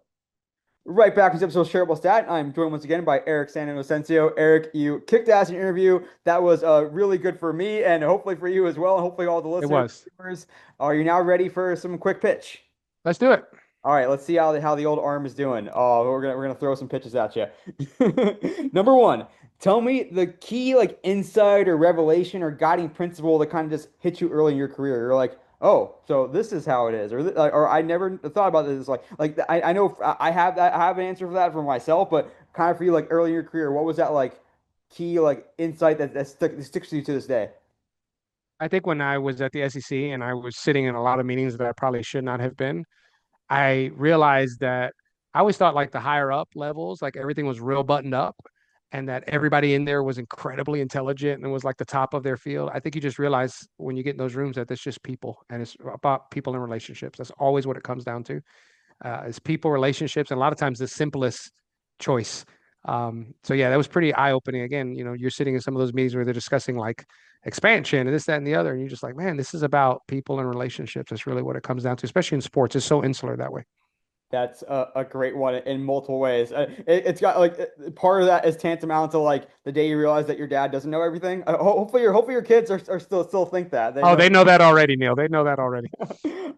Right back to this episode of Shareable Stat. I'm joined once again by Eric SanInocencio. Eric, you kicked ass in your interview. That was really good for me and hopefully for you as well, and hopefully all the It listeners. was. Are you now ready for some quick pitch? Let's do it. All right, let's see how the old arm is doing. Oh, we're gonna throw some pitches at you. Number one, tell me the key like insight or revelation or guiding principle that kind of just hit you early in your career. You're like, oh, so this is how it is, or I never thought about this. I know I have that, I have an answer for that for myself, but kind of for you, like early in your career, what was that like key like insight that sticks to you to this day? I think when I was at the SEC and I was sitting in a lot of meetings that I probably should not have been, I realized that I always thought like the higher up levels, like everything was real buttoned up and that everybody in there was incredibly intelligent and was like the top of their field. I think you just realize when you get in those rooms that it's just people and it's about people and relationships. That's always what it comes down to. Is people, relationships, and a lot of times the simplest choice. So yeah, that was pretty eye-opening. Again, you're sitting in some of those meetings where they're discussing like expansion and this, that, and the other, and you're just like, man, this is about people and relationships. That's really what it comes down to, especially in sports. It's so insular that way. That's a great one in multiple ways. It's got like part of that is tantamount to like the day you realize that your dad doesn't know everything. Hopefully your kids are still think that they Oh, know. they know that already, Neil. They know that already.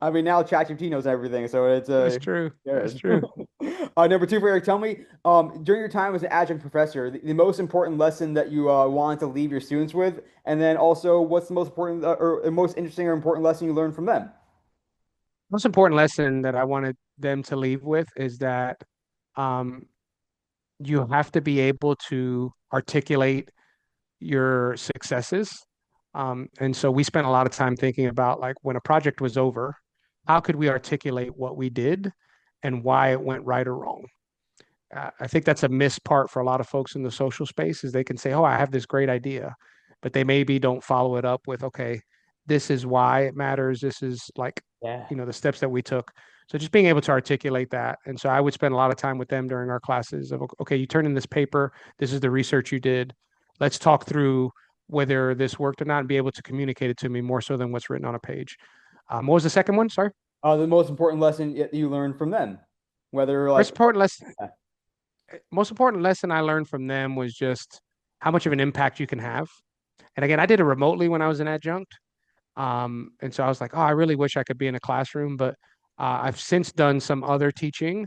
I mean, now ChatGPT knows everything, so it's That's true. That's good. true. Number two for Eric, tell me, during your time as an adjunct professor, the most important lesson that you wanted to leave your students with, and then also what's the most important or most interesting or important lesson you learned from them? Most important lesson that I wanted them to leave with is that um, you have to be able to articulate your successes. And so we spent a lot of time thinking about like when a project was over, how could we articulate what we did and why it went right or wrong? I think that's a missed part for a lot of folks in the social space is they can say, "Oh, I have this great idea," but they maybe don't follow it up with, "Okay, this is why it matters. This is like, Yeah. the steps that we took." So just being able to articulate that. And so I would spend a lot of time with them during our classes of, "Okay, you turned in this paper. This is the research you did. Let's talk through whether this worked or not and be able to communicate it to me more so than what's written on a page." What was the second one? Sorry. The most important lesson you learned from them, whether First like important lesson. Most important lesson I learned from them was just how much of an impact you can have And again, I did it remotely when I was an adjunct. And so I was like, oh, I really wish I could be in a classroom, but I've since done some other teaching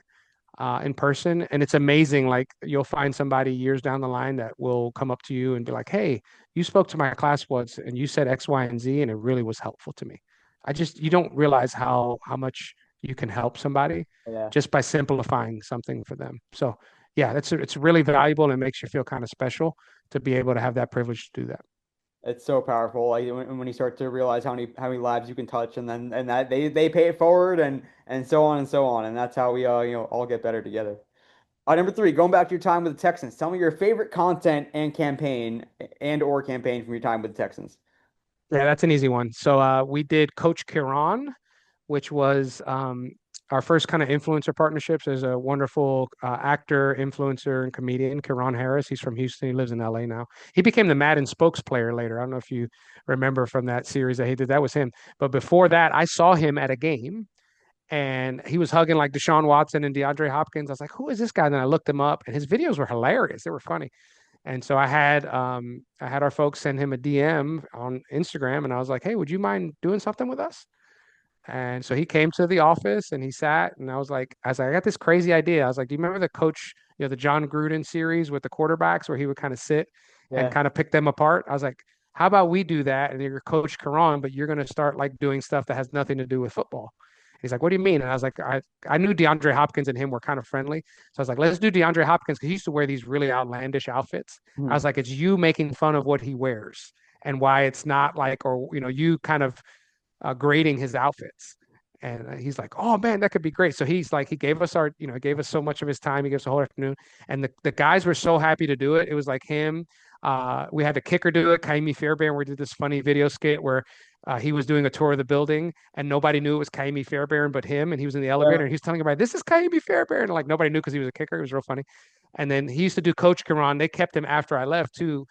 in person, and it's amazing. Like you'll find somebody years down the line that will come up to you and be like, "Hey, you spoke to my class once, and you said X, Y, and Z, and it really was helpful to me." You don't realize how much you can help somebody Yeah. just by simplifying something for them. So yeah, it's really valuable and it makes you feel kind of special to be able to have that privilege to do that. It's so powerful. Like when you start to realize how many lives you can touch, and then and that they pay it forward, and so on and so on, and that's how we all get better together. Number three, going back to your time with the Texans, tell me your favorite content and or campaign from your time with the Texans. Yeah, that's an easy one. So we did Coach Kiran, which was our first kind of influencer partnerships. There's a wonderful actor, influencer, and comedian, Kiran Harris. He's from Houston. He lives in LA now. He became the Madden spokesplayer later. I don't know if you remember from that series that he did. That was him. But before that, I saw him at a game and he was hugging like Deshaun Watson and DeAndre Hopkins. I was like, who is this guy? And then I looked him up and his videos were hilarious. They were funny. And so I had our folks send him a DM on Instagram and I was like, hey, would you mind doing something with us? And so he came to the office and he sat and I got this crazy idea. I was like, do you remember the coach, the John Gruden series with the quarterbacks where he would kind of sit and Yeah. kind of pick them apart? I was like, how about we do that? And you're Coach Karan, but you're going to start like doing stuff that has nothing to do with football. He's like, what do you mean? And I was like, I knew DeAndre Hopkins and him were kind of friendly. So I was like, let's do DeAndre Hopkins because he used to wear these really outlandish outfits. I Mhm. was like, it's you making fun of what he wears and why it's not like, or, you kind of grading his outfits. And he's like, oh man, that could be great. So he's like, he gave us he gave us so much of his time. He gave us a whole afternoon. And the guys were so happy to do it. It was like him. We had the kicker do it, Kaimi Fairbairn. We did this funny video skit where he was doing a tour of the building and nobody knew it was Kaimi Fairbairn but him. And he was in the elevator Yeah. and he was telling everybody, this is Kaimi Fairbairn. And like nobody knew because he was a kicker. It was real funny. And then he used to do Coach Karan. They kept him after I left too.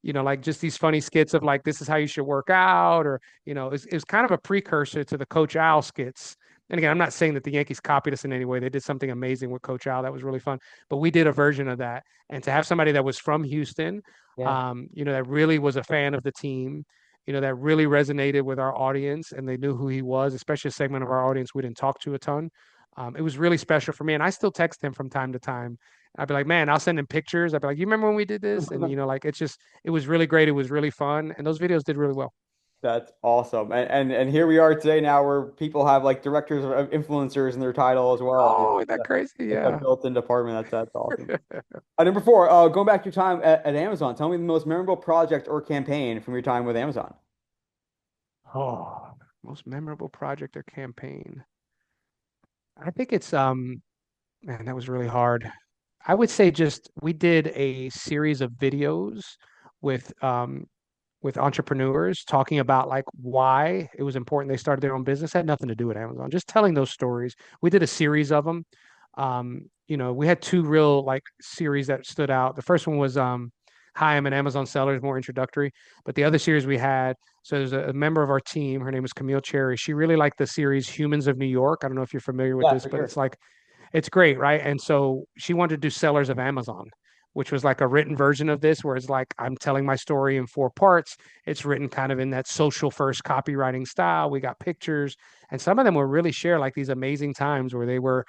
Like just these funny skits of like, this is how you should work out, or it was kind of a precursor to the Coach Al skits. And again, I'm not saying that the Yankees copied us in any way. They did something amazing with Coach Al. That was really fun. But we did a version of that. And to have somebody that was from Houston, Yeah. that really was a fan of the team, that really resonated with our audience and they knew who he was, especially a segment of our audience we didn't talk to a ton. It was really special for me. And I still text him from time to time. I'd be like, man, I'll send him pictures. I'd be like, you remember when we did this? And, like, it was really great. It was really fun. And those videos did really well. That's awesome. And here we are today now where people have like directors of influencers in their title as well. Oh, isn't that crazy? It's a Yeah. built-in department. That's awesome. Number four, going back to your time at Amazon, tell me the most memorable project or campaign from your time with Amazon. Oh, most memorable project or campaign. I think it's man, that was really hard. I would say just we did a series of videos with with entrepreneurs talking about like why it was important they started their own business. It had nothing to do with Amazon. Just telling those stories. We did a series of them. We had two real like series that stood out. The first one was Hi, I'm an Amazon seller, is more introductory. But the other series we had, so there's a member of our team, her name is Camille Cherry. She really liked the series Humans of New York. I don't know if you're familiar with Yeah, this, for but sure. it's great, right? And so she wanted to do Sellers of Amazon, which was like a written version of this, where it's like I'm telling my story in four parts. It's written kind of in that social first copywriting style. We got pictures, and some of them will really share like these amazing times where they were,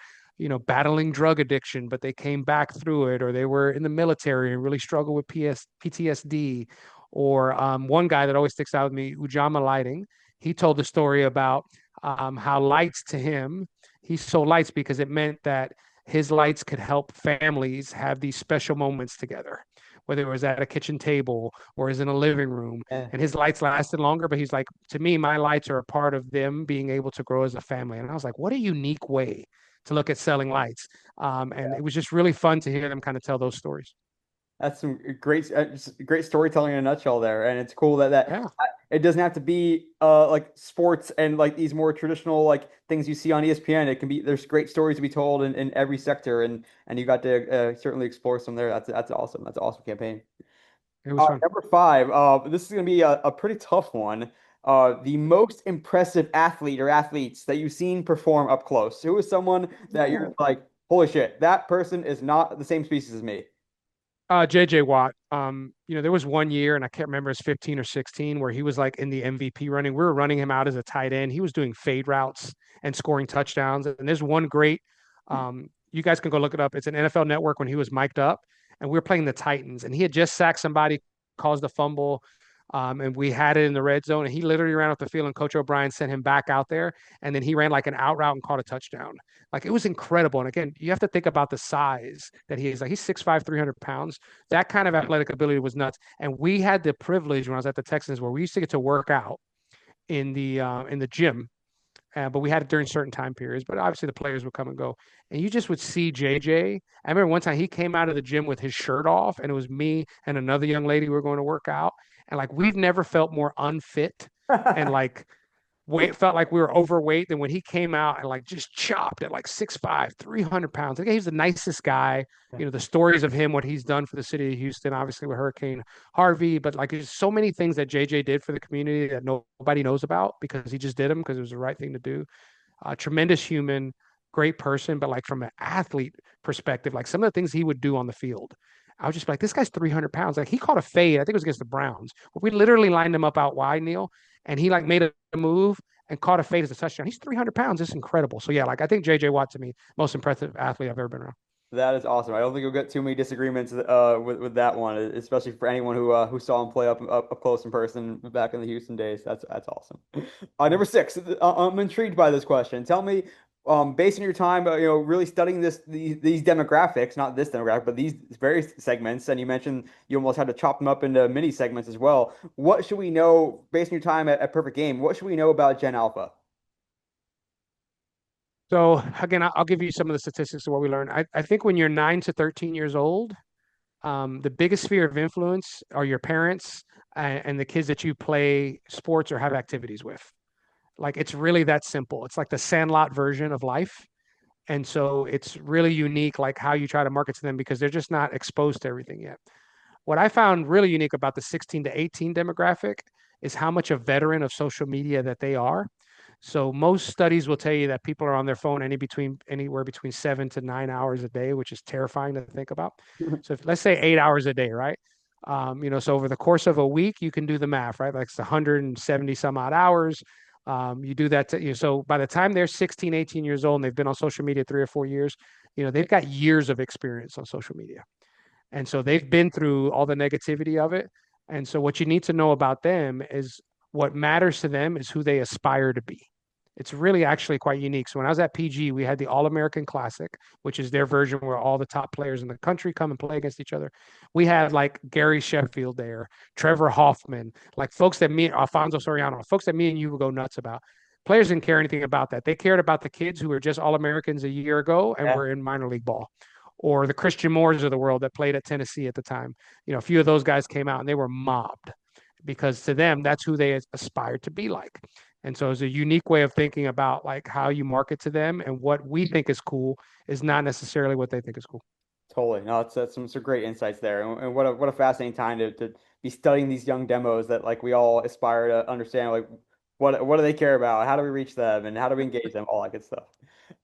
battling drug addiction, but they came back through it, or they were in the military and really struggled with PTSD. Or one guy that always sticks out with me, Ujama Lighting. He told the story about how lights to him he sold lights because it meant that his lights could help families have these special moments together, whether it was at a kitchen table or is in a living room. Yeah, And his lights lasted longer, but he's like, to me, my lights are a part of them being able to grow as a family. And I was like, what a unique way to look at selling lights. And it was just really fun to hear them kind of tell those stories. that's some great storytelling in a nutshell there, and it's cool that Yeah. it doesn't have to be like sports and like these more traditional like things you see on ESPN. It can be there's great stories to be told in every sector, and you got to certainly explore some there. That's awesome. That's an awesome campaign. It was fun. Number five, this is going to be a pretty tough one. The most impressive athlete or athletes that you've seen perform up close. Who is someone that you're Ooh. like, holy shit, that person is not the same species as me? JJ Watt. There was one year, and I can't remember, it's 15 or 16, where he was like in the MVP running. We were running him out as a tight end. He was doing fade routes and scoring touchdowns. And there's one great, you guys can go look it up. It's an NFL Network when he was mic'd up, and we were playing the Titans, and he had just sacked somebody, caused a fumble. And we had it in the red zone, and he literally ran off the field, and Coach O'Brien sent him back out there, and then he ran like an out route and caught a touchdown. Like it was incredible. And again, you have to think about the size that he is. Like he's 6'5", 300 pounds. That kind of athletic ability was nuts. And we had the privilege when I was at the Texans where we used to get to work out in the gym, but we had it during certain time periods. But obviously the players would come and go, and you just would see JJ. I remember one time he came out of the gym with his shirt off, and it was me and another young lady who were going to work out, and like we've never felt more unfit and like weight felt like we were overweight than when he came out and like just chopped at like 6'5", 300 pounds. Like, he's the nicest guy. The stories of him, what he's done for the city of Houston, obviously with Hurricane Harvey, but like there's so many things that JJ did for the community that nobody knows about because he just did them because it was the right thing to do. Tremendous human, great person, but like from an athlete perspective, like some of the things he would do on the field, I was just like, this guy's 300 pounds. Like he caught a fade. I think it was against the Browns. We literally lined him up out wide, Neil, and he like made a move and caught a fade as a touchdown. He's 300 pounds. It's incredible. So yeah, like I think JJ Watt to me, most impressive athlete I've ever been around. That is awesome. I don't think you'll get too many disagreements with that one, especially for anyone who saw him play up close in person back in the Houston days. That's awesome. Number six. I'm intrigued by this question. Tell me, based on your time, really studying these demographics, not this demographic, but these various segments, and you mentioned you almost had to chop them up into mini segments as well. What should we know based on your time at Perfect Game? What should we know about Gen Alpha? So again, I'll give you some of the statistics of what we learned. I think when you're 9 to 13 years old, the biggest sphere of influence are your parents and the kids that you play sports or have activities with. Like it's really that simple. It's like the Sandlot version of life. And so it's really unique, like how you try to market to them because they're just not exposed to everything yet. What I found really unique about the 16 to 18 demographic is how much a veteran of social media that they are. So most studies will tell you that people are on their phone anywhere between 7 to 9 hours a day, which is terrifying to think about. So let's say 8 hours a day, right? So over the course of a week, you can do the math, right? Like it's 170 some odd hours. You do that so by the time they're 16, 18 years old and they've been on social media 3 or 4 years, they've got years of experience on social media. And so they've been through all the negativity of it. And so what you need to know about them is what matters to them is who they aspire to be. It's really actually quite unique. So when I was at PG, we had the All-American Classic, which is their version where all the top players in the country come and play against each other. We had like Gary Sheffield there, Trevor Hoffman, like folks that Alfonso Soriano, folks that me and you would go nuts about. Players didn't care anything about that. They cared about the kids who were just All-Americans a year ago and Yeah. were in minor league ball, or the Christian Moores of the world that played at Tennessee at the time. A few of those guys came out and they were mobbed because to them, that's who they aspired to be like. And so it's a unique way of thinking about like how you market to them, and what we think is cool is not necessarily what they think is cool. Totally. No, that's some great insights there. And what a fascinating time to be studying these young demos that like we all aspire to understand, like what do they care about? How do we reach them and how do we engage them? All that good stuff.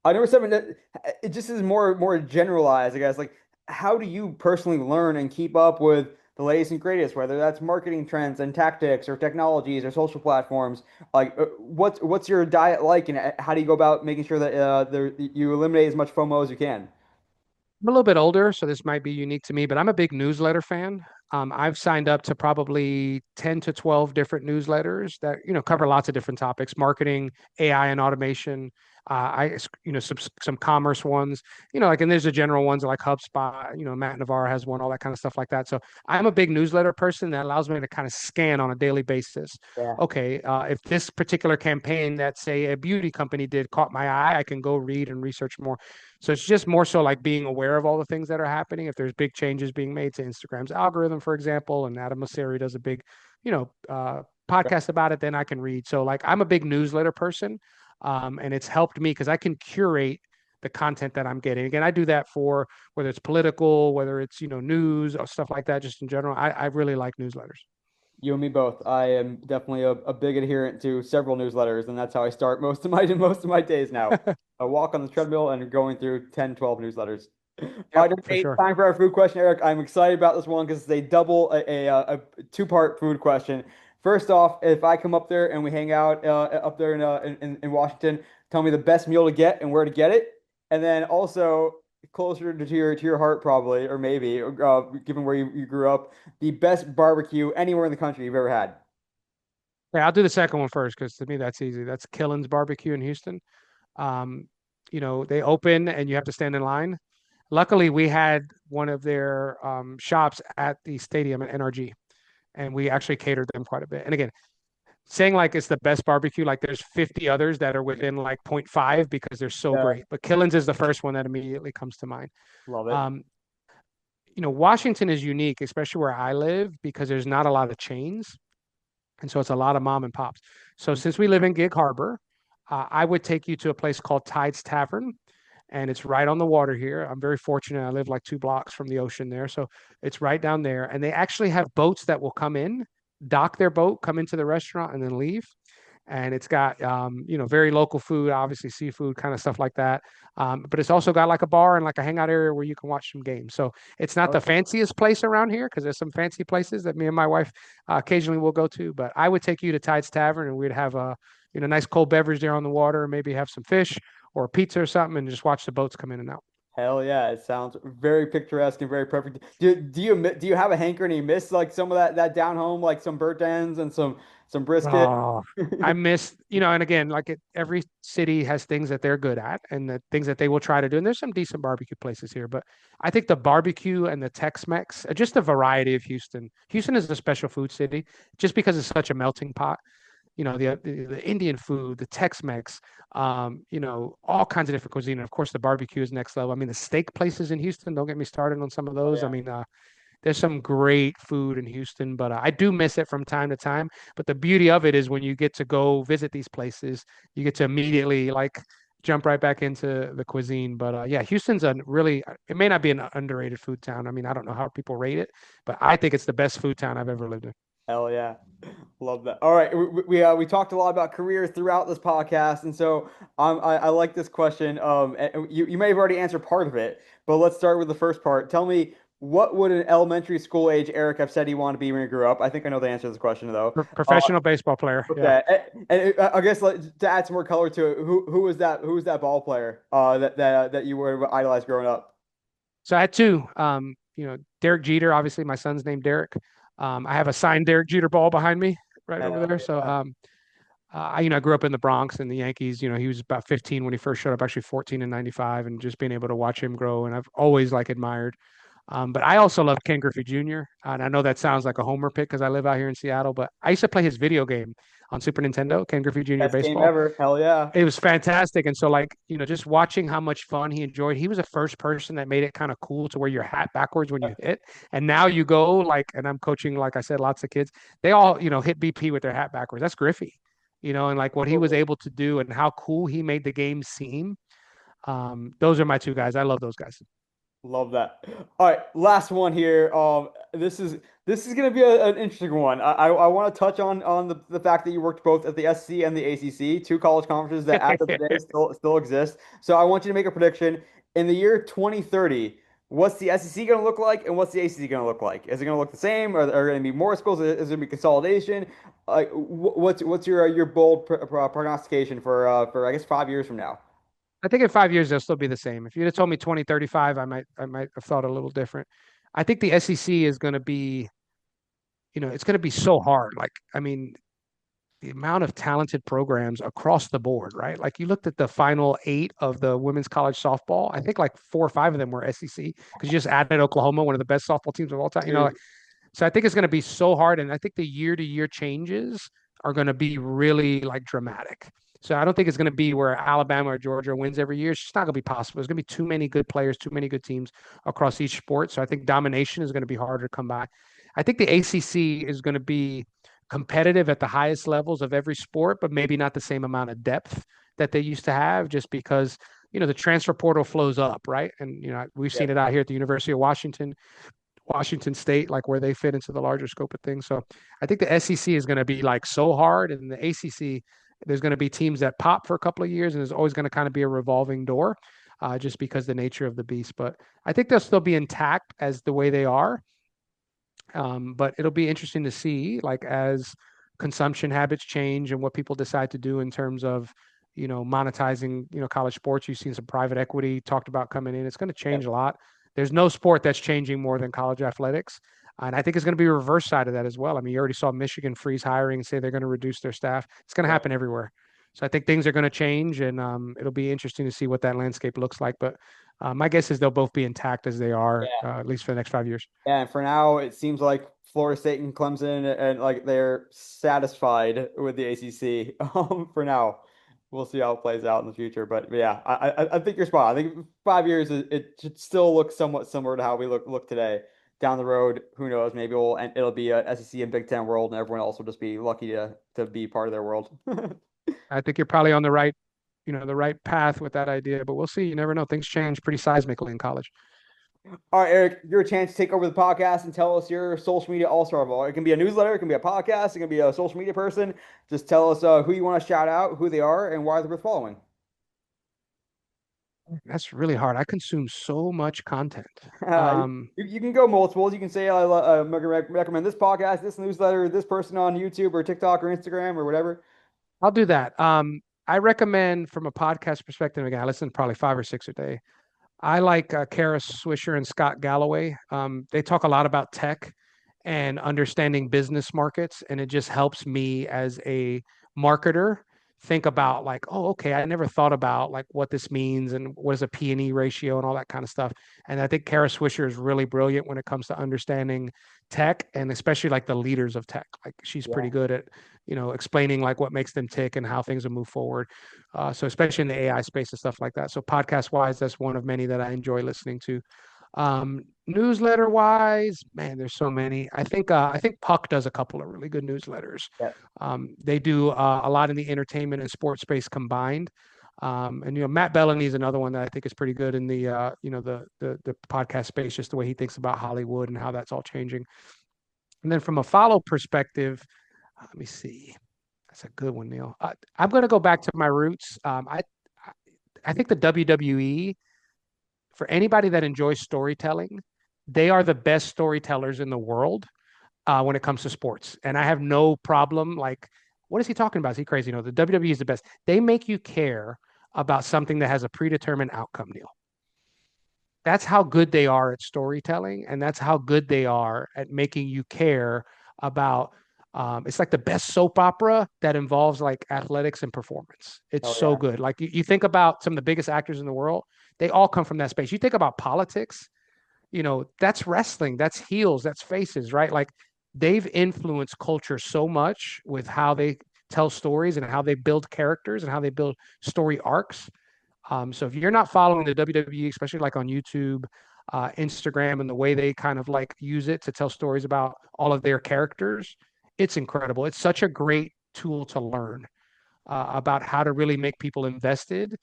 Number seven, it just is more generalized, I guess. Like, how do you personally learn and keep up with the latest and greatest, whether that's marketing trends and tactics or technologies or social platforms? Like, what's your diet like, and how do you go about making sure that you eliminate as much FOMO as you can? I'm a little bit older, so this might be unique to me, but I'm a big newsletter fan. I've signed up to probably 10 to 12 different newsletters that, cover lots of different topics, marketing, AI and automation. Some commerce ones, and there's the general ones like HubSpot, Matt Navarro has one, all that kind of stuff like that. So I'm a big newsletter person that allows me to kind of scan on a daily basis. Yeah. Okay, if this particular campaign that say a beauty company did caught my eye, I can go read and research more. So it's just more so like being aware of all the things that are happening. If there's big changes being made to Instagram's algorithm, for example, and Adam Mosseri does a big, podcast about it, then I can read. So like I'm a big newsletter person, and it's helped me because I can curate the content that I'm getting. Again, I do that for whether it's political, whether it's news or stuff like that. Just in general, I really like newsletters. You and me both. I am definitely a big adherent to several newsletters, and that's how I start most of my most of my days now. I walk on the treadmill and going through 10, 12 newsletters. All Yep, right, for hey, sure. time for our food question, Eric. I'm excited about this one because it's a double, a two-part food question. First off, if I come up there and we hang out up there in Washington, tell me the best meal to get and where to get it, and then also closer to your heart probably, or maybe, given where you grew up, the best barbecue anywhere in the country you've ever had. Yeah, I'll do the second one first because to me that's easy. That's Killen's Barbecue in Houston. Um, they open and you have to stand in line. Luckily, we had one of their shops at the stadium at NRG, and we actually catered them quite a bit. And again, saying like it's the best barbecue, like there's 50 others that are within like zero point 0.5 because they're so Yeah, great. But Killen's is the first one that immediately comes to mind. love it. Um, Washington is unique, especially where I live, because there's not a lot of chains. And so it's a lot of mom and pops. So since we live in Gig Harbor, I would take you to a place called Tides Tavern, and it's right on the water here. I'm very fortunate. I live like 2 blocks from the ocean there. So it's right down there. And they actually have boats that will come in, dock their boat, come into the restaurant, and then leave. And it's got very local food, obviously seafood, kind of stuff like that. But it's also got like a bar and like a hangout area where you can watch some games. So it's not the fanciest place around here because there's some fancy places that me and my wife occasionally will go to. But I would take you to Tides Tavern and we'd have a nice cold beverage there on the water, maybe have some fish or a pizza or something, and just watch the boats come in and out. Hell yeah, it sounds very picturesque and very perfect. Do you have a hankering you miss like some of that down home, like some burnt ends and some brisket? Oh, I miss, and again, every city has things that they're good at and the things that they will try to do. And there's some decent barbecue places here, but I think the barbecue and the Tex-Mex, just the variety of Houston. Houston is a special food city just because it's such a melting pot. The Indian food, the Tex-Mex, all kinds of different cuisine. And of course, the barbecue is next level. I mean, the steak places in Houston, don't get me started on some of Oh those. I yeah. mean, there's some great food in Houston, but I do miss it from time to time. But the beauty of it is when you get to go visit these places, you get to immediately like jump right back into the cuisine. But yeah, Houston's a really, it may not be an underrated food town. I mean, I don't know how people rate it, but I think it's the best food town I've ever lived in. Hell yeah. Love that. All right, we talked a lot about careers throughout this podcast, and so I like this question. And you may have already answered part of it, but let's start with the first part. Tell me, what would an elementary school age Eric have said he wanted to be when he grew up? I think I know the answer to this question though. Professional baseball player. Yeah. Okay, I guess like, to add some more color to it, who was that? Who was that ball player that you were idolized growing up? So I had two. Derek Jeter. Obviously, my son's named Derek. I have a signed Derek Jeter ball behind me right over Hell there. So yeah. I grew up in the Bronx and the Yankees. He was about 15 when he first showed up, actually 14 in '95, and just being able to watch him grow. And I've always like admired. But I also love Ken Griffey Jr. And I know that sounds like a homer pick because I live out here in Seattle, but I used to play his video game on Super Nintendo, Ken Griffey Jr. Best game Baseball. ever. Hell yeah. It was fantastic. And so, like, just watching how much fun he enjoyed, he was the first person that made it kind of cool to wear your hat backwards when you hit. And now you go, like, and I'm coaching, like I said, lots of kids, they all, hit BP with their hat backwards. That's Griffey, and like what he was able to do and how cool he made the game seem. Those are my two guys. I love those guys. Love that. All right, last one here. This is gonna be an interesting one. I want to touch on the fact that you worked both at the SC and the ACC, two college conferences that as of today still exist. So I want you to make a prediction in the year 2030. What's the SEC going to look like, and what's the ACC going to look like? Is it going to look the same? Are there going to be more schools? Is there going to be consolidation? What's your bold prognostication for I guess 5 years from now? I think in 5 years they'll still be the same. If you'd have told me 2035, I might have thought a little different. I think the SEC is going to be, it's going to be so hard. Like, I mean, the amount of talented programs across the board, right? Like you looked at the final eight of the women's college softball. I think like 4 or 5 of them were SEC because you just added Oklahoma, one of the best softball teams of all time. Dude, So I think it's going to be so hard, and I think the year-to-year changes are going to be really like dramatic. So I don't think it's going to be where Alabama or Georgia wins every year. It's just not going to be possible. There's going to be too many good players, too many good teams across each sport. So I think domination is going to be harder to come by. I think the ACC is going to be competitive at the highest levels of every sport, but maybe not the same amount of depth that they used to have, just because the transfer portal flows up, right? And we've yeah. seen it out here at the University of Washington. Washington State, like where they fit into the larger scope of things. So I think the SEC is going to be like so hard, and the ACC, there's going to be teams that pop for a couple of years, and there's always going to kind of be a revolving door. just because the nature of the beast. But I think they'll still be intact as the way they are. But it'll be interesting to see, like, as consumption habits change and what people decide to do in terms of, monetizing, college sports. You've seen some private equity talked about coming in. It's going to Yeah. change a lot. There's no sport that's changing more than college athletics. And I think it's going to be a reverse side of that as well. I mean, you already saw Michigan freeze hiring and say they're going to reduce their staff. It's going to Yeah. happen everywhere. So I think things are going to change, and it'll be interesting to see what that landscape looks like. But my guess is they'll both be intact as they are, Yeah. at least for the next 5 years. Yeah, and for now, it seems like Florida State and Clemson and like they're satisfied with the ACC. For now, we'll see how it plays out in the future. But yeah, I think you're spot on. I think 5 years it should still look somewhat similar to how we look today. Down the road, who knows? Maybe it'll be a SEC and Big Ten world, and everyone else will just be lucky to be part of their world. I think you're probably on the right path with that idea, but we'll see. You never know. Things change pretty seismically in college. All right, Eric, your chance to take over the podcast and tell us your social media all-star of all. It can be a newsletter, it can be a podcast, it can be a social media person. Just tell us who you want to shout out, who they are, and why they're worth following. That's really hard. I consume so much content. You, Um, you can go multiples. You can say I'm gonna recommend this podcast, this newsletter, this person on YouTube or TikTok or Instagram or whatever. I'll do that. I recommend from a podcast perspective, again, I listen to probably 5 or 6 a day. I like Kara Swisher and Scott Galloway. They talk a lot about tech and understanding business markets, and it just helps me as a marketer think about, like, oh, okay, I never thought about like what this means and what is a P&E ratio and all that kind of stuff. And I think Kara Swisher is really brilliant when it comes to understanding tech, and especially like the leaders of tech. Like, she's Yeah, pretty good at explaining like what makes them tick and how things will move forward. So especially in the AI space and stuff like that. So podcast wise, that's one of many that I enjoy listening to. Newsletter wise, man, there's so many. I think Puck does a couple of really good newsletters. yeah, They do a lot in the entertainment and sports space combined. And Matt Bellany is another one that I think is pretty good in the the podcast space, just the way he thinks about Hollywood and how that's all changing. And then from a follow perspective, let me see. That's a good one, Neil. I'm going to go back to my roots. I think the WWE, for anybody that enjoys storytelling, they are the best storytellers in the world when it comes to sports. And I have no problem. Like, what is he talking about? Is he crazy? No, the WWE is the best. They make you care about something that has a predetermined outcome, Neil. That's how good they are at storytelling, and that's how good they are at making you care about. It's like the best soap opera that involves like athletics and performance. It's oh so yeah, good. Like, you think about some of the biggest actors in the world, they all come from that space. You think about politics, that's wrestling, that's heels, that's faces, right? Like, they've influenced culture so much with how they tell stories and how they build characters and how they build story arcs. So if you're not following the WWE, especially like on YouTube, Instagram, and the way they kind of like use it to tell stories about all of their characters, it's incredible. It's such a great tool to learn about how to really make people invested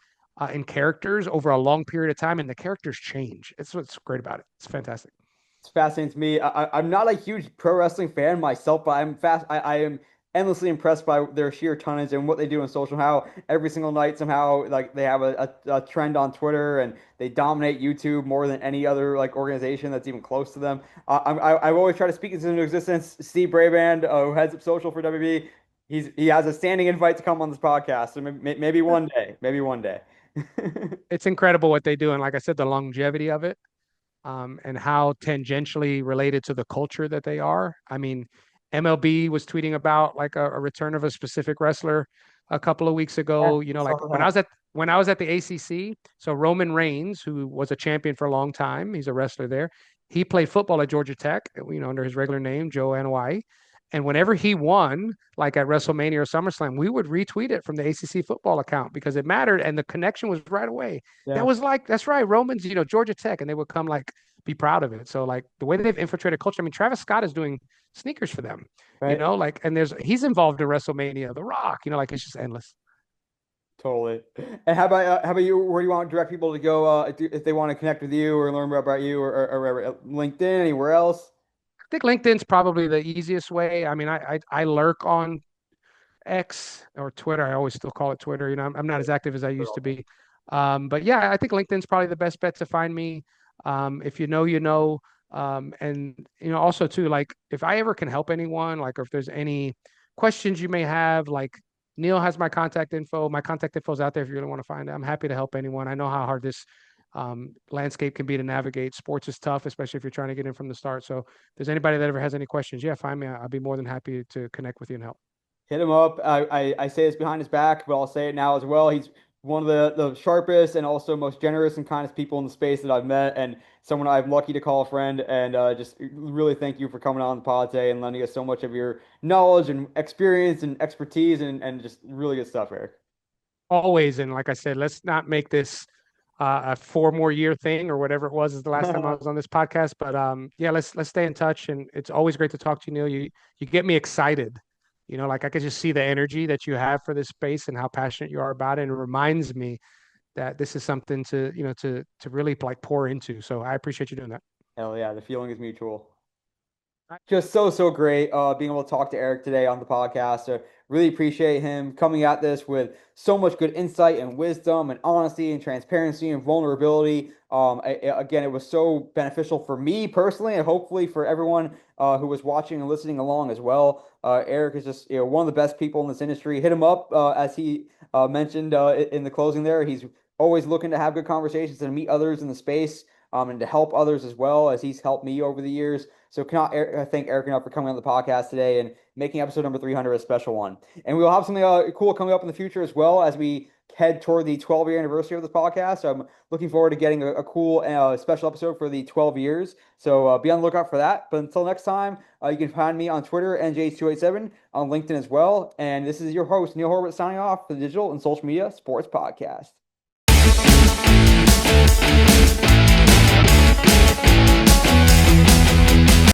in characters over a long period of time, and the characters change. It's what's great about it. It's fantastic. it's fascinating to me. I'm not a huge pro wrestling fan myself, but I am endlessly impressed by their sheer tonnage and what they do on social. How every single night somehow like they have a trend on Twitter and they dominate YouTube more than any other like organization that's even close to them. I've always tried to speak this into existence. Steve Braband, who heads up social for WB, he has a standing invite to come on this podcast. So maybe one day, maybe one day. It's incredible what they do, and like I said, the longevity of it, and how tangentially related to the culture that they are. I mean, MLB was tweeting about like a return of a specific wrestler a couple of weeks Yeah, ago. I Like saw when I that. was at the ACC. So Roman Reigns, who was a champion for a long time, he's a wrestler there. He played football at Georgia Tech, under his regular name, Joe Anoa'i. And whenever he won, like at WrestleMania or SummerSlam, we would retweet it from the ACC football account because it mattered and the connection was right away. That Yeah, was like, that's right, Romans, Georgia Tech, and they would come like be proud of it. So like the way they've infiltrated culture. I mean, Travis Scott is doing sneakers for them, right. like, and he's involved in WrestleMania, The Rock, like it's just endless. Totally. And how about you? Where do you want direct people to go if they want to connect with you or learn more about you or wherever, LinkedIn, anywhere else? I think LinkedIn's probably the easiest way. I mean, I lurk on X or Twitter. I always still call it Twitter. I'm not as active as I used to be. But yeah, I think LinkedIn's probably the best bet to find me. If you know, you know. And also too, like if I ever can help anyone, like or if there's any questions you may have, like Neil has my contact info. My contact info is out there if you really want to find it. I'm happy to help anyone. I know how hard this landscape can be to navigate. Sports is tough, especially if you're trying to get in from the start. So if there's anybody that ever has any questions, yeah, find me. I'll be more than happy to connect with you and help. Hit him up. I say this behind his back, but I'll say it now as well. He's one of the sharpest and also most generous and kindest people in the space that I've met, and someone I'm lucky to call a friend. And just really thank you for coming on the pod today and lending us so much of your knowledge and experience and expertise and just really good stuff, Eric. Always, and like I said, let's not make this a 4 more year thing or whatever it was is the last time I was on this podcast. But yeah, let's stay in touch, and it's always great to talk to you, Neil. You get me excited. Like I could just see the energy that you have for this space and how passionate you are about it. And it reminds me that this is something to really like pour into. So I appreciate you doing that. Hell yeah, the feeling is mutual. All right. Just so great being able to talk to Eric today on the podcast. Really appreciate him coming at this with so much good insight and wisdom and honesty and transparency and vulnerability. Again, it was so beneficial for me personally and hopefully for everyone who was watching and listening along as well. Eric is just one of the best people in this industry. Hit him up as he mentioned in the closing there. He's always looking to have good conversations and meet others in the space and to help others as well as he's helped me over the years. So cannot thank Eric enough for coming on the podcast today and making episode number 300 a special one. And we'll have something cool coming up in the future as well as we head toward the 12-year anniversary of this podcast. So I'm looking forward to getting a cool special episode for the 12 years. So be on the lookout for that. But until next time, you can find me on Twitter, NJ287, on LinkedIn as well. And this is your host, Neil Horowitz, signing off for the Digital and Social Media Sports Podcast.